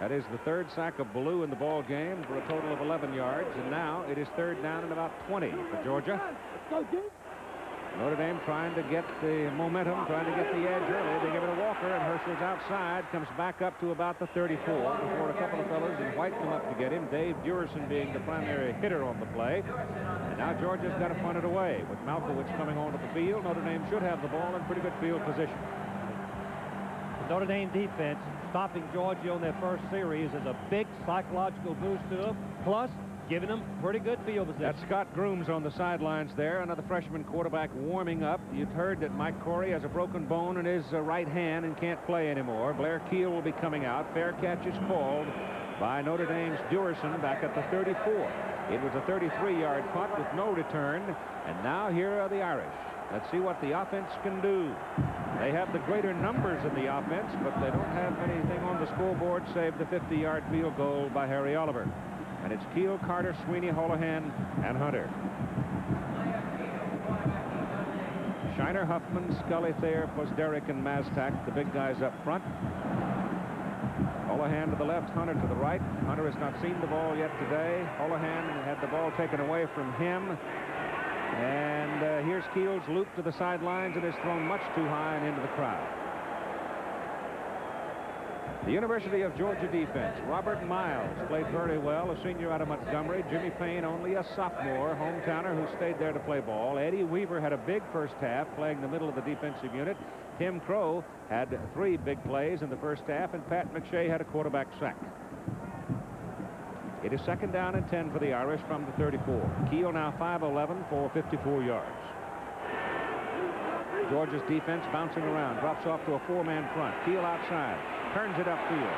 That is the 3rd sack of Ballou in the ball game for a total of 11 yards. And now it is 3rd down and about 20 for Georgia. Notre Dame trying to get the momentum, trying to get the edge early. They give it to Walker, and Herschel's outside, comes back up to about the 34 before a couple of fellows in white come up to get him. Dave Durison being the primary hitter on the play. And now Georgia's got to punt it away. With Malkowitz coming onto the field, Notre Dame should have the ball in pretty good field position. The Notre Dame defense stopping Georgia on their first series is a big psychological boost to them, plus giving them pretty good field position. That's Scott Grooms on the sidelines there, another freshman quarterback warming up. You've heard that Mike Corey has a broken bone in his right hand and can't play anymore. Blair Keel will be coming out. Fair catch is called by Notre Dame's Durison back at the 34. It was a 33-yard punt with no return, and now here are the Irish. Let's see what the offense can do. They have the greater numbers in the offense, but they don't have anything on the scoreboard save the 50-yard field goal by Harry Oliver. And it's Keel, Carter, Sweeney, Holohan, and Hunter. Shiner, Huffman, Scully, Thayer, plus Derrick and Maztak, the big guys up front. Holohan to the left, Hunter to the right. Hunter has not seen the ball yet today. Holohan had the ball taken away from him. And here's Keel's loop to the sidelines, and is thrown much too high and into the crowd. The University of Georgia defense. Robert Miles played very well, a senior out of Montgomery. Jimmy Payne, only a sophomore, hometowner who stayed there to play ball. Eddie Weaver had a big first half, playing the middle of the defensive unit. Tim Crow had 3 big plays in the first half, and Pat McShay had a quarterback sack. It is 2nd down and 10 for the Irish from the 34. Keel now 5'11" for 54 yards. Georgia's defense bouncing around, drops off to a 4-man front. Keel outside, turns it upfield.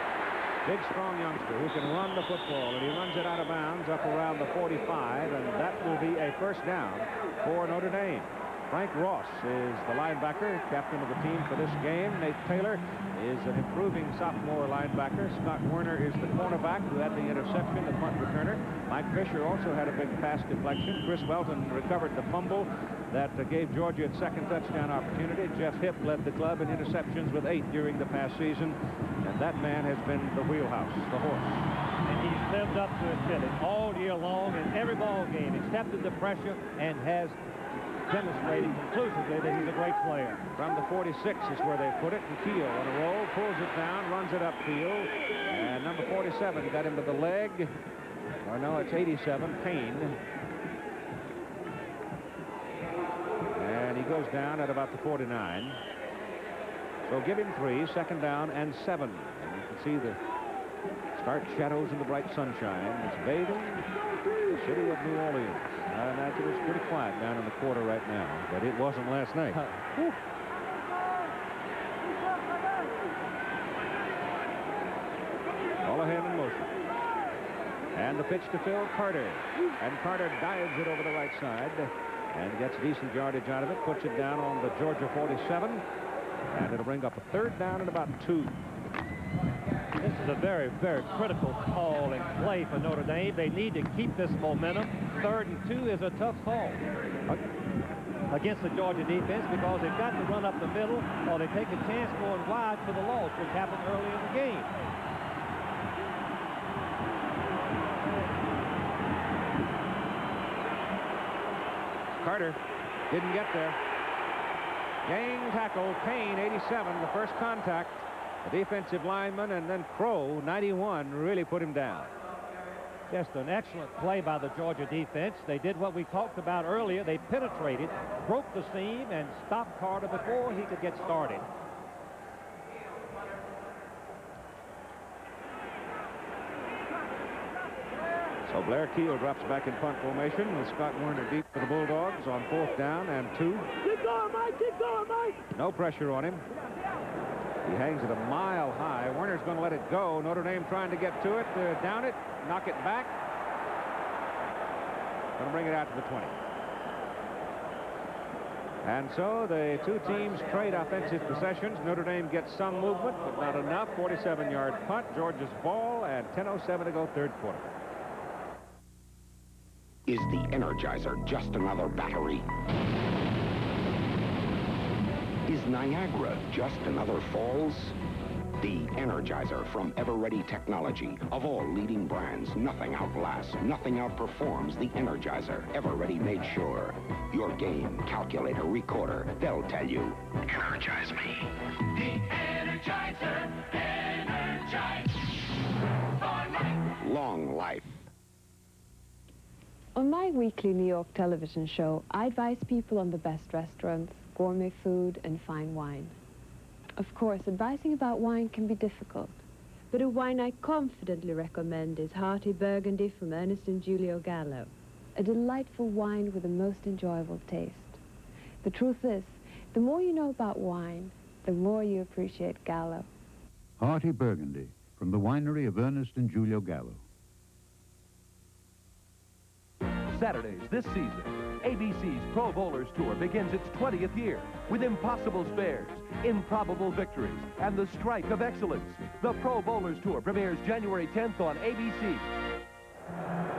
Big, strong youngster who can run the football, and he runs it out of bounds up around the 45, and that will be a 1st down for Notre Dame. Frank Ross is the linebacker, captain of the team for this game. Nate Taylor is an improving sophomore linebacker. Scott Werner is the cornerback who had the interception, the punt returner. Mike Fisher also had a big pass deflection. Chris Welton recovered the fumble that gave Georgia its 2nd touchdown opportunity. Jeff Hipp led the club in interceptions with 8 during the past season, and that man has been the wheelhouse, the horse. And he's lived up to his billing all year long in every ball game, accepted the pressure, and has demonstrating conclusively that he's a great player. From the 46 is where they put it, and Keel on a roll, pulls it down, runs it upfield, and number 47 got him to the leg. Or no, it's 87, Payne. And he goes down at about the 49. So give him 3, 2nd down and 7. And you can see the stark shadows in the bright sunshine. It's bathing the city of New Orleans. I imagine it's pretty quiet down in the quarter right now, but it wasn't last night. Holohan in motion. And the pitch to Phil Carter. And Carter dives it over the right side and gets decent yardage out of it, puts it down on the Georgia 47, and it'll bring up a 3rd down and about 2. This is a very, very critical call and play for Notre Dame. They need to keep this momentum. 3rd and 2 is a tough call against the Georgia defense because they've got to run up the middle or they take a chance going wide for the loss, which happened early in the game. Carter didn't get there. Gang tackle, Payne, 87, the first contact. The defensive lineman, and then Crow, 91, really put him down. Just an excellent play by the Georgia defense. They did what we talked about earlier. They penetrated, broke the seam, and stopped Carter before he could get started. So Blair Keel drops back in punt formation with Scott Werner deep for the Bulldogs on 4th down and 2. Keep going, Mike! Keep going, Mike! No pressure on him. He hangs it a mile high. Werner's going to let it go. Notre Dame trying to get to it, down it, knock it back. Going to bring it out to the 20. And so the two teams trade offensive possessions. Notre Dame gets some movement, but not enough. 47-yard punt, Georgia's ball, and 10:07 to go, third quarter. Is the Energizer just another battery? Is Niagara just another falls? The Energizer from Ever-Ready Technology. Of all leading brands, nothing outlasts, nothing outperforms the Energizer. Ever-Ready made sure. Your game, calculator, recorder, they'll tell you. Energize me. The Energizer. Energize. For life. Long life. On my weekly New York television show, I advise people on the best restaurants, gourmet food, and fine wine. Of course, advising about wine can be difficult, but a wine I confidently recommend is Hearty Burgundy from Ernest and Giulio Gallo, a delightful wine with a most enjoyable taste. The truth is, the more you know about wine, the more you appreciate Gallo. Hearty Burgundy from the winery of Ernest and Giulio Gallo. Saturdays this season, ABC's Pro Bowlers Tour begins its 20th year with impossible spares, improbable victories, and the strike of excellence. The Pro Bowlers Tour premieres January 10th on ABC.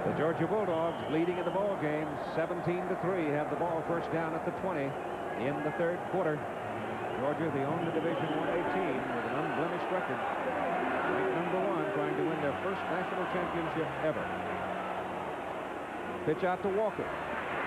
The Georgia Bulldogs leading in the ball game, 17-3, have the ball first down at the 20 in the third quarter. Georgia, the only Division I team with an unblemished record, ranked #1, trying to win their first national championship ever. Pitch out to Walker.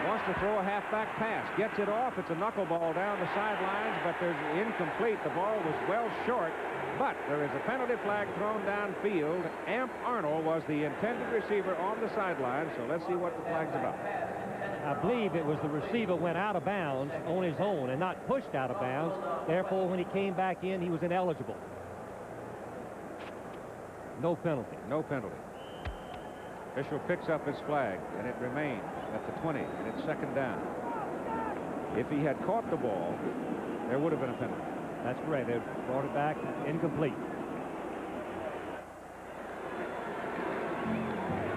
Wants to throw a halfback pass. Gets it off. It's a knuckleball down the sidelines, but there's incomplete. The ball was well short, but there is a penalty flag thrown downfield. Amp Arnold was the intended receiver on the sideline, so let's see what the flag's about. I believe it was the receiver went out of bounds on his own and not pushed out of bounds. Therefore, when he came back in, he was ineligible. No penalty. No penalty. Official picks up his flag, and it remains at the 20, and it's second down. If he had caught the ball, there would have been a penalty. That's correct. They brought it back incomplete.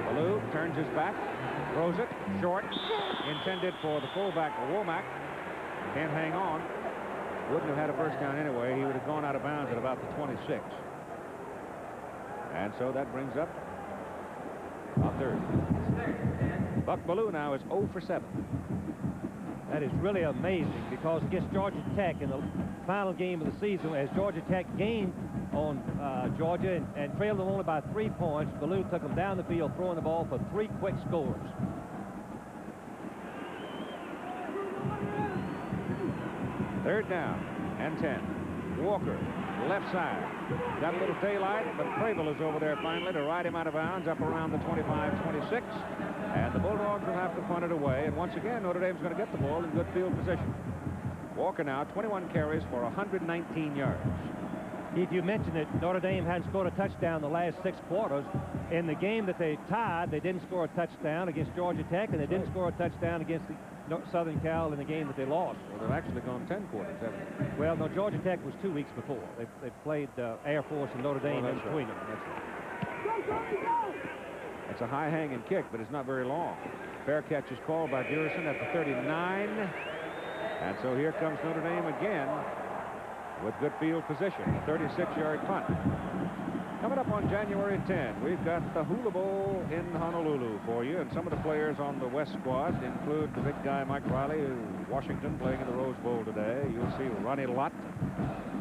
Ballou turns his back, throws it short, intended for the fullback, Womack. Can't hang on. Wouldn't have had a first down anyway. He would have gone out of bounds at about the 26. And so that brings up a third. Buck Ballou now is 0 for 7. That is really amazing because against Georgia Tech in the final game of the season, as Georgia Tech gained on Georgia and trailed them only by 3 points, Ballou took them down the field throwing the ball for 3 quick scores. Third down and 10. Walker, left side. Got a little daylight, but Preble is over there finally to ride him out of bounds up around the 25-26. And the Bulldogs will have to punt it away. And once again, Notre Dame's going to get the ball in good field position. Walker now, 21 carries for 119 yards. Keith, you mentioned that Notre Dame hadn't scored a touchdown the last 6 quarters. In the game that they tied, they didn't score a touchdown against Georgia Tech, and they didn't score a touchdown against Southern Cal in the game that they lost. Well, they've actually gone 10 quarters, haven't they? Well, no, Georgia Tech was 2 weeks before. They played Air Force and Notre Dame in between them. That's right. It's a high-hanging kick, but it's not very long. Fair catch is called by Durison at the 39. And so here comes Notre Dame again with good field position, a 36-yard punt. Coming up on January 10, we've got the Hula Bowl in Honolulu for you, and some of the players on the West squad include the big guy Mike Riley, Washington, playing in the Rose Bowl today. You'll see Ronnie Lott.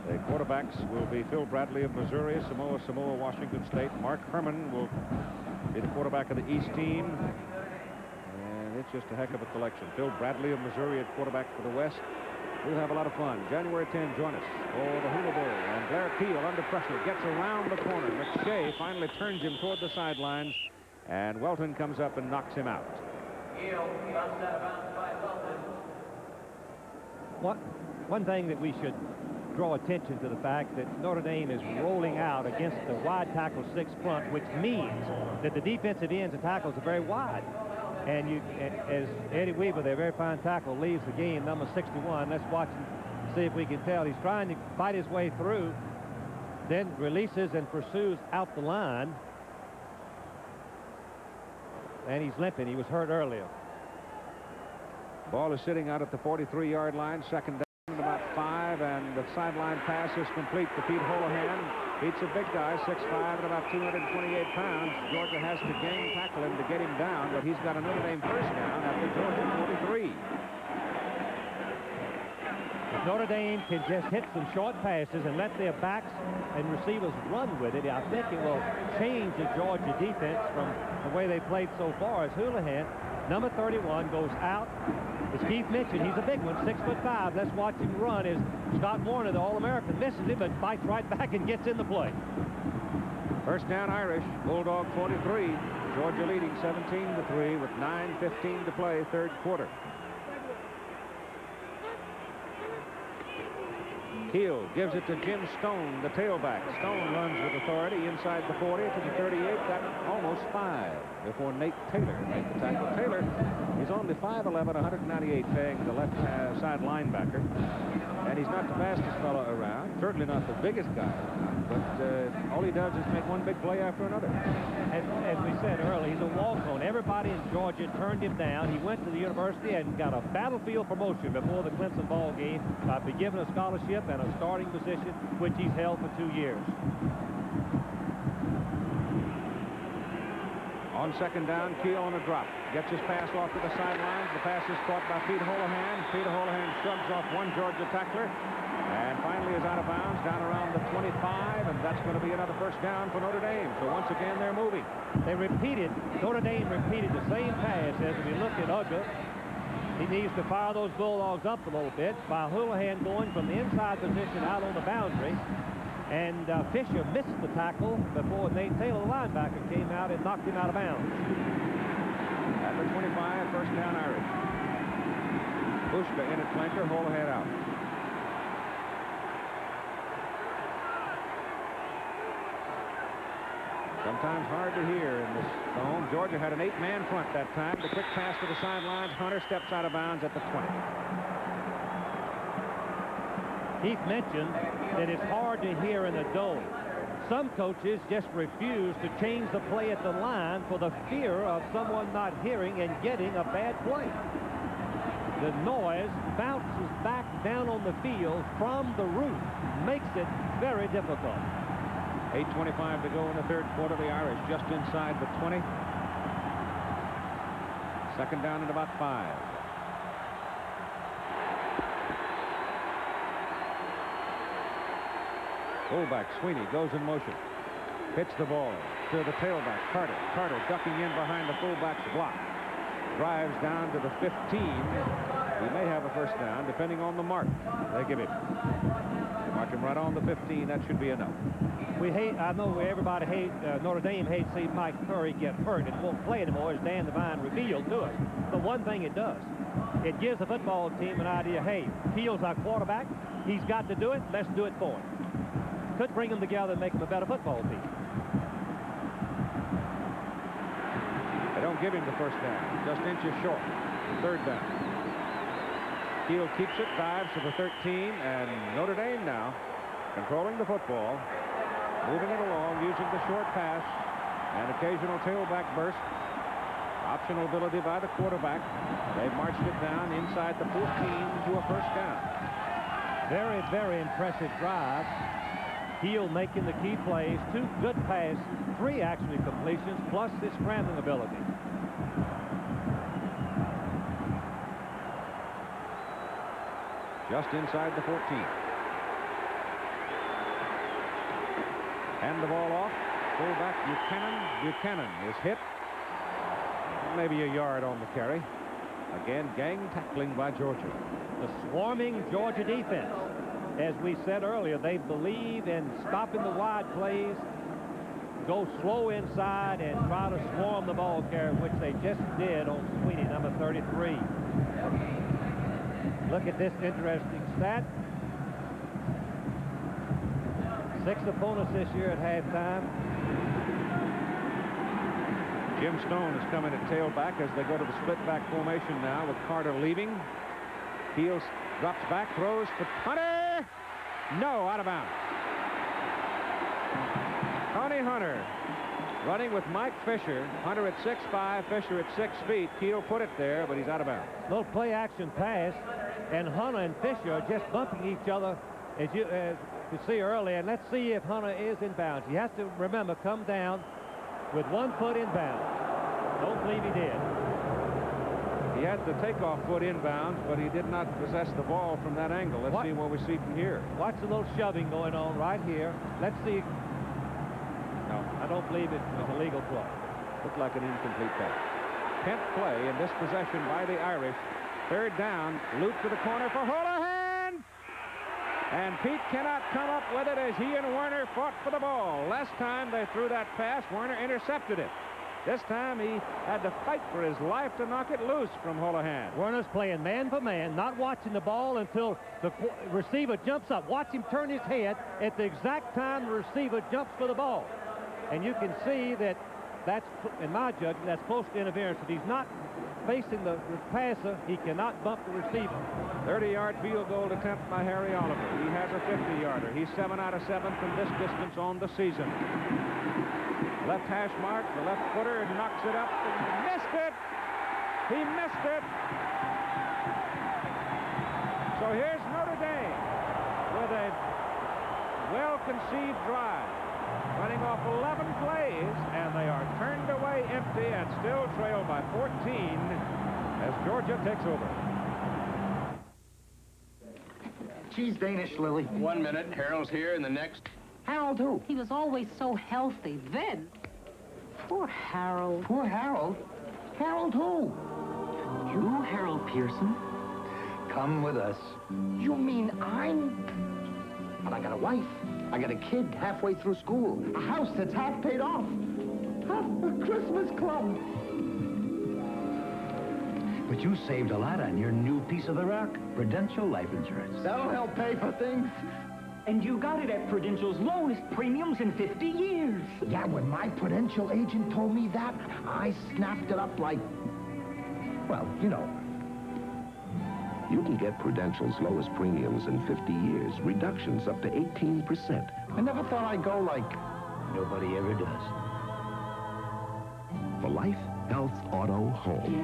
The quarterbacks will be Phil Bradley of Missouri, Samoa, Washington State. Mark Herman will be the quarterback of the East team. And it's just a heck of a collection. Phil Bradley of Missouri at quarterback for the West. We'll have a lot of fun. January 10, join us for the Hula Bowl. And Blair Peel under pressure gets around the corner. McShay finally turns him toward the sidelines, and Welton comes up and knocks him out. One thing that we should draw attention to the fact that Notre Dame is rolling out against the wide tackle 6 front, which means that the defensive ends and tackles are very wide. And as Eddie Weaver, their very fine tackle, leaves the game, number 61. Let's watch and see if we can tell. He's trying to fight his way through, then releases and pursues out the line. And he's limping. He was hurt earlier. Ball is sitting out at the 43-yard line, second down and about 5, and the sideline pass is complete to Pete Holohan. Pete's a big guy, 6'5" and about 228 pounds. Georgia has to gang tackle him to get him down, but he's got a Notre Dame first down at the Georgia 43. If Notre Dame can just hit some short passes and let their backs and receivers run with it, I think it will change the Georgia defense from the way they played so far. As Houlihan, number 31, goes out. As Keith mentioned, he's a big one, 6'5". Let's watch him run as Scott Warner, the All-American, misses him, but fights right back and gets in the play. First down, Irish. Bulldog 43. Georgia leading 17-3 with 9:15 to play, third quarter. Keel gives it to Jim Stone, the tailback. Stone runs with authority inside the 40 to the 38. Got almost 5 before Nate Taylor made the tackle. Taylor is only 5'11", 198, paying the left side linebacker. And he's not the fastest fellow around, certainly not the biggest guy around, but all he does is make one big play after another. As we said earlier, he's a walk-on. Everybody in Georgia turned him down. He went to the university and got a battlefield promotion before the Clemson ball game by being given a scholarship and a starting position, which he's held for 2 years. On second down, Keel on a drop. Gets his pass off to the sidelines. The pass is caught by Pete Holohan. Pete Holohan shrugs off one Georgia tackler and finally is out of bounds down around the 25, and that's going to be another first down for Notre Dame. So once again, they're moving. Notre Dame repeated the same pass as we look at Uga. He needs to fire those Bulldogs up a little bit by Houlihan going from the inside position out on the boundary. And Fisher missed the tackle before Nate Taylor, the linebacker, came out and knocked him out of bounds. At the 25, first down Irish. Bushka in at flanker, Holohan out. Sometimes hard to hear in this zone. Georgia had an 8-man front that time. The quick pass to the sidelines. Hunter steps out of bounds at the 20. Keith mentioned that it's hard to hear in the dome. Some coaches just refuse to change the play at the line for the fear of someone not hearing and getting a bad play. The noise bounces back down on the field from the roof, makes it very difficult. 8:25 to go in the third quarter. The Irish just inside the 20. Second down and about 5. Fullback Sweeney goes in motion. Hits the ball to the tailback, Carter. Carter ducking in behind the fullback's block. Drives down to the 15. He may have a first down, depending on the mark they give him. They mark him right on the 15. That should be enough. I know everybody hates, Notre Dame hates to see Mike Curry get hurt and won't play anymore, as Dan Devine revealed to us. But one thing it does, it gives the football team an idea, hey, Keel's our quarterback. He's got to do it. Let's do it for him. Could bring them together and make them a better football team. They don't give him the first down. Just inches short. Third down. Keel keeps it, dives to the 13, and Notre Dame now controlling the football, moving it along, using the short pass and occasional tailback burst. Optional ability by the quarterback. They've marched it down inside the 14 to a first down. Very, very impressive drive. Keel making the key plays, 2 good passes, 3 actually completions, plus his scrambling ability. Just inside the 14. Hand the ball off. Fullback Buchanan is hit. Maybe a yard on the carry. Again, gang tackling by Georgia. The swarming Georgia defense. As we said earlier, they believe in stopping the wide plays, go slow inside, and try to swarm the ball carrier, which they just did on Sweeney, number 33. Look at this interesting stat. 6 opponents this year at halftime. Jim Stone is coming at tailback as they go to the split back formation now with Carter leaving. Keel drops back, throws for Hunter. No, out of bounds. Connie Hunter Running with Mike Fisher. Hunter at 6'5", Fisher at 6 feet. Keel put it there, but he's out of bounds. Little play-action pass, and Hunter and Fisher are just bumping each other, as you could see earlier. And let's see if Hunter is in bounds. He has to, remember, come down with 1 foot in bounds. Don't believe he did. He had the takeoff foot inbounds, but he did not possess the ball from that angle. Let's see what we see from here. Watch the little shoving going on right here. Let's see. No, I don't believe it was a legal play. Looked like an incomplete pass. 10th play in this possession by the Irish. 3rd down, loop to the corner for Holohan. And Pete cannot come up with it as he and Werner fought for the ball. Last time they threw that pass, Werner intercepted it. This time he had to fight for his life to knock it loose from Holohan. Werner's playing man for man, not watching the ball until the receiver jumps up. Watch him turn his head at the exact time the receiver jumps for the ball. And you can see that that's, in my judgment, that's close to interference. If he's not facing the passer, he cannot bump the receiver. 30-yard field goal attempt by Harry Oliver. He has a 50-yarder. He's 7 out of 7 from this distance on the season. Left hash mark, the left footer, knocks it up and missed it. He missed it. So here's Notre Dame with a well-conceived drive, running off 11 plays, and they are turned away empty and still trailed by 14 as Georgia takes over. She's Danish, Lily. 1 minute. Harold's here, and the next. Harold who? He was always so healthy then. Poor Harold. Poor Harold? Harold who? You, Harold Pearson? Come with us. You mean But I got a wife. I got a kid halfway through school. A house that's half paid off. A Christmas club. But you saved a lot on your new piece of the rock, Prudential Life Insurance. That'll help pay for things. And you got it at Prudential's lowest premiums in 50 years. Yeah, when my Prudential agent told me that, I snapped it up like, well, you know. You can get Prudential's lowest premiums in 50 years, reductions up to 18%. I never thought I'd go like... Nobody ever does. For life, health, auto, home.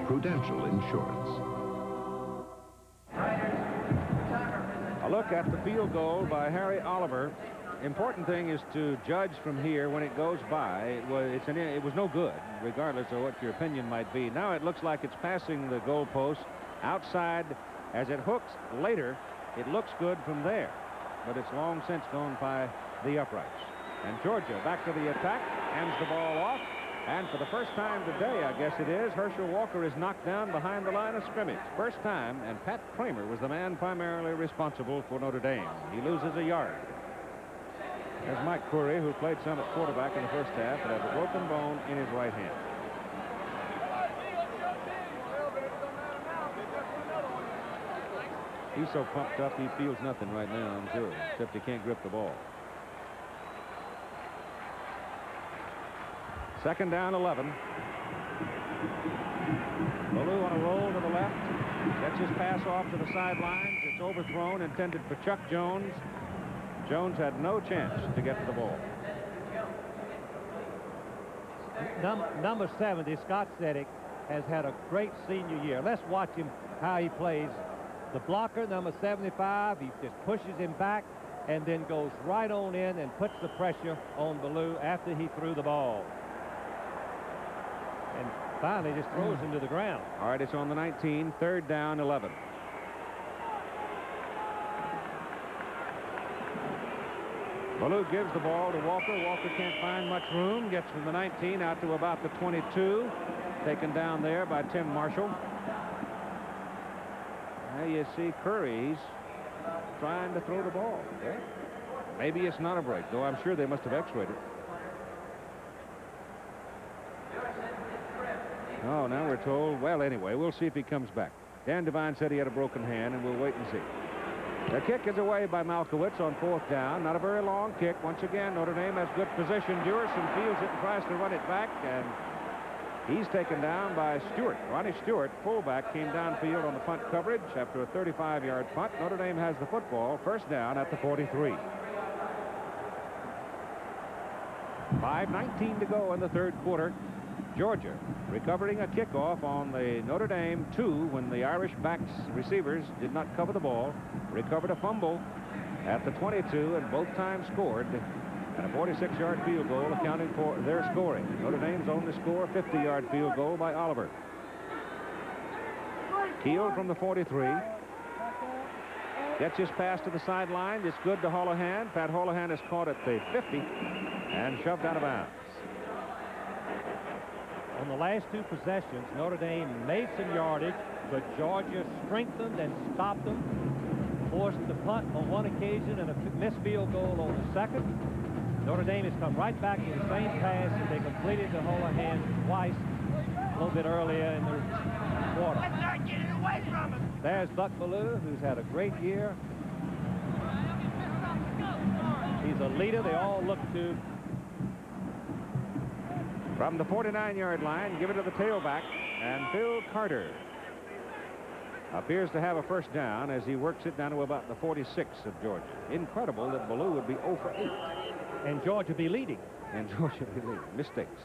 Prudential Insurance. A look at the field goal by Harry Oliver. Important thing is to judge from here when it goes by. It was no good, regardless of what your opinion might be. Now it looks like it's passing the goalpost outside. As it hooks later, it looks good from there. But it's long since gone by the uprights. And Georgia back to the attack, hands the ball off. And for the first time today, I guess it is, Herschel Walker is knocked down behind the line of scrimmage. First time, and Pat Kramer was the man primarily responsible for Notre Dame. He loses a yard. There's Mike Curry, who played some at quarterback in the first half, and has a broken bone in his right hand. He's so pumped up, he feels nothing right now, I'm sure, except he can't grip the ball. 2nd down, 11. Ballou on a roll to the left. Gets his pass off to the sidelines. It's overthrown, intended for Chuck Jones. Jones had no chance to get to the ball. Number 70, Scott Seddick, has had a great senior year. Let's watch him, how he plays. The blocker, number 75, he just pushes him back and then goes right on in and puts the pressure on Ballou after he threw the ball. And finally just throws him to the ground. All right, it's on the 19, 3rd down, 11. Ballou gives the ball to Walker. Walker can't find much room. Gets from the 19 out to about the 22. Taken down there by Tim Marshall. Now you see Curry's trying to throw the ball. Okay. Maybe it's not a break, though I'm sure they must have x-rayed it. Oh, now we're told, well, anyway, we'll see if he comes back. Dan Devine said he had a broken hand, and we'll wait and see. The kick is away by Malkowitz on 4th down. Not a very long kick. Once again, Notre Dame has good position. Durison fields it and tries to run it back, and he's taken down by Stewart. Ronnie Stewart, fullback, came downfield on the punt coverage after a 35-yard punt. Notre Dame has the football, 1st down at the 43. 5:19 to go in the third quarter. Georgia recovering a kickoff on the Notre Dame 2 when the Irish backs receivers did not cover the ball. Recovered a fumble at the 22 and both times scored. And a 46-yard field goal accounting for their scoring. Notre Dame's only score, 50-yard field goal by Oliver. Keel from the 43. Gets his pass to the sideline. It's good to Holohan. Pat Holohan is caught at the 50 and shoved out of bounds. On the last two possessions, Notre Dame made some yardage, but Georgia strengthened and stopped them. Forced the punt on one occasion and a missed field goal on the second. Notre Dame has come right back to the same pass that they completed to Holohan twice a little bit earlier in the quarter. There's Buck Ballou, who's had a great year. He's a leader they all look to. From the 49-yard line, give it to the tailback, and Phil Carter appears to have a first down as he works it down to about the 46 of Georgia. Incredible that Ballou would be 0 for 8. And Georgia be leading. And Georgia be leading. Mistakes.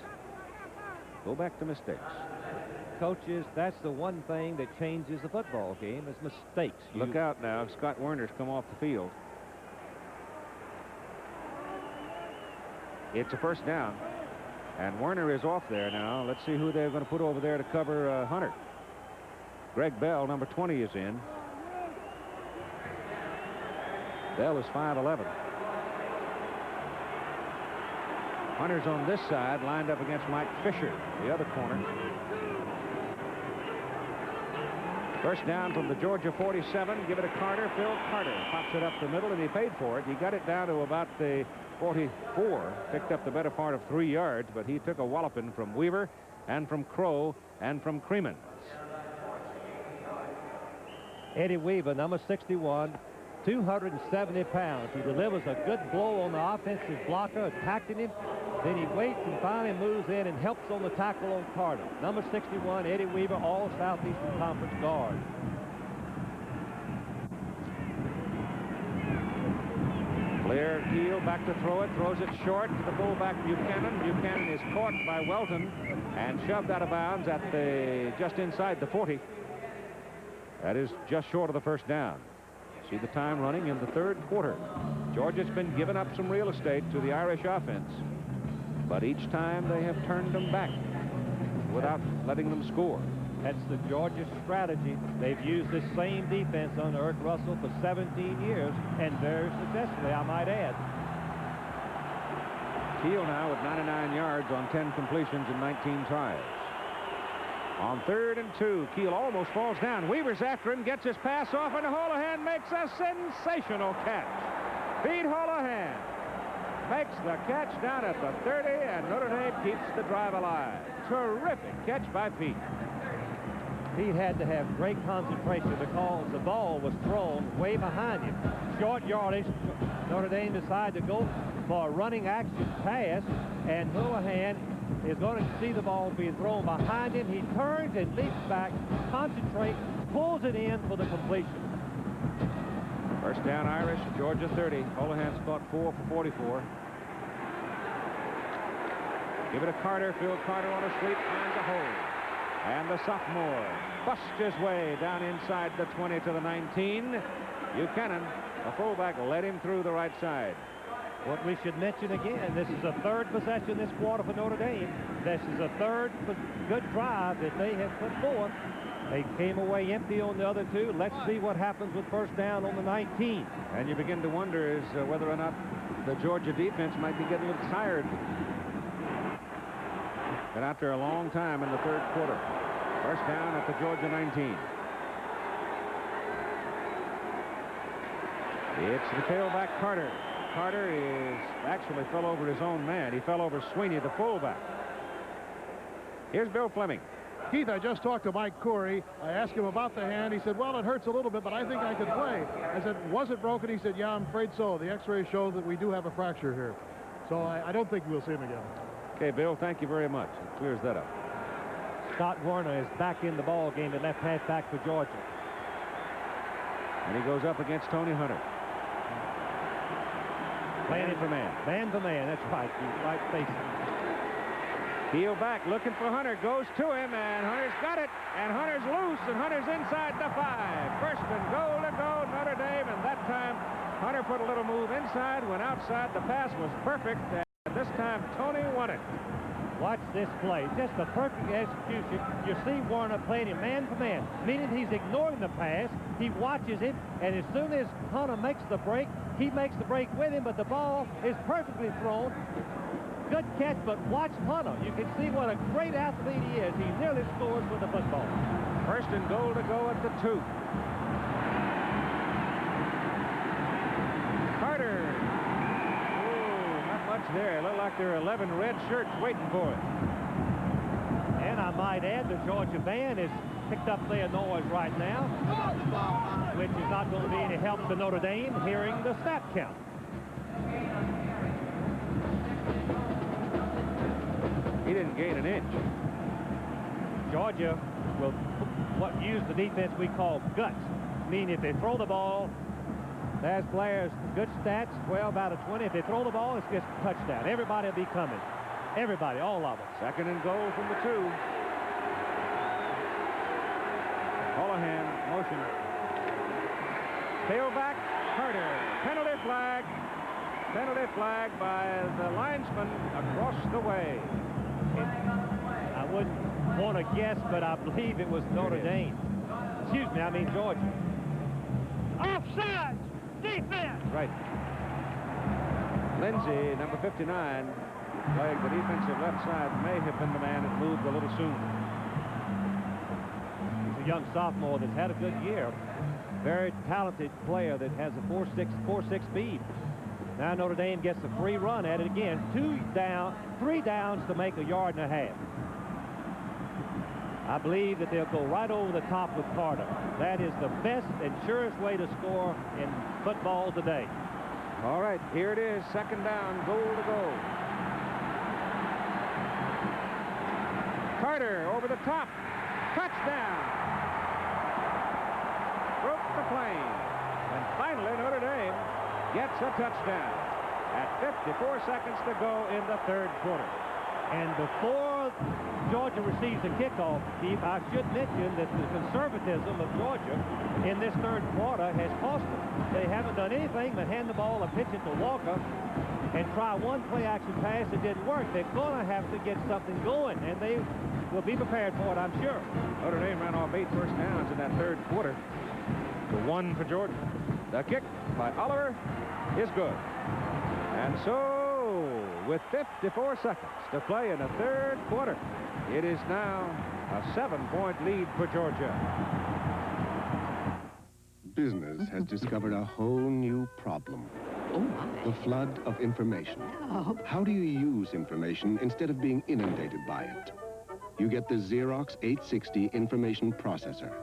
Go back to mistakes. Coaches, that's the one thing that changes the football game is mistakes. Look out now. Scott Werner's come off the field. It's a first down. And Werner is off there now. Let's see who they're going to put over there to cover Hunter. Greg Bell, number 20, is in. Bell is 5'11". Hunter's on this side, lined up against Mike Fisher, the other corner. First down from the Georgia 47. Give it to Carter. Phil Carter pops it up the middle, and he paid for it. He got it down to about the 44. Picked up the better part of 3 yards, but he took a walloping from Weaver and from Crow and from Creeman. Eddie Weaver, number 61, 270 pounds. He delivers a good blow on the offensive blocker, attacking him. Then he waits and finally moves in and helps on the tackle on Carter. Number 61, Eddie Weaver, all Southeastern Conference guard. Blair Keel back to throw it, throws it short to the fullback Buchanan. Buchanan is caught by Welton and shoved out of bounds at the just inside the 40. That is just short of the first down. See the time running in the third quarter. Georgia's been giving up some real estate to the Irish offense, but each time they have turned them back without letting them score. That's the Georgia strategy. They've used this same defense under Eric Russell for 17 years, and very successfully, I might add. Keel now with 99 yards on 10 completions and 19 tries. On 3rd and 2, Keel almost falls down. Weaver's after him, gets his pass off, and Holohan makes a sensational catch. Pete Holohan makes the catch down at the 30, and Notre Dame keeps the drive alive. Terrific catch by Pete. He had to have great concentration because the ball was thrown way behind him. Short yardage. Notre Dame decided to go for a running action pass, and Holohan is going to see the ball being thrown behind him. He turns and leaps back, concentrates, pulls it in for the completion. First down Irish, Georgia 30. Holohan's caught 4 for 44. Give it to Carter. Phil Carter on a sweep, finds a hole. And the sophomore busts his way down inside the 20 to the 19. Buchanan, the fullback, led him through the right side. What we should mention again, this is the third possession this quarter for Notre Dame. This is the third good drive that they have put forth. They came away empty on the other two. Let's see what happens with first down on the 19. And you begin to wonder is whether or not the Georgia defense might be getting a little tired. And after a long time in the third quarter. First down at the Georgia 19. It's the tailback Carter. Carter actually fell over his own man. He fell over Sweeney, the fullback. Here's Bill Fleming. Keith, I just talked to Mike Corey. I asked him about the hand. He said, well, it hurts a little bit, but I think I could play. I said, was it broken? He said, yeah, I'm afraid so. The x-rays show that we do have a fracture here. So I don't think we'll see him again. Okay, Bill, thank you very much. It clears that up. Scott Werner is back in the ball game at left halfback for Georgia. And he goes up against Tony Hunter. Man for man. Man for man, that's right. He's right facing. Heel back, looking for Hunter, goes to him, and Hunter's got it, and Hunter's loose, and Hunter's inside the 5. First and goal to go, Notre Dame, and that time Hunter put a little move inside, went outside, the pass was perfect, and this time Tony won it. Watch this play, just the perfect execution. You see Warner playing him man for man, meaning he's ignoring the pass, he watches it, and as soon as Hunter makes the break, he makes the break with him, but the ball is perfectly thrown. Good catch, but watch Hunter. You can see what a great athlete he is. He nearly scores with the football. First and goal to go at the 2. Carter. Oh, not much there. Look like there are 11 red shirts waiting for it. And I might add, the Georgia band has picked up their noise right now, which is not going to be any help to Notre Dame hearing the snap count. He didn't gain an inch. Georgia will use the defense we call guts. Meaning if they throw the ball, there's players, good stats, 12 out of 20. If they throw the ball, it's just a touchdown. Everybody will be coming. Everybody, all of them. Second and goal from the 2. Holohan, motion. Tailback, Carter. Penalty flag. Penalty flag by the linesman across the way. I wouldn't want to guess, but I believe it was Notre Dame. Excuse me, I mean Georgia. Offside! Defense! Right. Lindsey, number 59, playing the defensive left side, may have been the man that moved a little soon. He's a young sophomore that's had a good year. Very talented player that has a 4.6 speed. Now Notre Dame gets a free run at it again. 3 downs to make a yard and a half. I believe that they'll go right over the top with Carter. That is the best and surest way to score in football today. All right, here it is. Second down, goal to go. Carter over the top. Touchdown. Broke the plane. And finally, Notre Dame gets a touchdown at 54 seconds to go in the 3rd quarter. And before Georgia receives the kickoff, Steve, I should mention that the conservatism of Georgia in this 3rd quarter has cost them. They haven't done anything but hand the ball or pitch it to Walker and try one play-action pass that didn't work. They're going to have to get something going, and they will be prepared for it, I'm sure. Notre Dame ran off 8 first downs in that 3rd quarter. The 1 for Georgia. The kick by Oliver is good. And so, with 54 seconds to play in the 3rd quarter, it is now a 7-point lead for Georgia. Business has discovered a whole new problem. Oh, my. The flood of information. Oh. How do you use information instead of being inundated by it? You get the Xerox 860 Information Processor.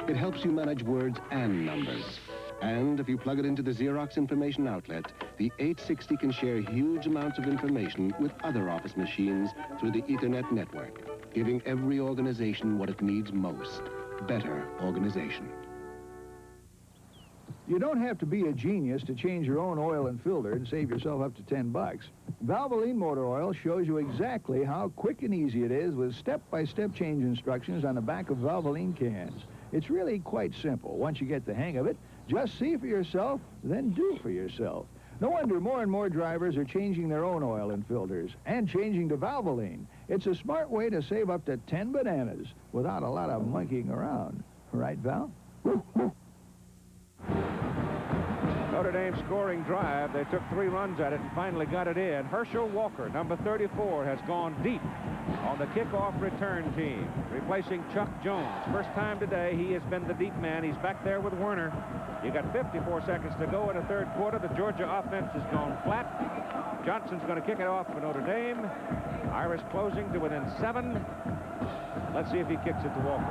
It helps you manage words and numbers. And if you plug it into the Xerox information outlet, the 860 can share huge amounts of information with other office machines through the Ethernet network, giving every organization what it needs most: better organization. You don't have to be a genius to change your own oil and filter and save yourself up to $10. Valvoline motor oil shows you exactly how quick and easy it is with step-by-step change instructions on the back of Valvoline cans. It's really quite simple. Once you get the hang of it, just see for yourself, then do for yourself. No wonder more and more drivers are changing their own oil and filters and changing to Valvoline. It's a smart way to save up to 10 bananas without a lot of monkeying around. Right, Val? Notre Dame scoring drive. They took 3 runs at it and finally got it in. Herschel Walker, number 34, has gone deep on the kickoff return team, replacing Chuck Jones. First time today he has been the deep man. He's back there with Werner. You got 54 seconds to go in the 3rd quarter. The Georgia offense has gone flat. Johnson's going to kick it off for Notre Dame. Irish closing to within 7. Let's see if he kicks it to Walker.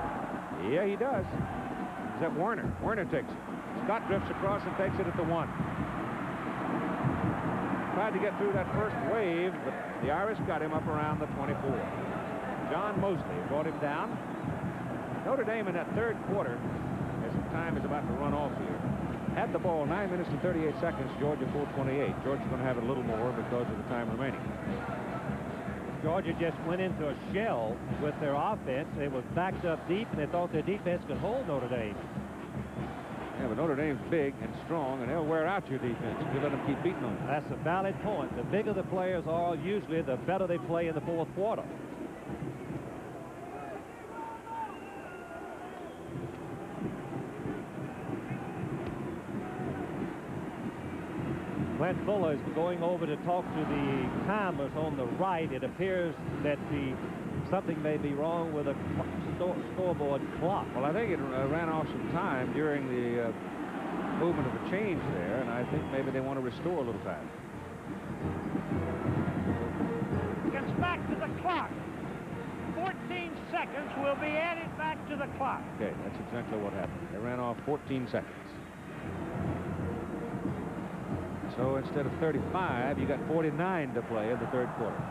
Yeah, he does. Is that Werner? Werner takes it. Scott drifts across and takes it at the 1. Tried to get through that first wave, but the Irish got him up around the 24. John Mosley brought him down. Notre Dame in that 3rd quarter, as time is about to run off here, had the ball 9 minutes and 38 seconds, Georgia 4:28. Georgia's going to have it a little more because of the time remaining. Georgia just went into a shell with their offense. They was backed up deep, and they thought their defense could hold Notre Dame. Yeah, but Notre Dame's big and strong, and they'll wear out your defense if you let them keep beating them. That's a valid point. The bigger the players are, usually the better they play in the fourth quarter. Clint Fuller is going over to talk to the timers on the right. It appears that something may be wrong with a scoreboard clock. Well, I think it ran off some time during the movement of the change there, and I think maybe they want to restore a little time. Gets back to the clock. 14 seconds will be added back to the clock. Okay, that's exactly what happened. They ran off 14 seconds. So instead of 35, you got 49 to play in the third quarter.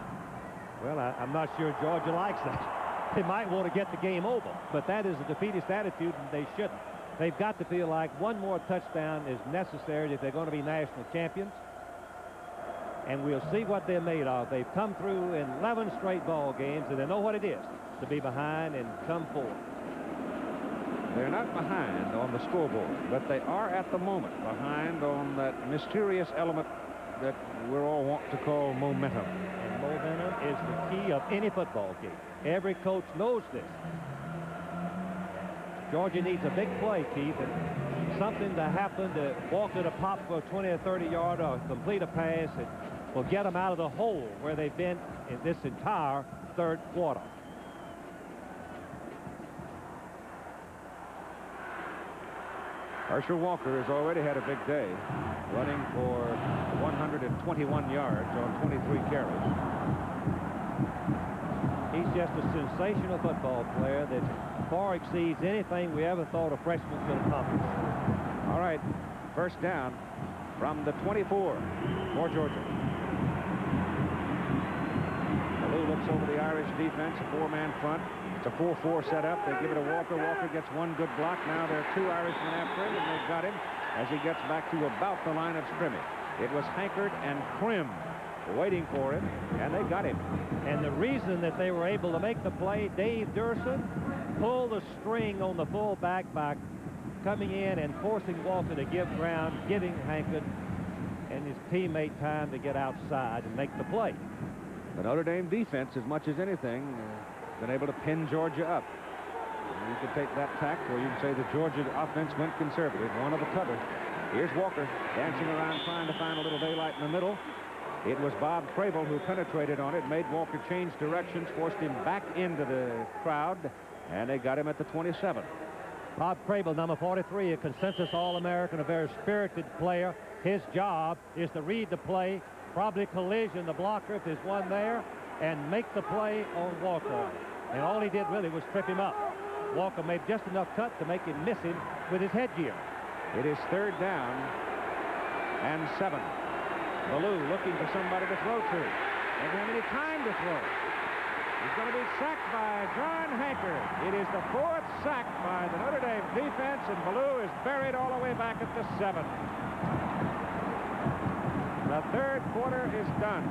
Well, I'm not sure Georgia likes that. They might want to get the game over, but that is a defeatist attitude, and they shouldn't. They've got to feel like one more touchdown is necessary if they're going to be national champions. And we'll see what they're made of. They've come through in 11 straight ball games, and they know what it is to be behind and come forward. They're not behind on the scoreboard, but they are at the moment behind on that mysterious element that we're all want to call momentum. And momentum is the key of any football game. Every coach knows this. Georgia needs a big play, Keith, and something to happen to Walker to pop for a 20 or 30 yard or complete a pass that will get them out of the hole where they've been in this entire third quarter. Herschel Walker has already had a big day, running for 121 yards on 23 carries. He's just a sensational football player that far exceeds anything we ever thought a freshman could accomplish. All right, first down from the 24 for Georgia. Lou looks over the Irish defense, a four-man front. It's a 4-4 setup. They give it to Walker. Walker gets one good block. Now there are two Irishmen after him, and they've got him as he gets back to about the line of scrimmage. It was Hankard and Krim waiting for him, and they got him. And the reason that they were able to make the play, Dave Durson pulled the string on the fullback by coming in and forcing Walker to give ground, giving Hankard and his teammate time to get outside and make the play. The Notre Dame defense, as much as anything, been able to pin Georgia up. You can take that tack, or you can say the Georgia offense went conservative. One of the cover. Here's Walker dancing around trying to find a little daylight in the middle. It was Bob Crable who penetrated on it, made Walker change directions, forced him back into the crowd, and they got him at the 27. Bob Crable, number 43, a consensus All-American, a very spirited player. His job is to read the play, probably collision the blocker if there's one there, and make the play on Walker. And all he did really was trip him up. Walker made just enough cut to make him miss him with his headgear. It is third down and 7. Ballou looking for somebody to throw to. Doesn't have any time to throw. He's going to be sacked by John Hankard. It is the 4th sack by the Notre Dame defense, and Ballou is buried all the way back at the 7. The third quarter is done.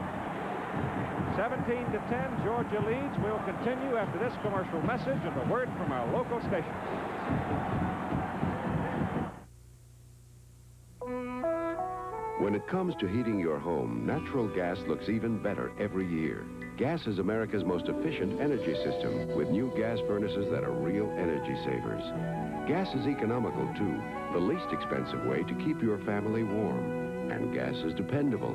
17-10, Georgia leads. We'll continue after this commercial message and a word from our local stations. When it comes to heating your home, natural gas looks even better every year. Gas is America's most efficient energy system, with new gas furnaces that are real energy savers. Gas is economical, too, the least expensive way to keep your family warm. And gas is dependable.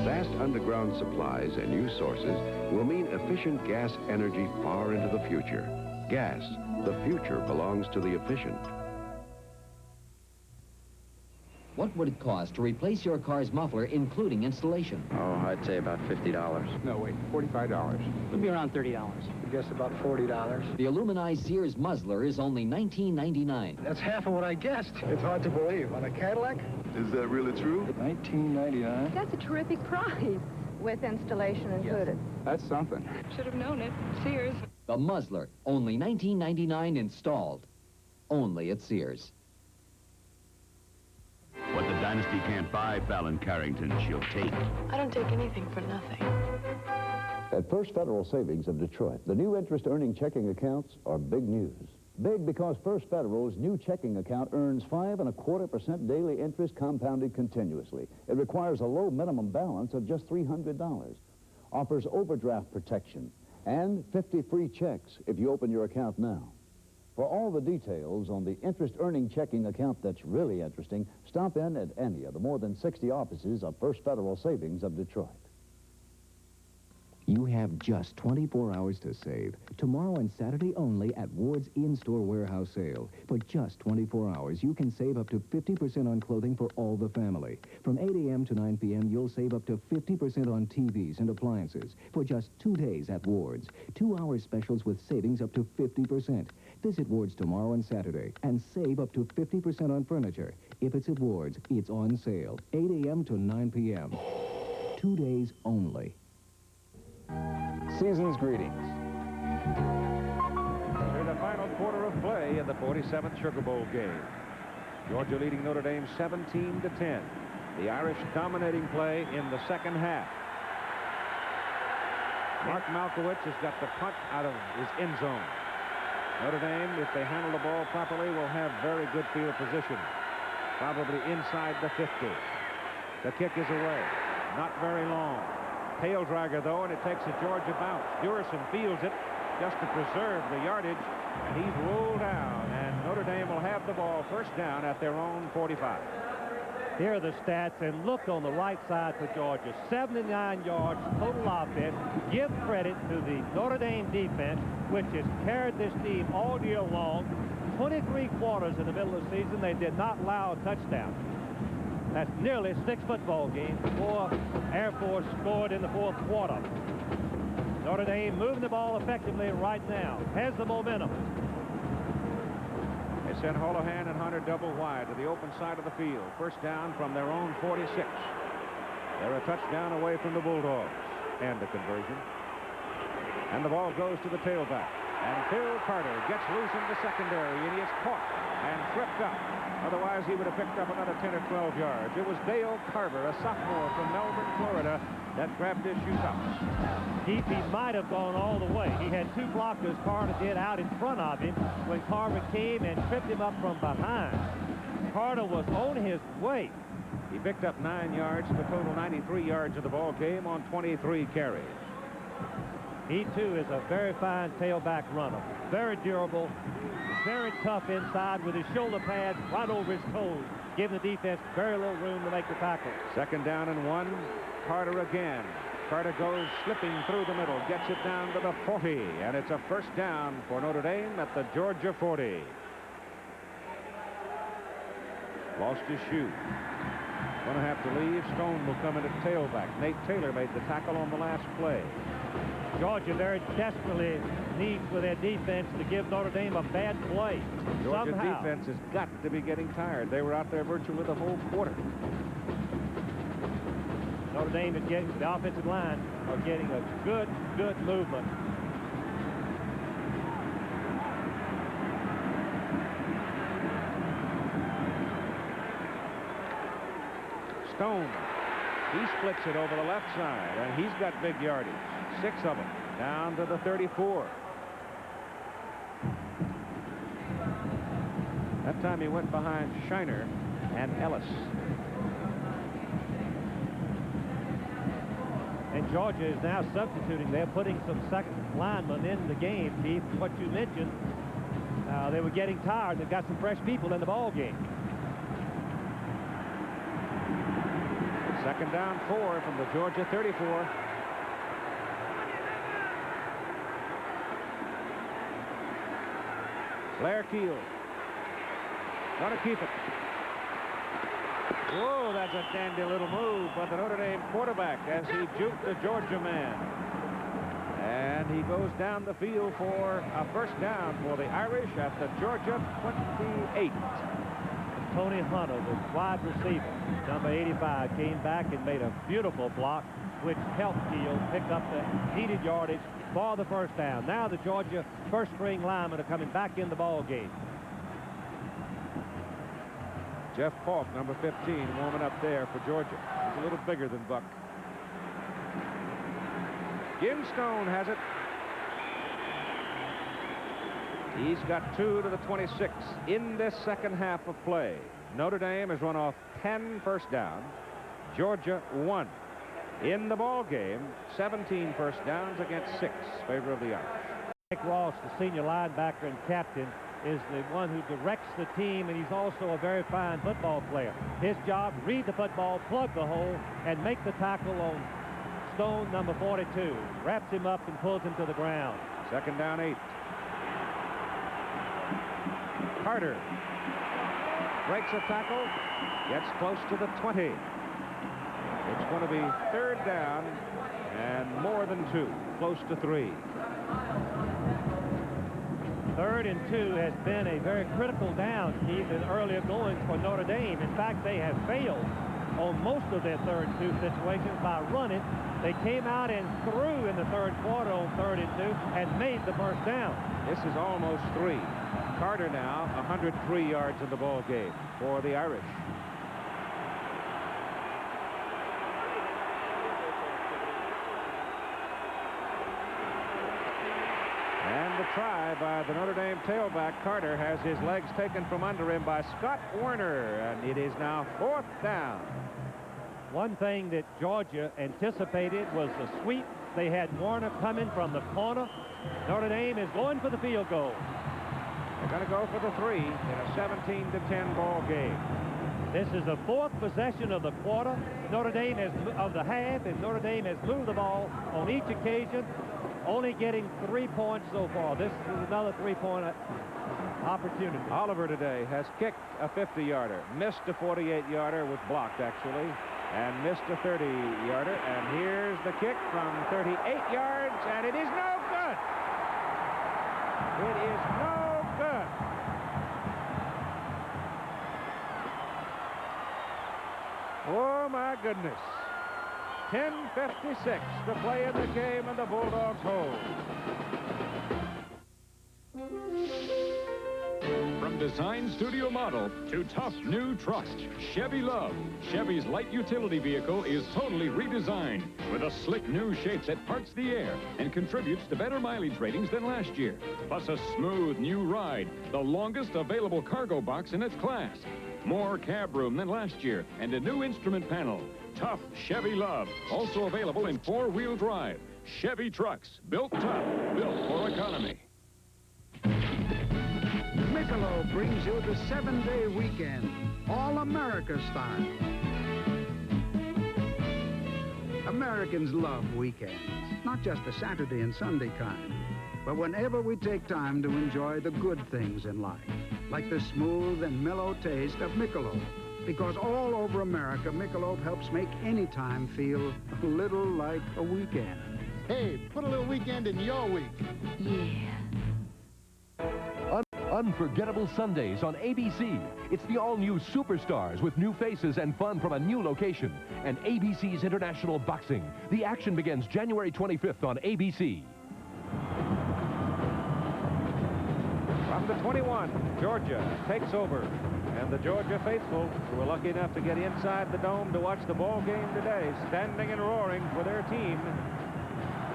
Vast underground supplies and new sources will mean efficient gas energy far into the future. Gas, the future belongs to the efficient. What would it cost to replace your car's muffler, including installation? Oh, I'd say about $50. No, wait, $45. It'll be around $30. I guess about $40. The aluminized Sears muzzler is only $19.99. That's half of what I guessed. It's hard to believe. On a Cadillac? Is that really true? $19.99. That's a terrific price, with installation included. That's something. Should have known it. Sears. The muzzler, only $19.99 installed. Only at Sears. Dynasty can't buy Fallon Carrington, she'll take. I don't take anything for nothing. At First Federal Savings of Detroit, the new interest-earning checking accounts are big news. Big because First Federal's new checking account earns 5.25% daily interest compounded continuously. It requires a low minimum balance of just $300, offers overdraft protection, and 50 free checks if you open your account now. For all the details on the interest-earning checking account that's really interesting, stop in at any of the more than 60 offices of First Federal Savings of Detroit. You have just 24 hours to save. Tomorrow and Saturday only at Ward's in-store warehouse sale. For just 24 hours, you can save up to 50% on clothing for all the family. From 8 a.m. to 9 p.m., you'll save up to 50% on TVs and appliances. For just 2 days at Ward's. 2-hour specials with savings up to 50%. Visit Ward's tomorrow and Saturday and save up to 50% on furniture. If it's at Ward's, it's on sale. 8 a.m. to 9 p.m. 2 days only. Season's greetings. Through the final quarter of play in the 47th Sugar Bowl game. Georgia leading Notre Dame 17-10. The Irish dominating play in the second half. Mark Malkowitz has got the punt out of his end zone. Notre Dame, if they handle the ball properly, will have very good field position. Probably inside the 50. The kick is away. Not very long. Tail dragger, though, and it takes a Georgia bounce. Durison fields it just to preserve the yardage, and he's rolled down, and Notre Dame will have the ball first down at their own 45. Here are the stats, and look on the right side for Georgia. 79 yards total offense. Give credit to the Notre Dame defense, which has carried this team all year long. 23 quarters in the middle of the season, they did not allow a touchdown. That's nearly 6 football games before Air Force scored in the fourth quarter. Notre Dame moving the ball effectively right now. Has the momentum. They send Holohan and Hunter double wide to the open side of the field. First down from their own 46. They're a touchdown away from the Bulldogs. And a conversion. And the ball goes to the tailback. And Phil Carter gets loose in the secondary, and he is caught and tripped up. Otherwise, he would have picked up another 10 or 12 yards. It was Dale Carver, a sophomore from Melbourne, Florida, that grabbed his shoe socks. He might have gone all the way. He had 2 blockers Carter did out in front of him when Carver came and tripped him up from behind. Carter was on his way. He picked up 9 yards for a total 93 yards of the ball game on 23 carries. He, too, is a very fine tailback runner. Very durable, very tough inside with his shoulder pads right over his toes, giving the defense very little room to make the tackle. Second down and 1. Carter again. Carter goes slipping through the middle, gets it down to the 40, and it's a first down for Notre Dame at the Georgia 40. Lost his shoe. Going to have to leave. Stone will come in at tailback. Nate Taylor made the tackle on the last play. Georgia very desperately needs for their defense to give Notre Dame a bad play. Georgia somehow. defense has got to be getting tired. They were out there virtually the whole quarter. Notre Dame is getting, the offensive line are getting a good movement. Stone, he splits it over the left side, and he's got big yardage. 6 of them down to the 34. That time he went behind Shiner and Ellis. And Georgia is now substituting. They're putting some second linemen in the game, Keith. What you mentioned, they were getting tired. They've got some fresh people in the ball game. Second down 4 from the Georgia 34. Blair Keel. Gonna keep it. Whoa, that's a dandy little move by the Notre Dame quarterback as he juked the Georgia man. And he goes down the field for a first down for the Irish at the Georgia 28. Tony Hunter, the wide receiver, number 85, came back and made a beautiful block, which helped Keel pick up the needed yardage for the first down. Now the Georgia first-string linemen are coming back in the ball game. Jeff Falk, number 15, warming up there for Georgia. He's a little bigger than Buck. Jim Stone has it. He's got 2 to the 26 in this second half of play. Notre Dame has run off 10 first downs. Georgia 1. In the ball game, 17 first downs against 6 in favor of the Irish. Mike Ross, the senior linebacker and captain, is the one who directs the team, and he's also a very fine football player. His job, read the football, plug the hole, and make the tackle on Stone, number 42. Wraps him up and pulls him to the ground. Second down 8. Carter breaks a tackle, gets close to the 20. It's going to be third down and more than 2, close to 3. 3rd and 2 has been a very critical down, Keith, in earlier goings for Notre Dame. In fact, they have failed on most of their 3rd and 2 situations by running. They came out and threw in the 3rd quarter on 3rd and 2 and made the first down. This is almost 3. Carter now 103 yards in the ball game for the Irish. And the try by the Notre Dame tailback. Carter has his legs taken from under him by Scott Werner, and it is now 4th down. One thing that Georgia anticipated was the sweep. They had Warner coming from the corner. Notre Dame is going for the field goal. They're going to go for the 3 in a 17-10 ball game. This is the 4th possession of the quarter. Notre Dame of the half, and Notre Dame has moved the ball on each occasion, only getting 3 points so far. This is another 3-point opportunity. Oliver today has kicked a 50-yarder, missed a 48-yarder, was blocked actually, and missed a 30-yarder. And here's the kick from 38 yards, and it is no good. It is no good. Oh, my goodness. 10:56 to play in the game, and the Bulldogs hold. From design studio model to tough new trust, Chevy Love. Chevy's light utility vehicle is totally redesigned with a slick new shape that parts the air and contributes to better mileage ratings than last year. Plus a smooth new ride, the longest available cargo box in its class. More cab room than last year, and a new instrument panel. Tough Chevy Love, also available in 4-wheel drive. Chevy trucks, built tough, built for economy. Michelob brings you the 7-day weekend, all America style. Americans love weekends, not just the Saturday and Sunday kind, but whenever we take time to enjoy the good things in life, like the smooth and mellow taste of Michelob. Because all over America, Michelob helps make any time feel a little like a weekend. Hey, put a little weekend in your week. Yeah. Unforgettable Sundays on ABC. It's the all-new Superstars with new faces and fun from a new location. And ABC's International Boxing. The action begins January 25th on ABC. From the 21, Georgia takes over. And the Georgia faithful, who were lucky enough to get inside the dome to watch the ball game today, standing and roaring for their team.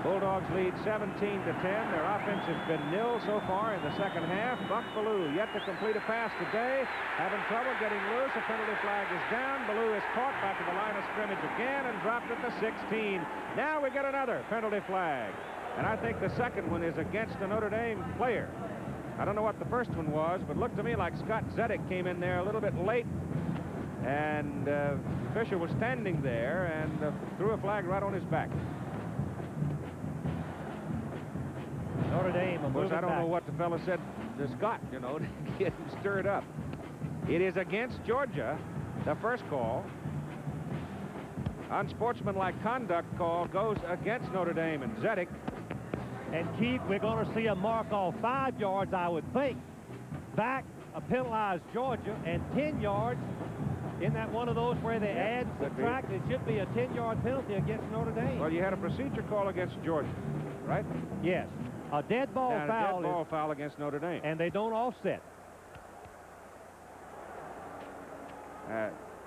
Bulldogs lead 17-10. Their offense has been nil so far in the second half. Buck Ballou yet to complete a pass today. Having trouble getting loose. A penalty flag is down. Ballou is caught back to the line of scrimmage again and dropped at the 16. Now we get another penalty flag. And I think the second one is against a Notre Dame player. I don't know what the first one was, but looked to me like Scott Zedek came in there a little bit late. And Fisher was standing there and threw a flag right on his back. Notre Dame. Of course, I don't know what the fellow said to Scott, you know, to get him stirred up. It is against Georgia, the first call. Unsportsmanlike conduct call goes against Notre Dame and Zedek. And Keith, we're going to see a mark off 5 yards, I would think. Back, a penalized Georgia, and 10 yards. Isn't that one of those where they add and subtract? It should be a 10-yard penalty against Notre Dame. Well, you had a procedure call against Georgia, right? Yes. A dead ball foul. A dead ball foul against Notre Dame. And they don't offset.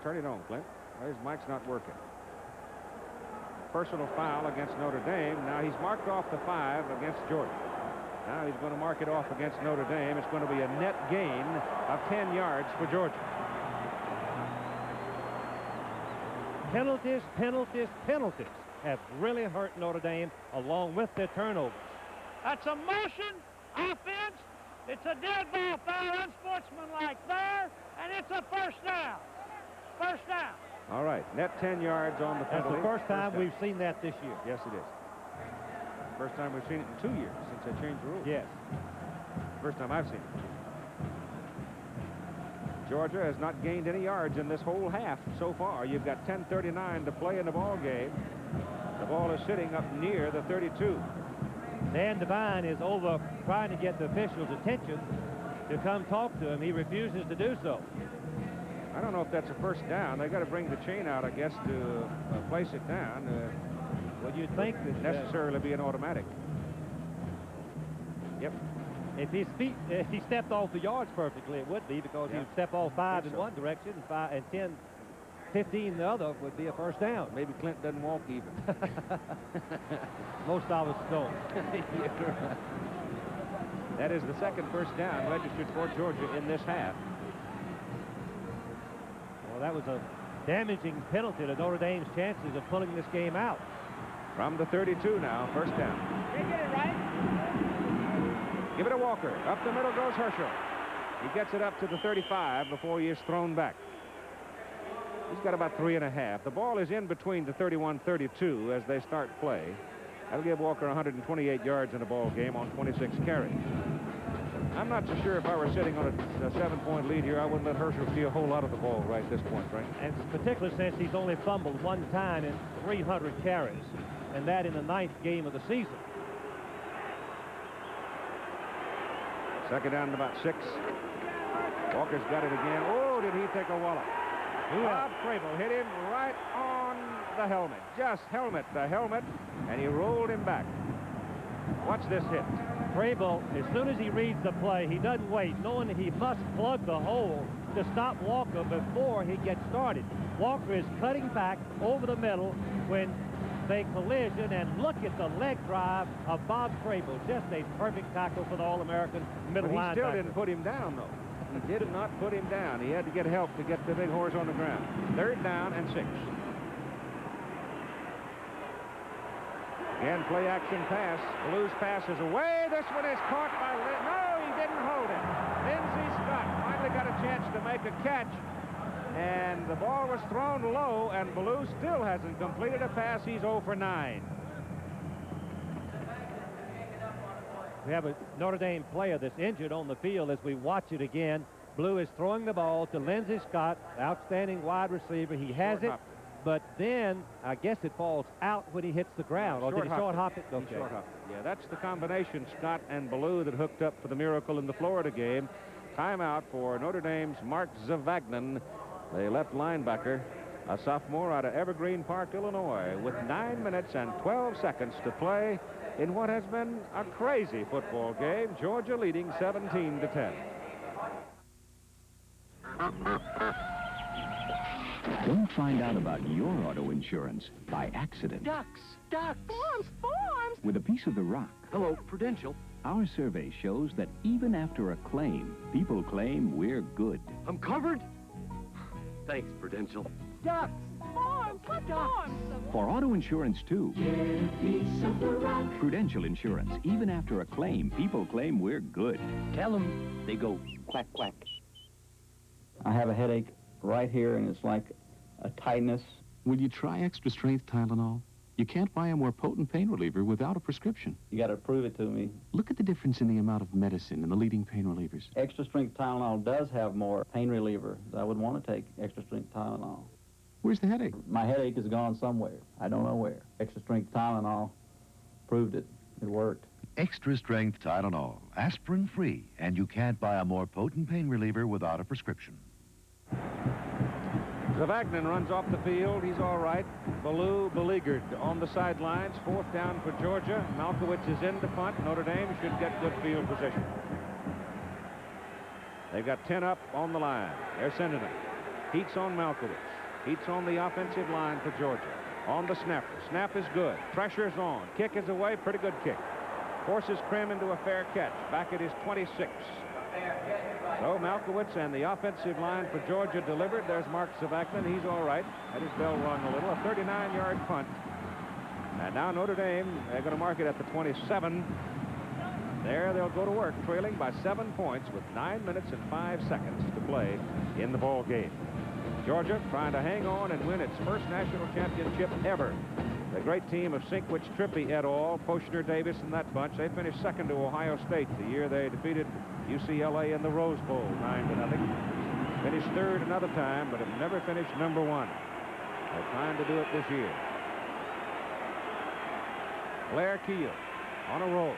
Turn it on, Clint. Well, his mic's not working. Personal foul against Notre Dame. Now he's marked off the 5 against Georgia. Now he's going to mark it off against Notre Dame. It's going to be a net gain of 10 yards for Georgia. Penalties, penalties, penalties have really hurt Notre Dame along with their turnovers. That's a motion offense. It's a dead ball foul, unsportsmanlike there, and it's a first down. First down. All right, net 10 yards on the penalty. That's the first time we've seen that this year. Yes, it is. First time we've seen it in 2 years since they changed the rules. Yes. First time I've seen it. Georgia has not gained any yards in this whole half so far. You've got 10:39 to play in the ball game. The ball is sitting up near the 32. Dan Devine is over trying to get the official's attention to come talk to him. He refuses to do so. I don't know if that's a first down. They got to bring the chain out, I guess, to place it down. Well, you'd think that necessarily be an automatic. Yep. If he stepped off the yards perfectly, it would be, because he would step off 5 in one direction and 10, 15 in the other would be a first down. Maybe Clint doesn't walk even. Most of us don't. That is the second first down registered for Georgia in this half. Well, that was a damaging penalty to Notre Dame's chances of pulling this game out. From the 32 now, first down. They get it right. Give it to Walker. Up the middle goes Herschel. He gets it up to the 35 before he is thrown back. He's got about 3.5. The ball is in between the 31-32 as they start play. That'll give Walker 128 yards in a ball game on 26 carries. I'm not so sure if I were sitting on a 7-point lead here, I wouldn't let Herschel see a whole lot of the ball right at this point, Frank. And particularly since he's only fumbled one time in 300 carries, and that in the 9th game of the season. Second down and about 6. Walker's got it again. Oh, did he take a wallop? Bob Crable hit him right on the helmet. Just helmet to helmet, and he rolled him back. Watch this hit. Crable, as soon as he reads the play, he doesn't wait, knowing that he must plug the hole to stop Walker before he gets started. Walker is cutting back over the middle when they collision, and look at the leg drive of Bob Crable. Just a perfect tackle for the All-American middle linebacker. He still didn't put him down, though. He did not put him down. He had to get help to get the big horse on the ground. Third down and 6. Again, play action pass. Blues pass is away. This one is caught by no, he didn't hold it. Lindsey Scott finally got a chance to make a catch, and the ball was thrown low, and Ballou still hasn't completed a pass. He's 0 for 9. We have a Notre Dame player that's injured on the field as we watch it again. Blue is throwing the ball to Lindsey Scott, outstanding wide receiver. He has it, but then I guess it falls out when he hits the ground. Or did he short hop it? Okay. Short hop. Yeah, that's the combination, Scott and Ballou, that hooked up for the miracle in the Florida game. Timeout for Notre Dame's Mark Zavagnin, the left linebacker, a sophomore out of Evergreen Park, Illinois, with 9 minutes and 12 seconds to play in what has been a crazy football game. Georgia leading 17-10. Don't find out about your auto insurance by accident. Ducks. Forms. With a piece of the rock. Hello, Prudential. Our survey shows that even after a claim, people claim we're good. I'm covered? Thanks, Prudential. Ducks. Forms. What forms? For auto insurance, too. Prudential Insurance. Even after a claim, people claim we're good. Tell them. They go quack, quack. I have a headache right here, and it's like a tightness. Will you try extra strength Tylenol? You can't buy a more potent pain reliever without a prescription. You got to prove it to me. Look at the difference in the amount of medicine in the leading pain relievers. Extra strength Tylenol does have more pain reliever. I would want to take extra strength Tylenol. Where's the headache? My headache is gone somewhere. I don't know where. Extra strength Tylenol proved it. It worked. Extra strength Tylenol, aspirin-free, and you can't buy a more potent pain reliever without a prescription. Zavagnin runs off the field. He's all right. Ballou beleaguered on the sidelines. 4th down for Georgia. Malkowitz is in to punt. Notre Dame should get good field position. They've got 10 up on the line. They're sending it. Heats on Malkowitz. Heats on the offensive line for Georgia. On the snapper. Snap is good. Pressure's on. Kick is away. Pretty good kick. Forces Krim into a fair catch. Back at his 26. So Malkowitz and the offensive line for Georgia delivered. There's Mark Savakman. He's all right. Had his bell rung a little. A 39-yard punt. And now Notre Dame, they're going to mark it at the 27. There they'll go to work, trailing by 7 points with 9 minutes and 5 seconds to play in the ball game. Georgia trying to hang on and win its first national championship ever. The great team of Sinkwich, Trippi et al., Poshner, Davis, and that bunch, they finished second to Ohio State the year they defeated UCLA in the Rose Bowl, 9-0. Finished third another time, but have never finished number one. They're trying to do it this year. Blair Keel on a roll.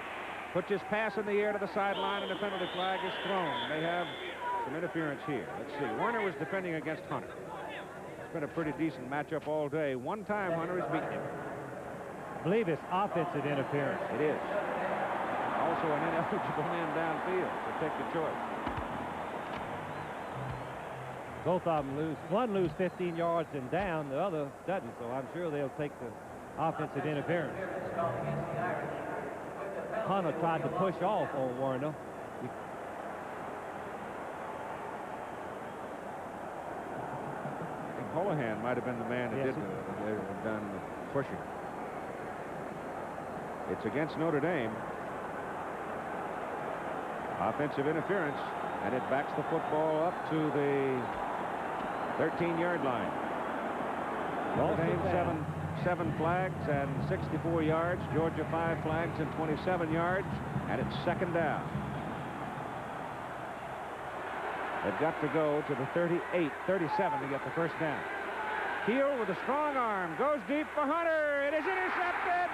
Puts his pass in the air to the sideline, and the penalty flag is thrown. They have some interference here. Let's see. Werner was defending against Hunter. It's been a pretty decent matchup all day. One time Hunter has beaten him. I believe it's offensive interference. It is. Also an ineligible man downfield, so take your choice. Both of them lose. One lose 15 yards and down, the other doesn't, so I'm sure they'll take the offensive interference. Hunter tried to push off on Werner. Holohan might have been the man that did done the pushing. It's against Notre Dame. Offensive interference, and it backs the football up to the 13-yard line. Notre Dame 7 flags and 64 yards. Georgia 5 flags and 27 yards, and it's second down. They've got to go to the 38, 37 to get the first down. Keel with a strong arm goes deep for Hunter. It is intercepted.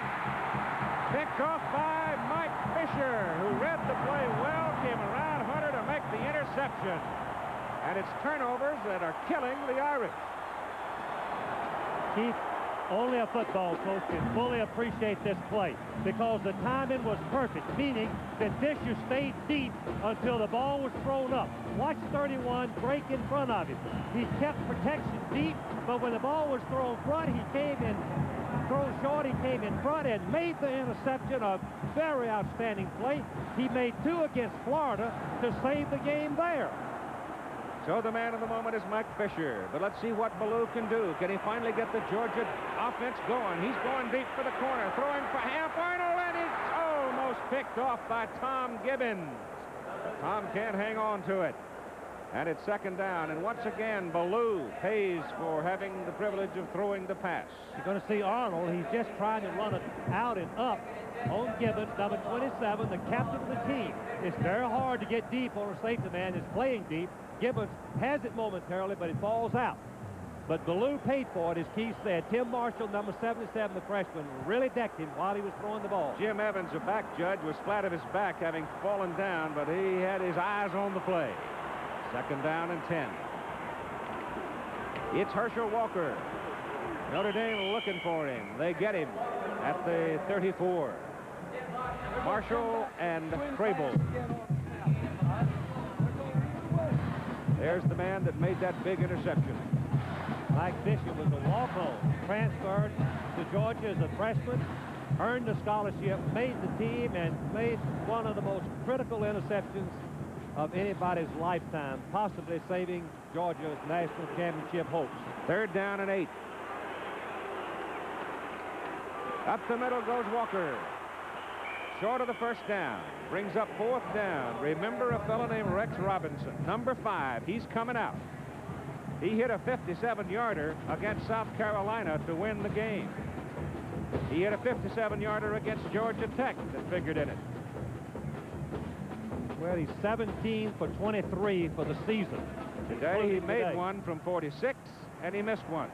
Picked off by Mike Fisher, who read the play well, came around Hunter to make the interception. And it's turnovers that are killing the Irish. Keith, only a football coach can fully appreciate this play because the timing was perfect, meaning that Fisher stayed deep until the ball was thrown up. Watch 31 break in front of him. He kept protection deep, but when the ball was thrown front, he came in, thrown short, he came in front and made the interception. A very outstanding play. He made 2 against Florida to save the game there. So the man of the moment is Mike Fisher. But let's see what Ballou can do. Can he finally get the Georgia offense going? He's going deep for the corner, throwing for half Arnold, and it's almost picked off by Tom Gibbons. Tom can't hang on to it. And it's second down. And once again, Ballou pays for having the privilege of throwing the pass. You're going to see Arnold. He's just trying to run it out and up on Gibbons, number 27, the captain of the team. It's very hard to get deep on a safety man that's playing deep. Gibbons has it momentarily, but it falls out. But Ballou paid for it, as Keith said. Tim Marshall, number 77, the freshman, really decked him while he was throwing the ball. Jim Evans, a back judge, was flat of his back, having fallen down, but he had his eyes on the play. Second down and 10. It's Herschel Walker. Notre Dame looking for him. They get him at the 34. Marshall and Crable. There's the man that made that big interception. Mike Fisher was a walk-on, transferred to Georgia as a freshman, earned the scholarship, made the team, and made one of the most critical interceptions of anybody's lifetime, possibly saving Georgia's national championship hopes. Third down and 8. Up the middle goes Walker. Short of the first down. Brings up fourth down. Remember a fellow named Rex Robinson, number 5. He's coming out. He hit a 57-yarder against South Carolina to win the game. He hit a 57-yarder against Georgia Tech that figured in it. Well, he's 17 for 23 for the season. Today he made one from 46, and he missed one.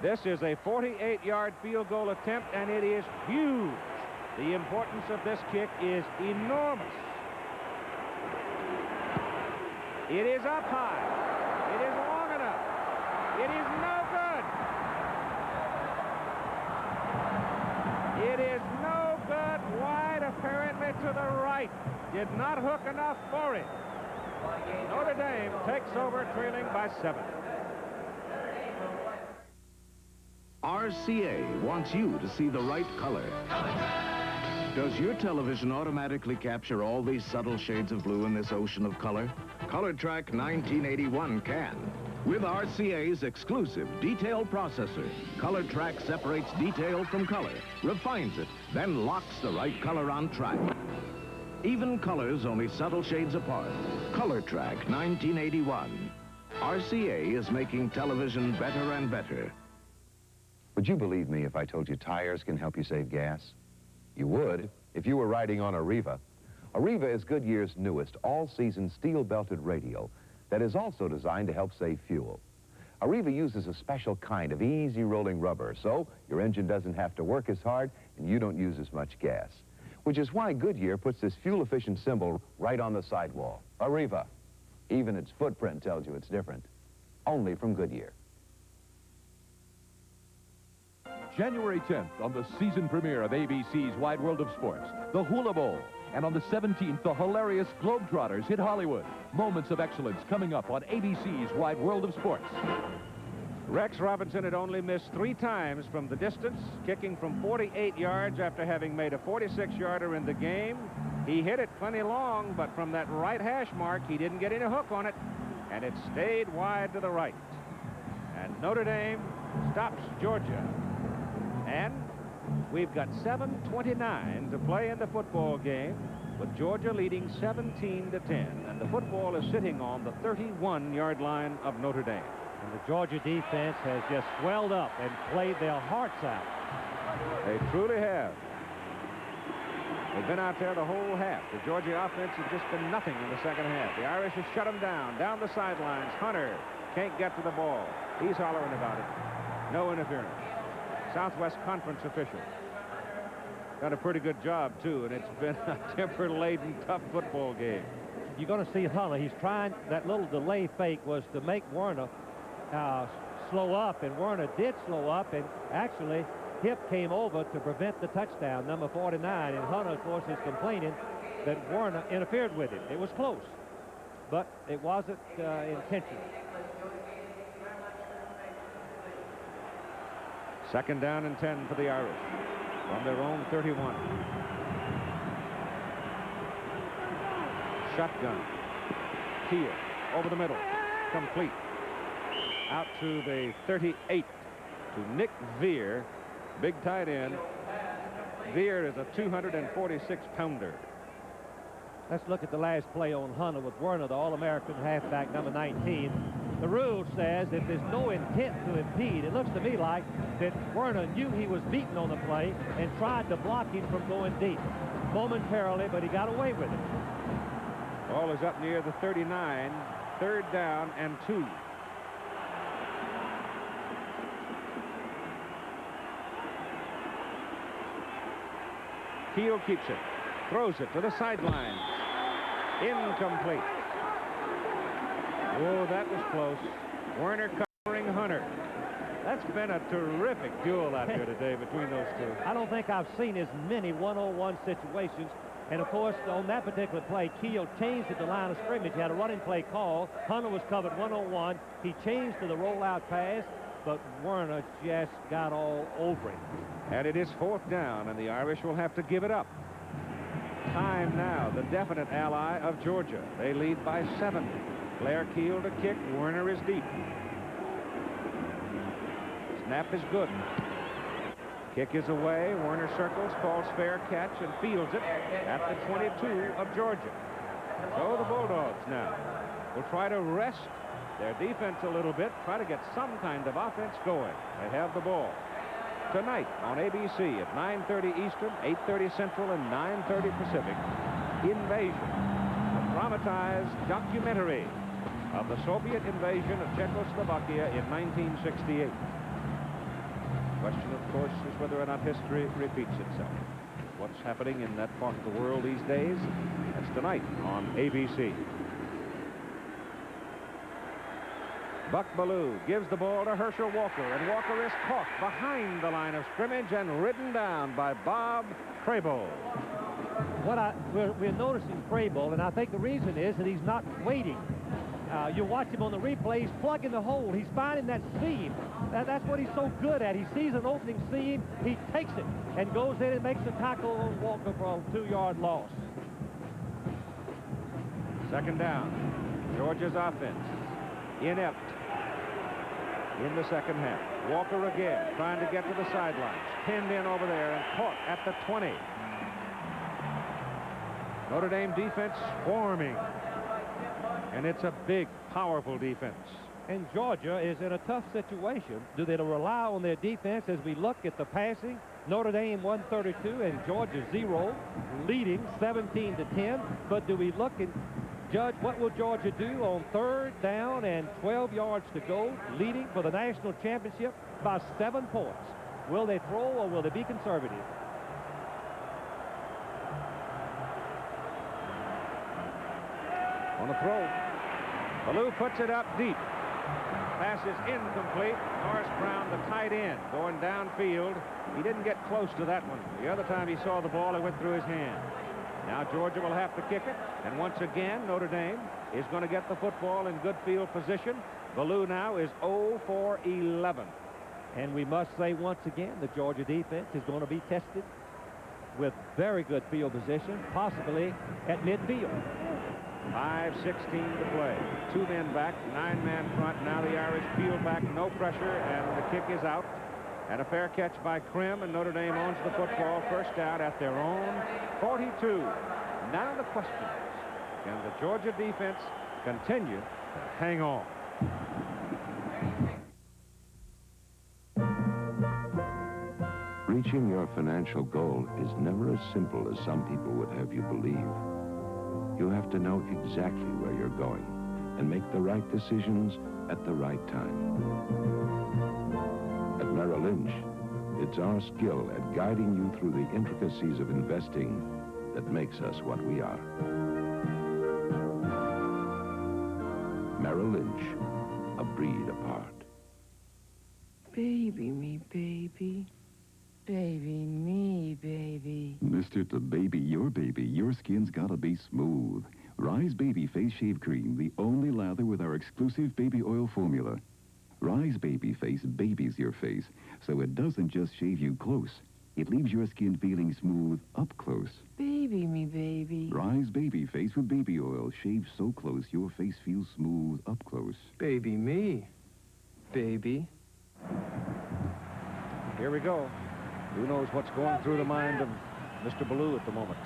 This is a 48-yard field goal attempt, and it is huge. The importance of this kick is enormous. It is up high. It is long enough. It is no good. It is no good. Wide, apparently to the right. Did not hook enough for it. Notre Dame takes over, trailing by 7. RCA wants you to see the right color. Does your television automatically capture all these subtle shades of blue in this ocean of color? ColorTrack 1981 can. With RCA's exclusive detail processor, ColorTrack separates detail from color, refines it, then locks the right color on track. Even colors only subtle shades apart. ColorTrack 1981. RCA is making television better and better. Would you believe me if I told you tires can help you save gas? You would if you were riding on a Riva. A Riva is Goodyear's newest all-season steel-belted radial that is also designed to help save fuel. A Riva uses a special kind of easy-rolling rubber, so your engine doesn't have to work as hard and you don't use as much gas, which is why Goodyear puts this fuel-efficient symbol right on the sidewall. A Riva. Even its footprint tells you it's different. Only from Goodyear. January 10th, on the season premiere of ABC's Wide World of Sports, the Hula Bowl. And on the 17th, the hilarious Globetrotters hit Hollywood. Moments of excellence coming up on ABC's Wide World of Sports. Rex Robinson had only missed 3 times from the distance, kicking from 48 yards after having made a 46-yarder in the game. He hit it plenty long, but from that right hash mark, he didn't get any hook on it, and it stayed wide to the right. And Notre Dame stops Georgia. And we've got 7:29 to play in the football game, with Georgia leading 17-10. And the football is sitting on the 31-yard line of Notre Dame. And the Georgia defense has just swelled up and played their hearts out. They truly have. They've been out there the whole half. The Georgia offense has just been nothing in the second half. The Irish have shut them down the sidelines. Hunter can't get to the ball. He's hollering about it. No interference. Southwest Conference official. Done a pretty good job, too, and it's been a temper-laden, tough football game. You're going to see Hunter. He's trying, that little delay fake was to make Werner slow up, and Werner did slow up, and actually Hip came over to prevent the touchdown, number 49, and Hunter, of course, is complaining that Werner interfered with him. It was close, but it wasn't intentional. Second down and 10 for the Irish from their own 31. Shotgun. Keel over the middle. Complete. Out to the 38 to Nick Veer, big tight end. Veer is a 246-pounder. Let's look at the last play on Hunter with Werner, the All-American halfback, number 19. The rule says if there's no intent to impede, it looks to me like that Werner knew he was beaten on the play and tried to block him from going deep momentarily, but he got away with it. Ball is up near the 39, 3rd down and 2. Keel keeps it, throws it to the sideline. Incomplete. Oh, that was close. Werner covering Hunter. That's been a terrific duel out here today between those two. I don't think I've seen as many one-on-one situations. And, of course, on that particular play, Keel changed at the line of scrimmage. He had a running play call. Hunter was covered one-on-one. He changed to the rollout pass, but Werner just got all over him. And it is 4th down, and the Irish will have to give it up. Time now, the definite ally of Georgia. They lead by 7. Blair Keel to kick. Werner is deep. Snap is good. Kick is away. Werner circles, calls fair catch, and fields it at the 22 of Georgia. So the Bulldogs now will try to rest their defense a little bit, try to get some kind of offense going. They have the ball. Tonight on ABC at 9:30 Eastern, 8:30 Central, and 9:30 Pacific, Invasion, a dramatized documentary of the Soviet invasion of Czechoslovakia in 1968. The question, of course, is whether or not history repeats itself. What's happening in that part of the world these days? That's tonight on ABC. Buck Bellew gives the ball to Herschel Walker, and Walker is caught behind the line of scrimmage and ridden down by Bob Crable. we're noticing Crable, and I think the reason is that he's not waiting. You watch him on the replay, he's plugging the hole. He's finding that seam. That's what he's so good at. He sees an opening seam, he takes it and goes in and makes a tackle on Walker for a 2-yard loss. Second down. Georgia's offense inept in the second half. Walker again trying to get to the sidelines. Pinned in over there and caught at the 20. Notre Dame defense swarming. And it's a big, powerful defense. And Georgia is in a tough situation. Do they rely on their defense as we look at the passing? Notre Dame 132 and Georgia 0, leading 17-10. But do we look and judge what will Georgia do on 3rd down and 12 yards to go, leading for the national championship by 7 points? Will they throw or will they be conservative? On the throw, Ballou puts it up deep. Pass is incomplete. Norris Brown, the tight end, going downfield. He didn't get close to that one. The other time he saw the ball, it went through his hand. Now Georgia will have to kick it. And once again, Notre Dame is going to get the football in good field position. Ballou now is 0 for 11. And we must say once again, the Georgia defense is going to be tested with very good field position, possibly at midfield. 5:16 to play. 2 men back, 9-man front. Now the Irish peel back, no pressure, and the kick is out. And a fair catch by Krim, and Notre Dame owns the football. First down at their own 42. Now the question is, can the Georgia defense continue to hang on? Reaching your financial goal is never as simple as some people would have you believe. You have to know exactly where you're going and make the right decisions at the right time. At Merrill Lynch, it's our skill at guiding you through the intricacies of investing that makes us what we are. Merrill Lynch, a breed apart. Baby me, baby. Baby me, baby. Mr. To baby your skin's gotta be smooth. Rise Baby Face Shave Cream, the only lather with our exclusive baby oil formula. Rise Baby Face babies your face, so it doesn't just shave you close. It leaves your skin feeling smooth up close. Baby me, baby. Rise Baby Face with baby oil. Shave so close, your face feels smooth up close. Baby me, baby. Here we go. Who knows what's going through the mind of Mr. Ballou at the moment.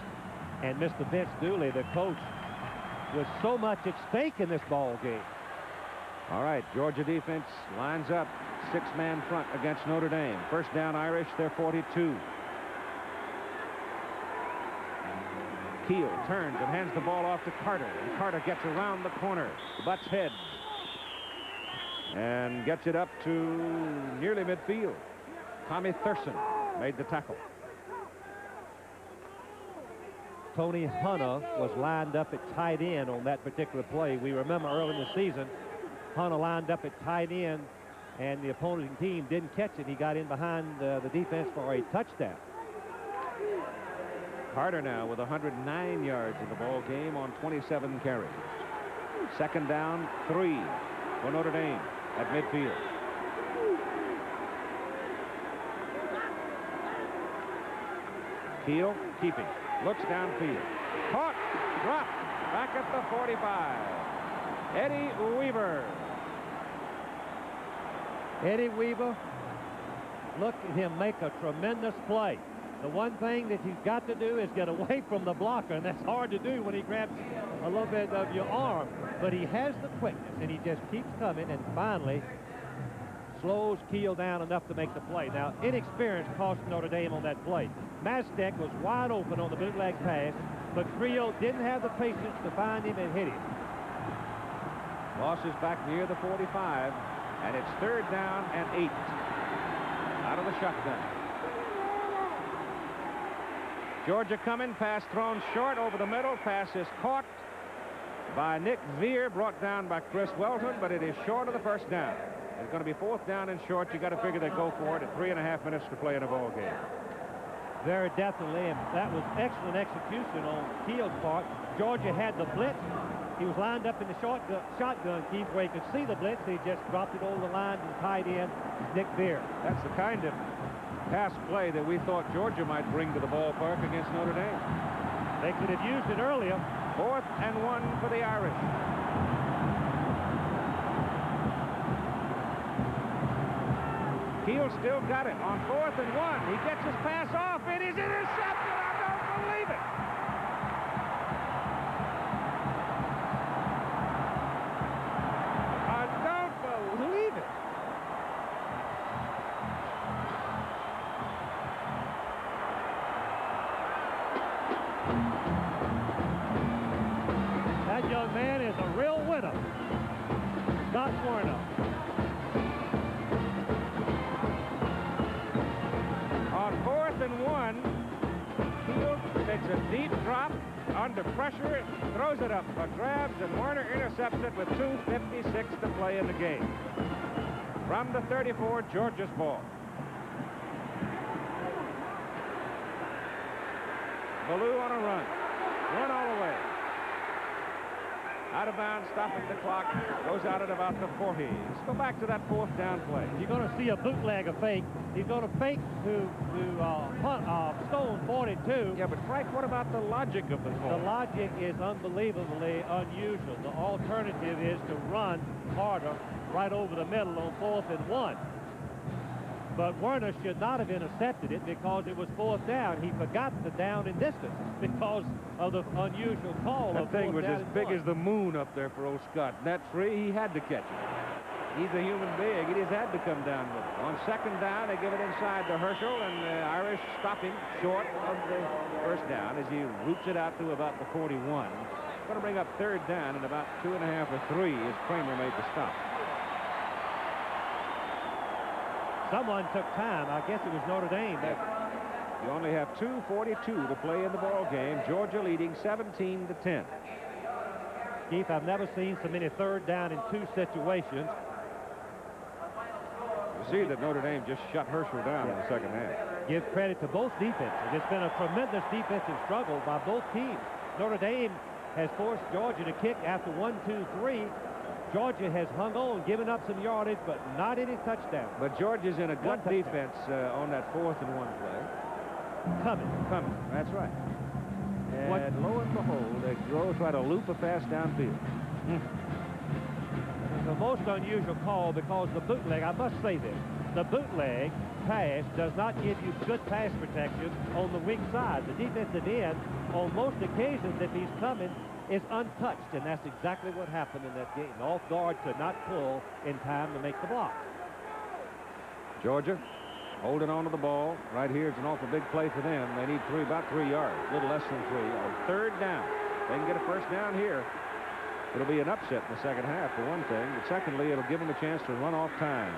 And Mr. Vince Dooley, the coach, with so much at stake in this ball game. All right, Georgia defense lines up. 6-man front against Notre Dame. First down Irish, they're 42. Keel turns and hands the ball off to Carter. And Carter gets around the corner, butts heads, and gets it up to nearly midfield. Tommy Thurston made the tackle. Tony Hunter was lined up at tight end on that particular play. We remember early in the season, Hunter lined up at tight end, and the opposing team didn't catch it. He got in behind the defense for a touchdown. Carter now with 109 yards in the ball game on 27 carries. Second down, 3 for Notre Dame at midfield. Keel keeping, looks downfield, caught, dropped, back at the 45. Eddie Weaver. Eddie Weaver, look at him make a tremendous play. The one thing that he's got to do is get away from the blocker, and that's hard to do when he grabs a little bit of your arm. But he has the quickness, and he just keeps coming, and finally slows Keel down enough to make the play. Now, inexperience cost Notre Dame on that play. Mastek was wide open on the bootleg pass, but Creel didn't have the patience to find him and hit him. Moss is back near the 45, and it's 3rd down and 8 out of the shotgun. Georgia coming, pass thrown short over the middle. Pass is caught by Nick Veer, brought down by Chris Welton, but it is short of the first down. It's going to be 4th down and short. You got to figure they go for it at 3.5 minutes to play in a ball game. Very definitely, and that was excellent execution on Keel's part. Georgia had the blitz. He was lined up in the shotgun, Keith, where he could see the blitz. He just dropped it over the line and tied in Nick Beer. That's the kind of pass play that we thought Georgia might bring to the ballpark against Notre Dame. They could have used it earlier. 4th and 1 for the Irish. Keel still got it on 4th and 1. He gets his pass off. It is intercepted. I don't believe it. I don't believe it. That young man is a real winner. Scott Werner. On 4th and 1, Keel takes a deep drop under pressure, throws it up for grabs, and Werner intercepts it with 2:56 to play in the game. From the 34, Georgia's ball. Ballou on a run. Run all the way. Out of bounds, stopping the clock. Goes out at about the 40. Let's go back to that 4th down play. You're going to see a bootlegger fake. He's going to fake to Stone 42. Yeah, but Frank, what about the logic of the call? The logic is unbelievably unusual. The alternative is to run harder right over the middle on 4th and 1. But Werner should not have intercepted it because it was 4th down. He forgot the down and distance because of the unusual call. That thing was as big as the moon up there for old Scott. Net free, he had to catch it. He's a human being. He just had to come down with it. On 2nd down, they give it inside to Herschel, and the Irish stopping short of the 1st down as he roots it out to about the 41. Going to bring up 3rd down in about 2.5 or 3 as Kramer made the stop. Someone took time. I guess it was Notre Dame. You only have 2:42 to play in the ball game. Georgia leading 17-10. Keith, I've never seen so many 3rd down in 2 situations. You see that Notre Dame just shut Herschel down in the 2nd half. Give credit to both defenses. It's been a tremendous defensive struggle by both teams. Notre Dame has forced Georgia to kick after 1, 2, 3. Georgia has hung on, given up some yardage, but not any touchdown. But Georgia's in a good defense on that 4th and 1 play. Coming. That's right. And lo and behold, they try to loop a pass downfield. The most unusual call because the bootleg, I must say this, the bootleg pass does not give you good pass protection on the weak side. The defensive end, on most occasions, if he's coming, is untouched, and that's exactly what happened in that game. The off guard could not pull in time to make the block. Georgia holding on to the ball. Right here, it's an awful big play for them. They need about 3 yards, a little less than 3. On 3rd down, they can get a 1st down here. It'll be an upset in the 2nd half, for one thing. But secondly, it'll give them a chance to run off time.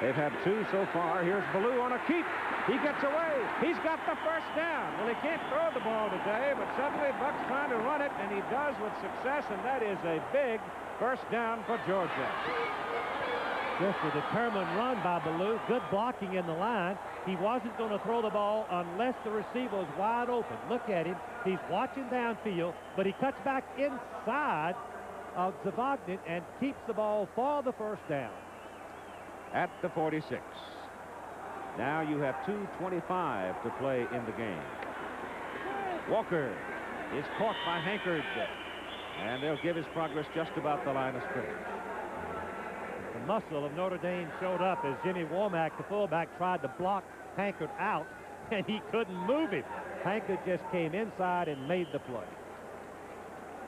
They've had 2 so far. Here's Ballou on a keep. He gets away. He's got the 1st down. Well, he can't throw the ball today, but suddenly Buck's trying to run it, and he does with success, and that is a big 1st down for Georgia. Just a determined run by Ballou. Good blocking in the line. He wasn't going to throw the ball unless the receiver was wide open. Look at him. He's watching downfield, but he cuts back inside of Zavagnin and keeps the ball for the 1st down. At the 46. Now you have 2:25 to play in the game. Walker is caught by Hankard, and they'll give his progress just about the line of scrimmage. The muscle of Notre Dame showed up as Jimmy Womack, the fullback, tried to block Hankard out, and he couldn't move him. Hankard just came inside and made the play.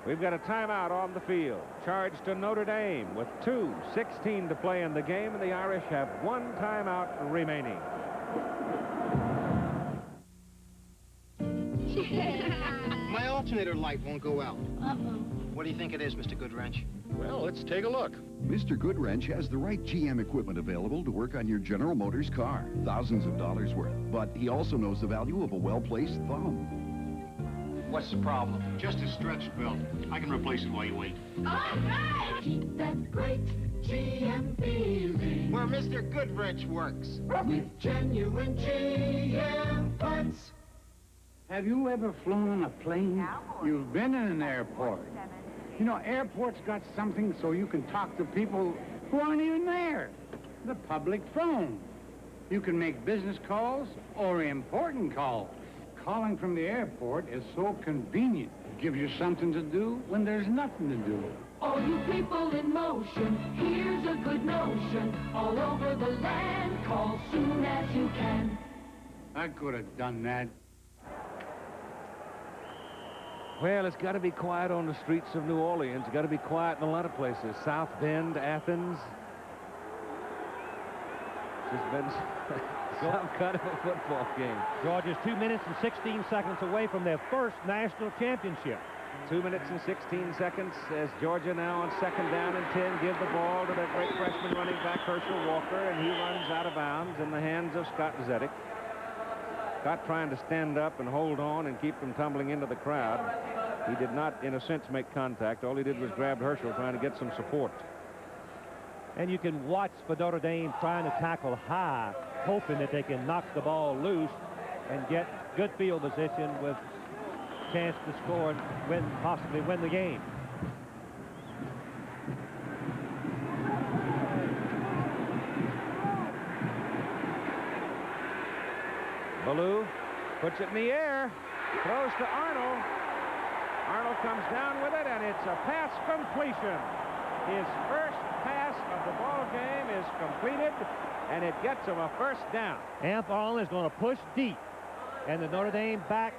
We've got a timeout on the field. Charge to Notre Dame with 2:16 to play in the game, and the Irish have 1 timeout remaining. My alternator light won't go out. What do you think it is, Mr. Goodwrench? Well, let's take a look. Mr. Goodwrench has the right GM equipment available to work on your General Motors car. Thousands of dollars worth. But he also knows the value of a well-placed thumb. What's the problem? Just a stretched belt. I can replace it while you wait. All right! Keep that great GM feeling. Where Mr. Goodwrench works. With genuine GM parts. Have you ever flown on a plane? You've been in an airport. You know, airports got something so you can talk to people who aren't even there. The public phone. You can make business calls or important calls. Calling from the airport is so convenient. It gives you something to do when there's nothing to do. All you people in motion, here's a good notion. All over the land, call soon as you can. I could have done that. Well, it's got to be quiet on the streets of New Orleans. It's got to be quiet in a lot of places. South Bend, Athens. It's been some kind of a football game. Georgia's 2 minutes and 16 seconds away from their first national championship. 2 minutes and 16 seconds as Georgia now on 2nd down and 10 give the ball to the great freshman running back Herschel Walker, and he runs out of bounds in the hands of Scott Zedek. Scott trying to stand up and hold on and keep from tumbling into the crowd. He did not, in a sense, make contact. All he did was grab Herschel, trying to get some support. And you can watch for Notre Dame trying to tackle high, hoping that they can knock the ball loose and get good field position with chance to score and possibly win the game. Ballou puts it in the air, throws to Arnold. Arnold comes down with it, and it's a pass completion. His first pass of the ball game is completed, and it gets him a first down. Amp Arnold is going to push deep, and the Notre Dame back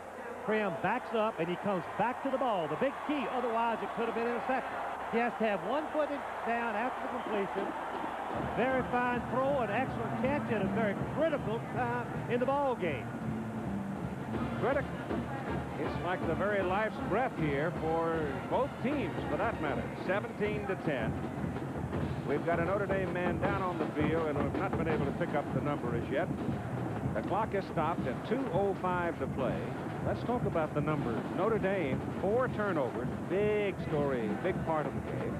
Prim backs up, and he comes back to the ball. The big key, otherwise it could have been intercepted. He has to have one foot down after the completion. Very fine throw, an excellent catch at a very critical time in the ball game. Critical. It's like the very life's breath here for both teams, for that matter. 17-10. We've got a Notre Dame man down on the field, and we've not been able to pick up the number as yet. The clock is stopped at 2:05 to play. Let's talk about the numbers. Notre Dame, 4 turnovers. Big story, big part of the game.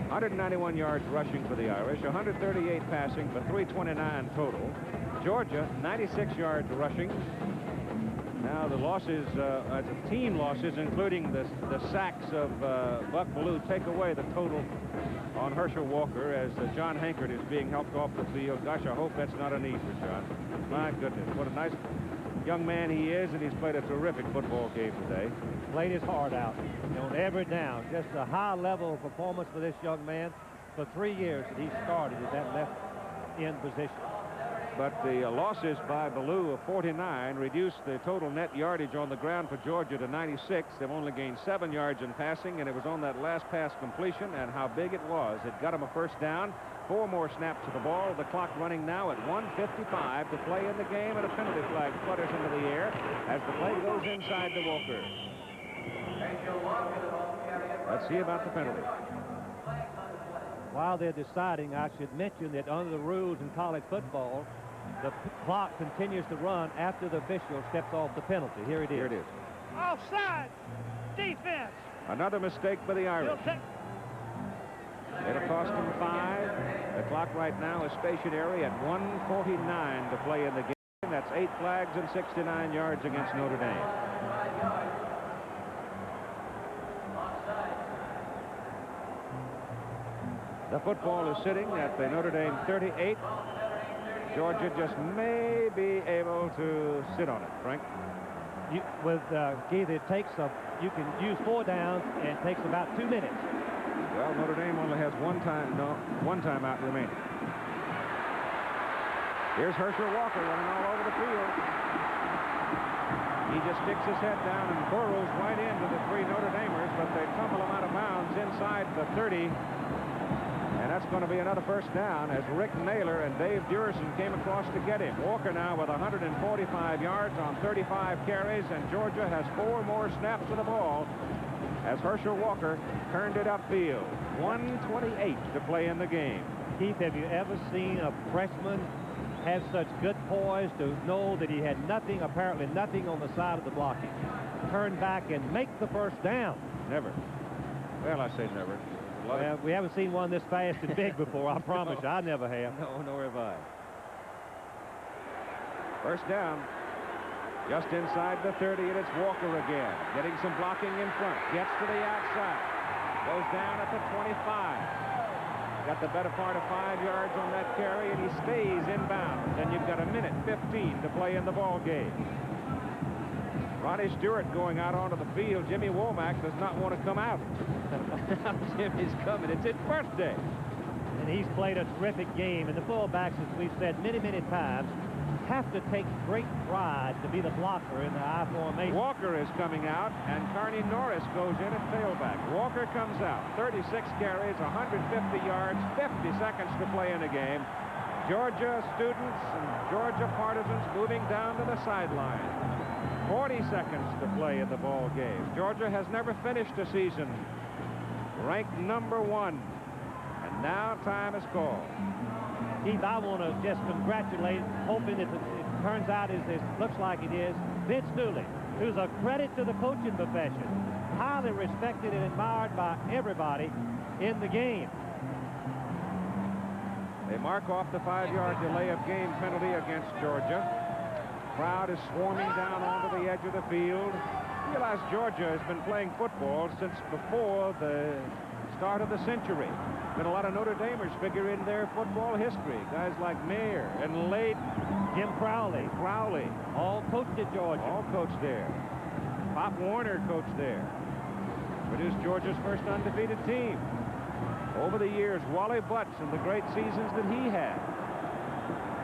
191 yards rushing for the Irish, 138 passing for 329 total. Georgia, 96 yards rushing. Now the losses, as a team losses, including the sacks of Buck Ballou, take away the total on Herschel Walker as John Hankert is being helped off the field. Gosh, I hope that's not a knee for John. My goodness, what a nice young man he is, and he's played a terrific football game today. Played his heart out, on every down. Just a high level of performance for this young man for 3 years that he started at that left end position. But the losses by Ballou of 49 reduced the total net yardage on the ground for Georgia to 96. They've only gained 7 yards in passing, and it was on that last pass completion, and how big it was. It got him a first down. 4 more snaps of the ball. The clock running now at 1:55 to play in the game, and a penalty flag flutters into the air as the play goes inside to Walker. Let's see about the penalty. While they're deciding, I should mention that under the rules in college football, the clock continues to run after the official steps off the penalty. Here it is. Here it is. Offside. Defense. Another mistake by the Irish. It'll cost him 5. The clock right now is stationary at 1:49 to play in the game. That's 8 flags and 69 yards against Notre Dame. The football is sitting at the Notre Dame 38. Georgia just may be able to sit on it, Frank. Keith, it takes you can use 4 downs, and it takes about 2 minutes. Well, Notre Dame only has one timeout remaining. Here's Herschel Walker running all over the field. He just sticks his head down and burrows right into the 3 Notre Damers, but they tumble him out of bounds inside the 30. And that's going to be another first down as Rick Naylor and Dave Durison came across to get him. Walker now with 145 yards on 35 carries, and Georgia has 4 more snaps of the ball as Herschel Walker turned it upfield. 1:28 to play in the game. Keith, have you ever seen a freshman have such good poise to know that he had nothing, apparently nothing on the side of the blocking? Turn back and make the first down. Never. Well, I say never. Well, we haven't seen one this fast and big before, I promise you. I never have. No, nor have I. First down. Just inside the 30, and it's Walker again. Getting some blocking in front. Gets to the outside. Goes down at the 25. Got the better part of 5 yards on that carry, and he stays inbounds. And you've got a minute 15 to play in the ball game. Ronnie Stewart going out onto the field. Jimmy Womack does not want to come out. Jimmy's coming. It's his birthday. And he's played a terrific game. And the fullbacks, as we've said many, many times, have to take great pride to be the blocker in the I formation. Walker is coming out, and Carney Norris goes in at tailback. Walker comes out. 36 carries, 150 yards, 50 seconds to play in the game. Georgia students and Georgia partisans moving down to the sideline. 40 seconds to play in the ball game. Georgia has never finished a season ranked number 1. And now time is called. Keith, I want to just congratulate, hoping that it turns out as it looks like it is, Vince Dooley, who's a credit to the coaching profession. Highly respected and admired by everybody in the game. They mark off the 5-yard delay of game penalty against Georgia. Crowd is swarming down onto the edge of the field. Realize Georgia has been playing football since before the start of the century. Been a lot of Notre Damers figure in their football history. Guys like Mayer and Layton. Jim Crowley. All coached at Georgia. All coached there. Pop Warner coached there. Produced Georgia's first undefeated team. Over the years, Wally Butts and the great seasons that he had.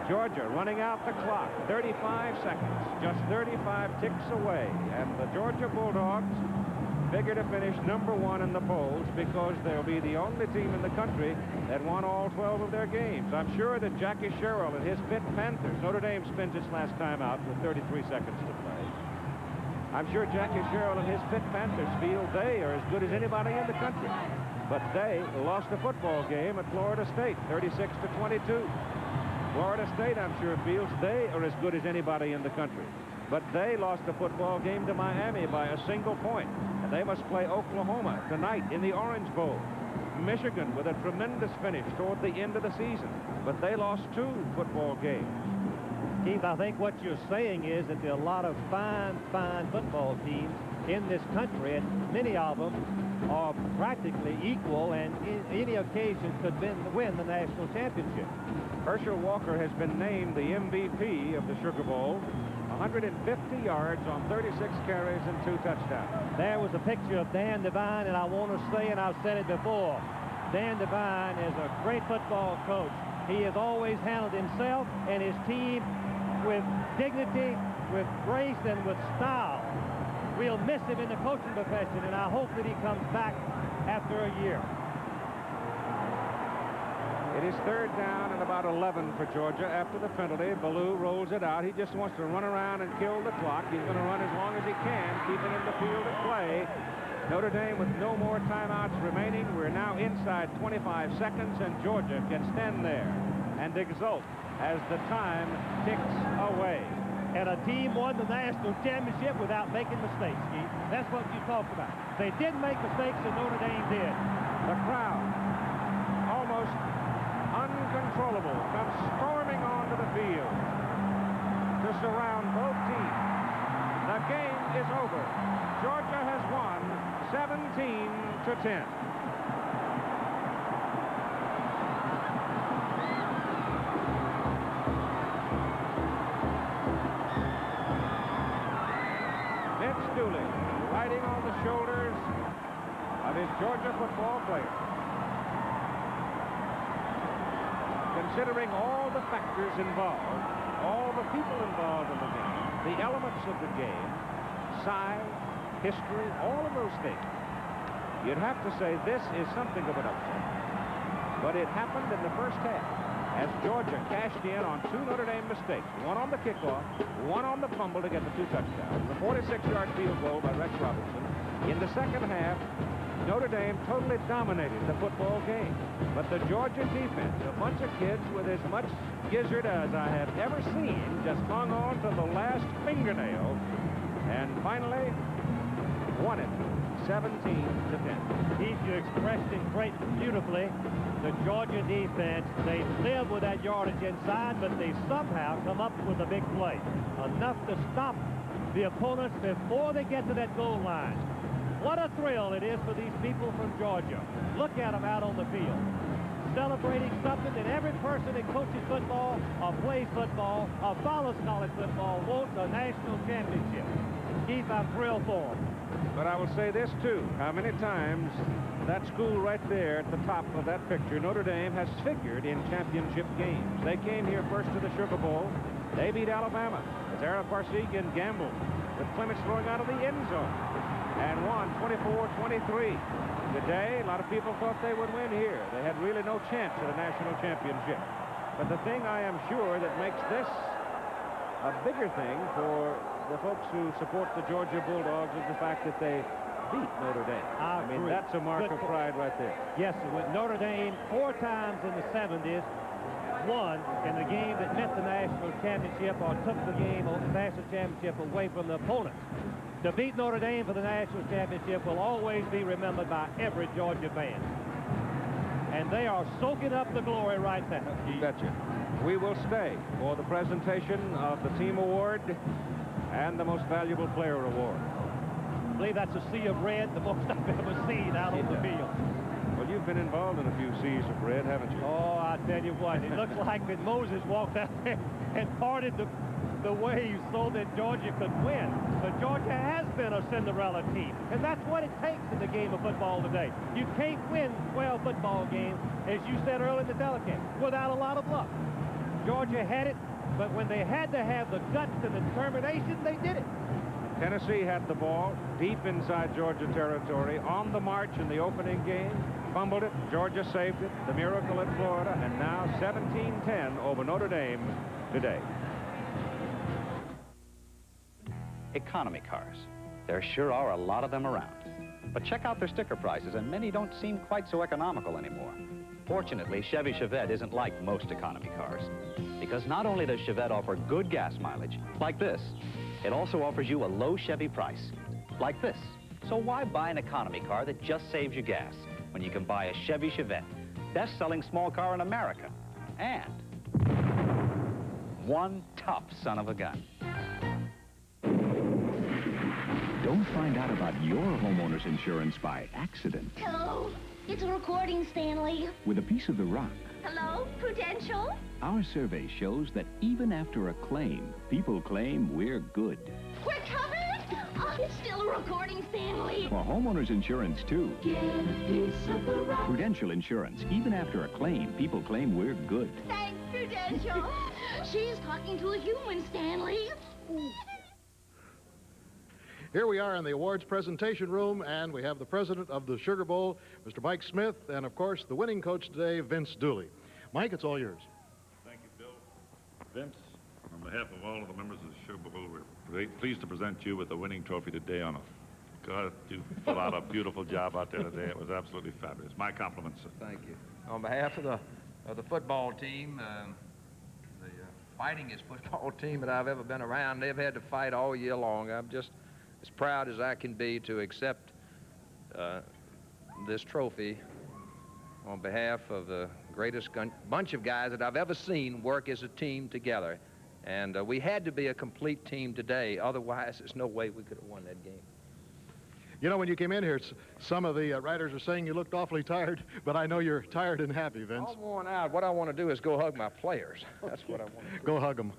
Georgia running out the clock. 35 seconds. Just 35 ticks away. And the Georgia Bulldogs figure to finish number 1 in the polls because they'll be the only team in the country that won all 12 of their games. I'm sure that Jackie Sherrill and his Pitt Panthers, Notre Dame spends its last time out with 33 seconds to play. I'm sure Jackie Sherrill and his Pitt Panthers feel they are as good as anybody in the country. But they lost a football game at Florida State, 36-22. Florida State, I'm sure, feels they are as good as anybody in the country. But they lost a football game to Miami by a single point. And they must play Oklahoma tonight in the Orange Bowl. Michigan with a tremendous finish toward the end of the season. But they lost 2 football games. Keith, I think what you're saying is that there are a lot of fine football teams in this country, and many of them are practically equal and in any occasion could win the national championship. Herschel Walker has been named the MVP of the Sugar Bowl. 150 yards on 36 carries and 2 touchdowns. There was a picture of Dan Devine, and I want to say, and I've said it before, Dan Devine is a great football coach. He has always handled himself and his team with dignity, with grace, and with style. We'll miss him in the coaching profession, and I hope that he comes back after a year. It is 3rd down and about 11 for Georgia after the penalty. Ballou rolls it out. He just wants to run around and kill the clock. He's going to run as long as he can, keeping in the field at play. Notre Dame with no more timeouts remaining. We're now inside 25 seconds, and Georgia can stand there and exult as the time ticks away. And a team won the national championship without making mistakes, Keith. That's what you talked about. They didn't make mistakes, and Notre Dame did. The crowd, almost uncontrollable, comes storming onto the field to surround both teams. The game is over. Georgia has won 17-10. Vince Dooley riding on the shoulders of his Georgia football players. Considering all the factors involved, all the people involved in the game, the elements of the game, size, history, all of those things, you'd have to say this is something of an upset. But it happened in the first half as Georgia cashed in on 2 Notre Dame mistakes, one on the kickoff, one on the fumble to get the 2 touchdowns, the 46-yard field goal by Rex Robinson. In the second half, Notre Dame totally dominated the football game. But the Georgia defense, a bunch of kids with as much gizzard as I have ever seen, just hung on to the last fingernail and finally won it 17-10. Keith, you expressed it beautifully. The Georgia defense, they live with that yardage inside, but they somehow come up with a big play. Enough to stop the opponents before they get to that goal line. What a thrill it is for these people from Georgia. Look at them out on the field, celebrating something that every person that coaches football or plays football or follows college football wants: a national championship. Keith, I'm thrilled for them. But I will say this, too. How many times that school right there at the top of that picture, Notre Dame, has figured in championship games. They came here first to the Sugar Bowl. They beat Alabama as Ara Parsegian gambled with Clements throwing out of the end zone and won 24-23. Today, a lot of people thought they would win here. They had really no chance at a national championship. But the thing I am sure that makes this a bigger thing for the folks who support the Georgia Bulldogs is the fact that they beat Notre Dame. I mean, that's a mark of pride right there. Yes, with Notre Dame 4 times in the 70s, won in the game that meant the national championship or took the game or the national championship away from the opponents. To beat Notre Dame for the national championship will always be remembered by every Georgia fan. And they are soaking up the glory right now. You betcha. We will stay for the presentation of the team award and the most valuable player award. I believe that's a sea of red, the most I've ever seen out on the field. Well, you've been involved in a few seas of red, haven't you? Oh, I tell you what, it looks like that Moses walked out there and parted the waves so that Georgia could win. But Georgia has been a Cinderella team, and that's what it takes in the game of football today. You can't win 12 football games, as you said earlier in the telecast, without a lot of luck. Georgia had it, but when they had to have the guts and the determination, they did it. Tennessee had the ball deep inside Georgia territory on the march in the opening game, fumbled it, Georgia saved it, the miracle at Florida, and now 17-10 over Notre Dame today. Economy cars. There sure are a lot of them around. But check out their sticker prices, and many don't seem quite so economical anymore. Fortunately, Chevy Chevette isn't like most economy cars, because not only does Chevette offer good gas mileage, like this, it also offers you a low Chevy price, like this. So why buy an economy car that just saves you gas when you can buy a Chevy Chevette, best-selling small car in America, and one tough son of a gun? Don't find out about your homeowner's insurance by accident. Hello, it's a recording, Stanley. With a piece of the rock, Hello, Prudential? our survey shows that even after a claim, people claim we're good. We're covered? Oh, it's still a recording, Stanley. For homeowners insurance, too. Get a piece of the rock. Prudential Insurance. Even after a claim, people claim we're good. Thanks, Prudential. She's talking to a human, Stanley. Here we are in the awards presentation room, and we have the president of the Sugar Bowl, Mr. Mike Smith, and, of course, the winning coach today, Vince Dooley. Mike, it's all yours. Thank you, Bill. Vince, on behalf of all of the members of the Sugar Bowl, we're pleased to present you with the winning trophy today on a... God, you pulled out a beautiful job out there today. It was absolutely fabulous. My compliments, sir. Thank you. On behalf of the football team, the fightingest football team that I've ever been around, they've had to fight all year long. I'm just as proud as I can be to accept this trophy on behalf of the greatest bunch of guys that I've ever seen work as a team together. And we had to be a complete team today. Otherwise, there's no way we could have won that game. You know, when you came in here, some of the writers are saying you looked awfully tired, but I know you're tired and happy, Vince. All worn out. What I want to do is go hug my players. That's what I want to do. Go hug them.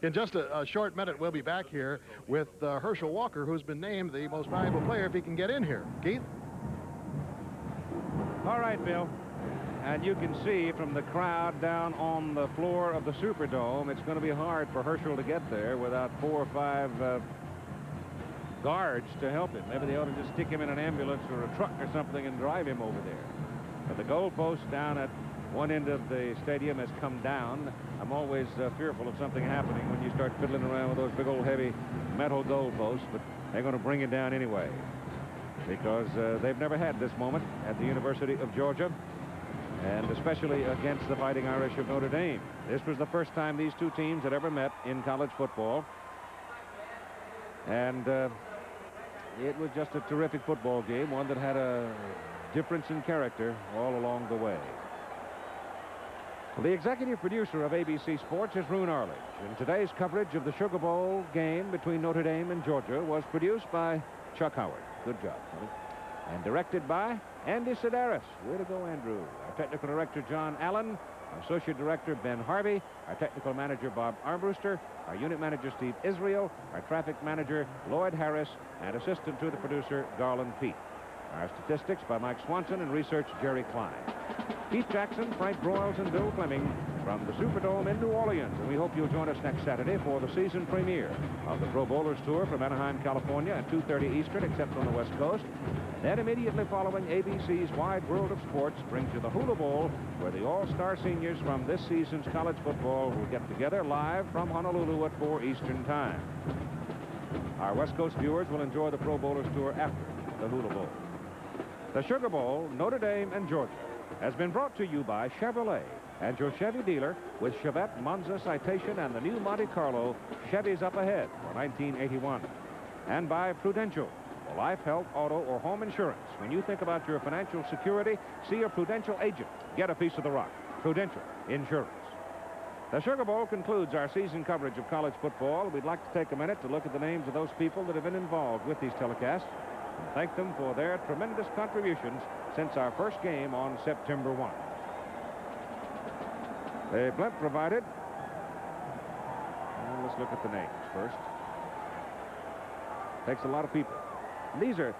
In just a short minute, we'll be back here with Herschel Walker, who's been named the most valuable player if he can get in here. Keith? All right, Bill. And you can see from the crowd down on the floor of the Superdome, it's going to be hard for Herschel to get there without 4 or 5 guards to help him. Maybe they ought to just stick him in an ambulance or a truck or something and drive him over there. But the goalpost down at one end of the stadium has come down. I'm always fearful of something happening when you start fiddling around with those big old heavy metal goalposts, but they're going to bring it down anyway because they've never had this moment at the University of Georgia, and especially against the Fighting Irish of Notre Dame. This was the first time these two teams had ever met in college football, and it was just a terrific football game, one that had a difference in character all along the way. Well, the executive producer of ABC Sports is Roone Arledge, and today's coverage of the Sugar Bowl game between Notre Dame and Georgia was produced by Chuck Howard. Good job, buddy. And directed by Andy Sedaris. Way to go, Andrew. Our technical director, John Allen. Our associate director, Ben Harvey. Our technical manager, Bob Armbruster. Our unit manager, Steve Israel. Our traffic manager, Lloyd Harris. And assistant to the producer, Garland Pete. Our statistics by Mike Swanson and research, Jerry Klein. Keith Jackson, Frank Broyles, and Bill Fleming from the Superdome in New Orleans. And we hope you'll join us next Saturday for the season premiere of the Pro Bowlers Tour from Anaheim, California at 2:30 Eastern, except on the West Coast. Then immediately following, ABC's Wide World of Sports brings you the Hula Bowl, where the all-star seniors from this season's college football will get together live from Honolulu at 4 Eastern Time. Our West Coast viewers will enjoy the Pro Bowlers Tour after the Hula Bowl. The Sugar Bowl, Notre Dame and Georgia, has been brought to you by Chevrolet and your Chevy dealer with Chevette Monza Citation and the new Monte Carlo Chevy's Up Ahead for 1981. And by Prudential, for life, health, auto, or home insurance. When you think about your financial security, see a Prudential agent. Get a piece of the rock. Prudential Insurance. The Sugar Bowl concludes our season coverage of college football. We'd like to take a minute to look at the names of those people that have been involved with these telecasts and thank them for their tremendous contributions since our first game on September 1. The blimp provided. Well, let's look at the names first. Takes a lot of people. These are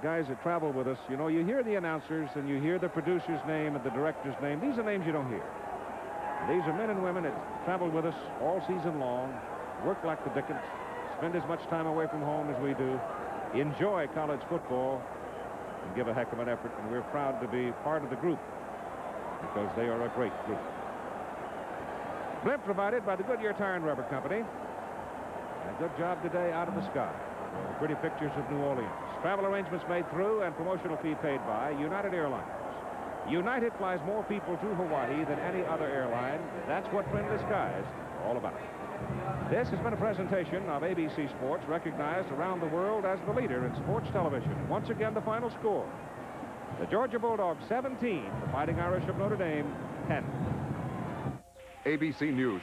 guys that travel with us. You know, you hear the announcers and you hear the producer's name and the director's name. These are names you don't hear. These are men and women that travel with us all season long, work like the dickens, spend as much time away from home as we do, enjoy college football, and give a heck of an effort, and we're proud to be part of the group because they are a great group. Blimp provided by the Goodyear Tire and Rubber Company. A good job today out of the sky. Pretty pictures of New Orleans. Travel arrangements made through and promotional fee paid by United Airlines. United flies more people to Hawaii than any other airline. That's what Friendly Skies are all about. This has been a presentation of ABC Sports, recognized around the world as the leader in sports television. Once again, the final score. The Georgia Bulldogs 17, the Fighting Irish of Notre Dame 10. ABC News.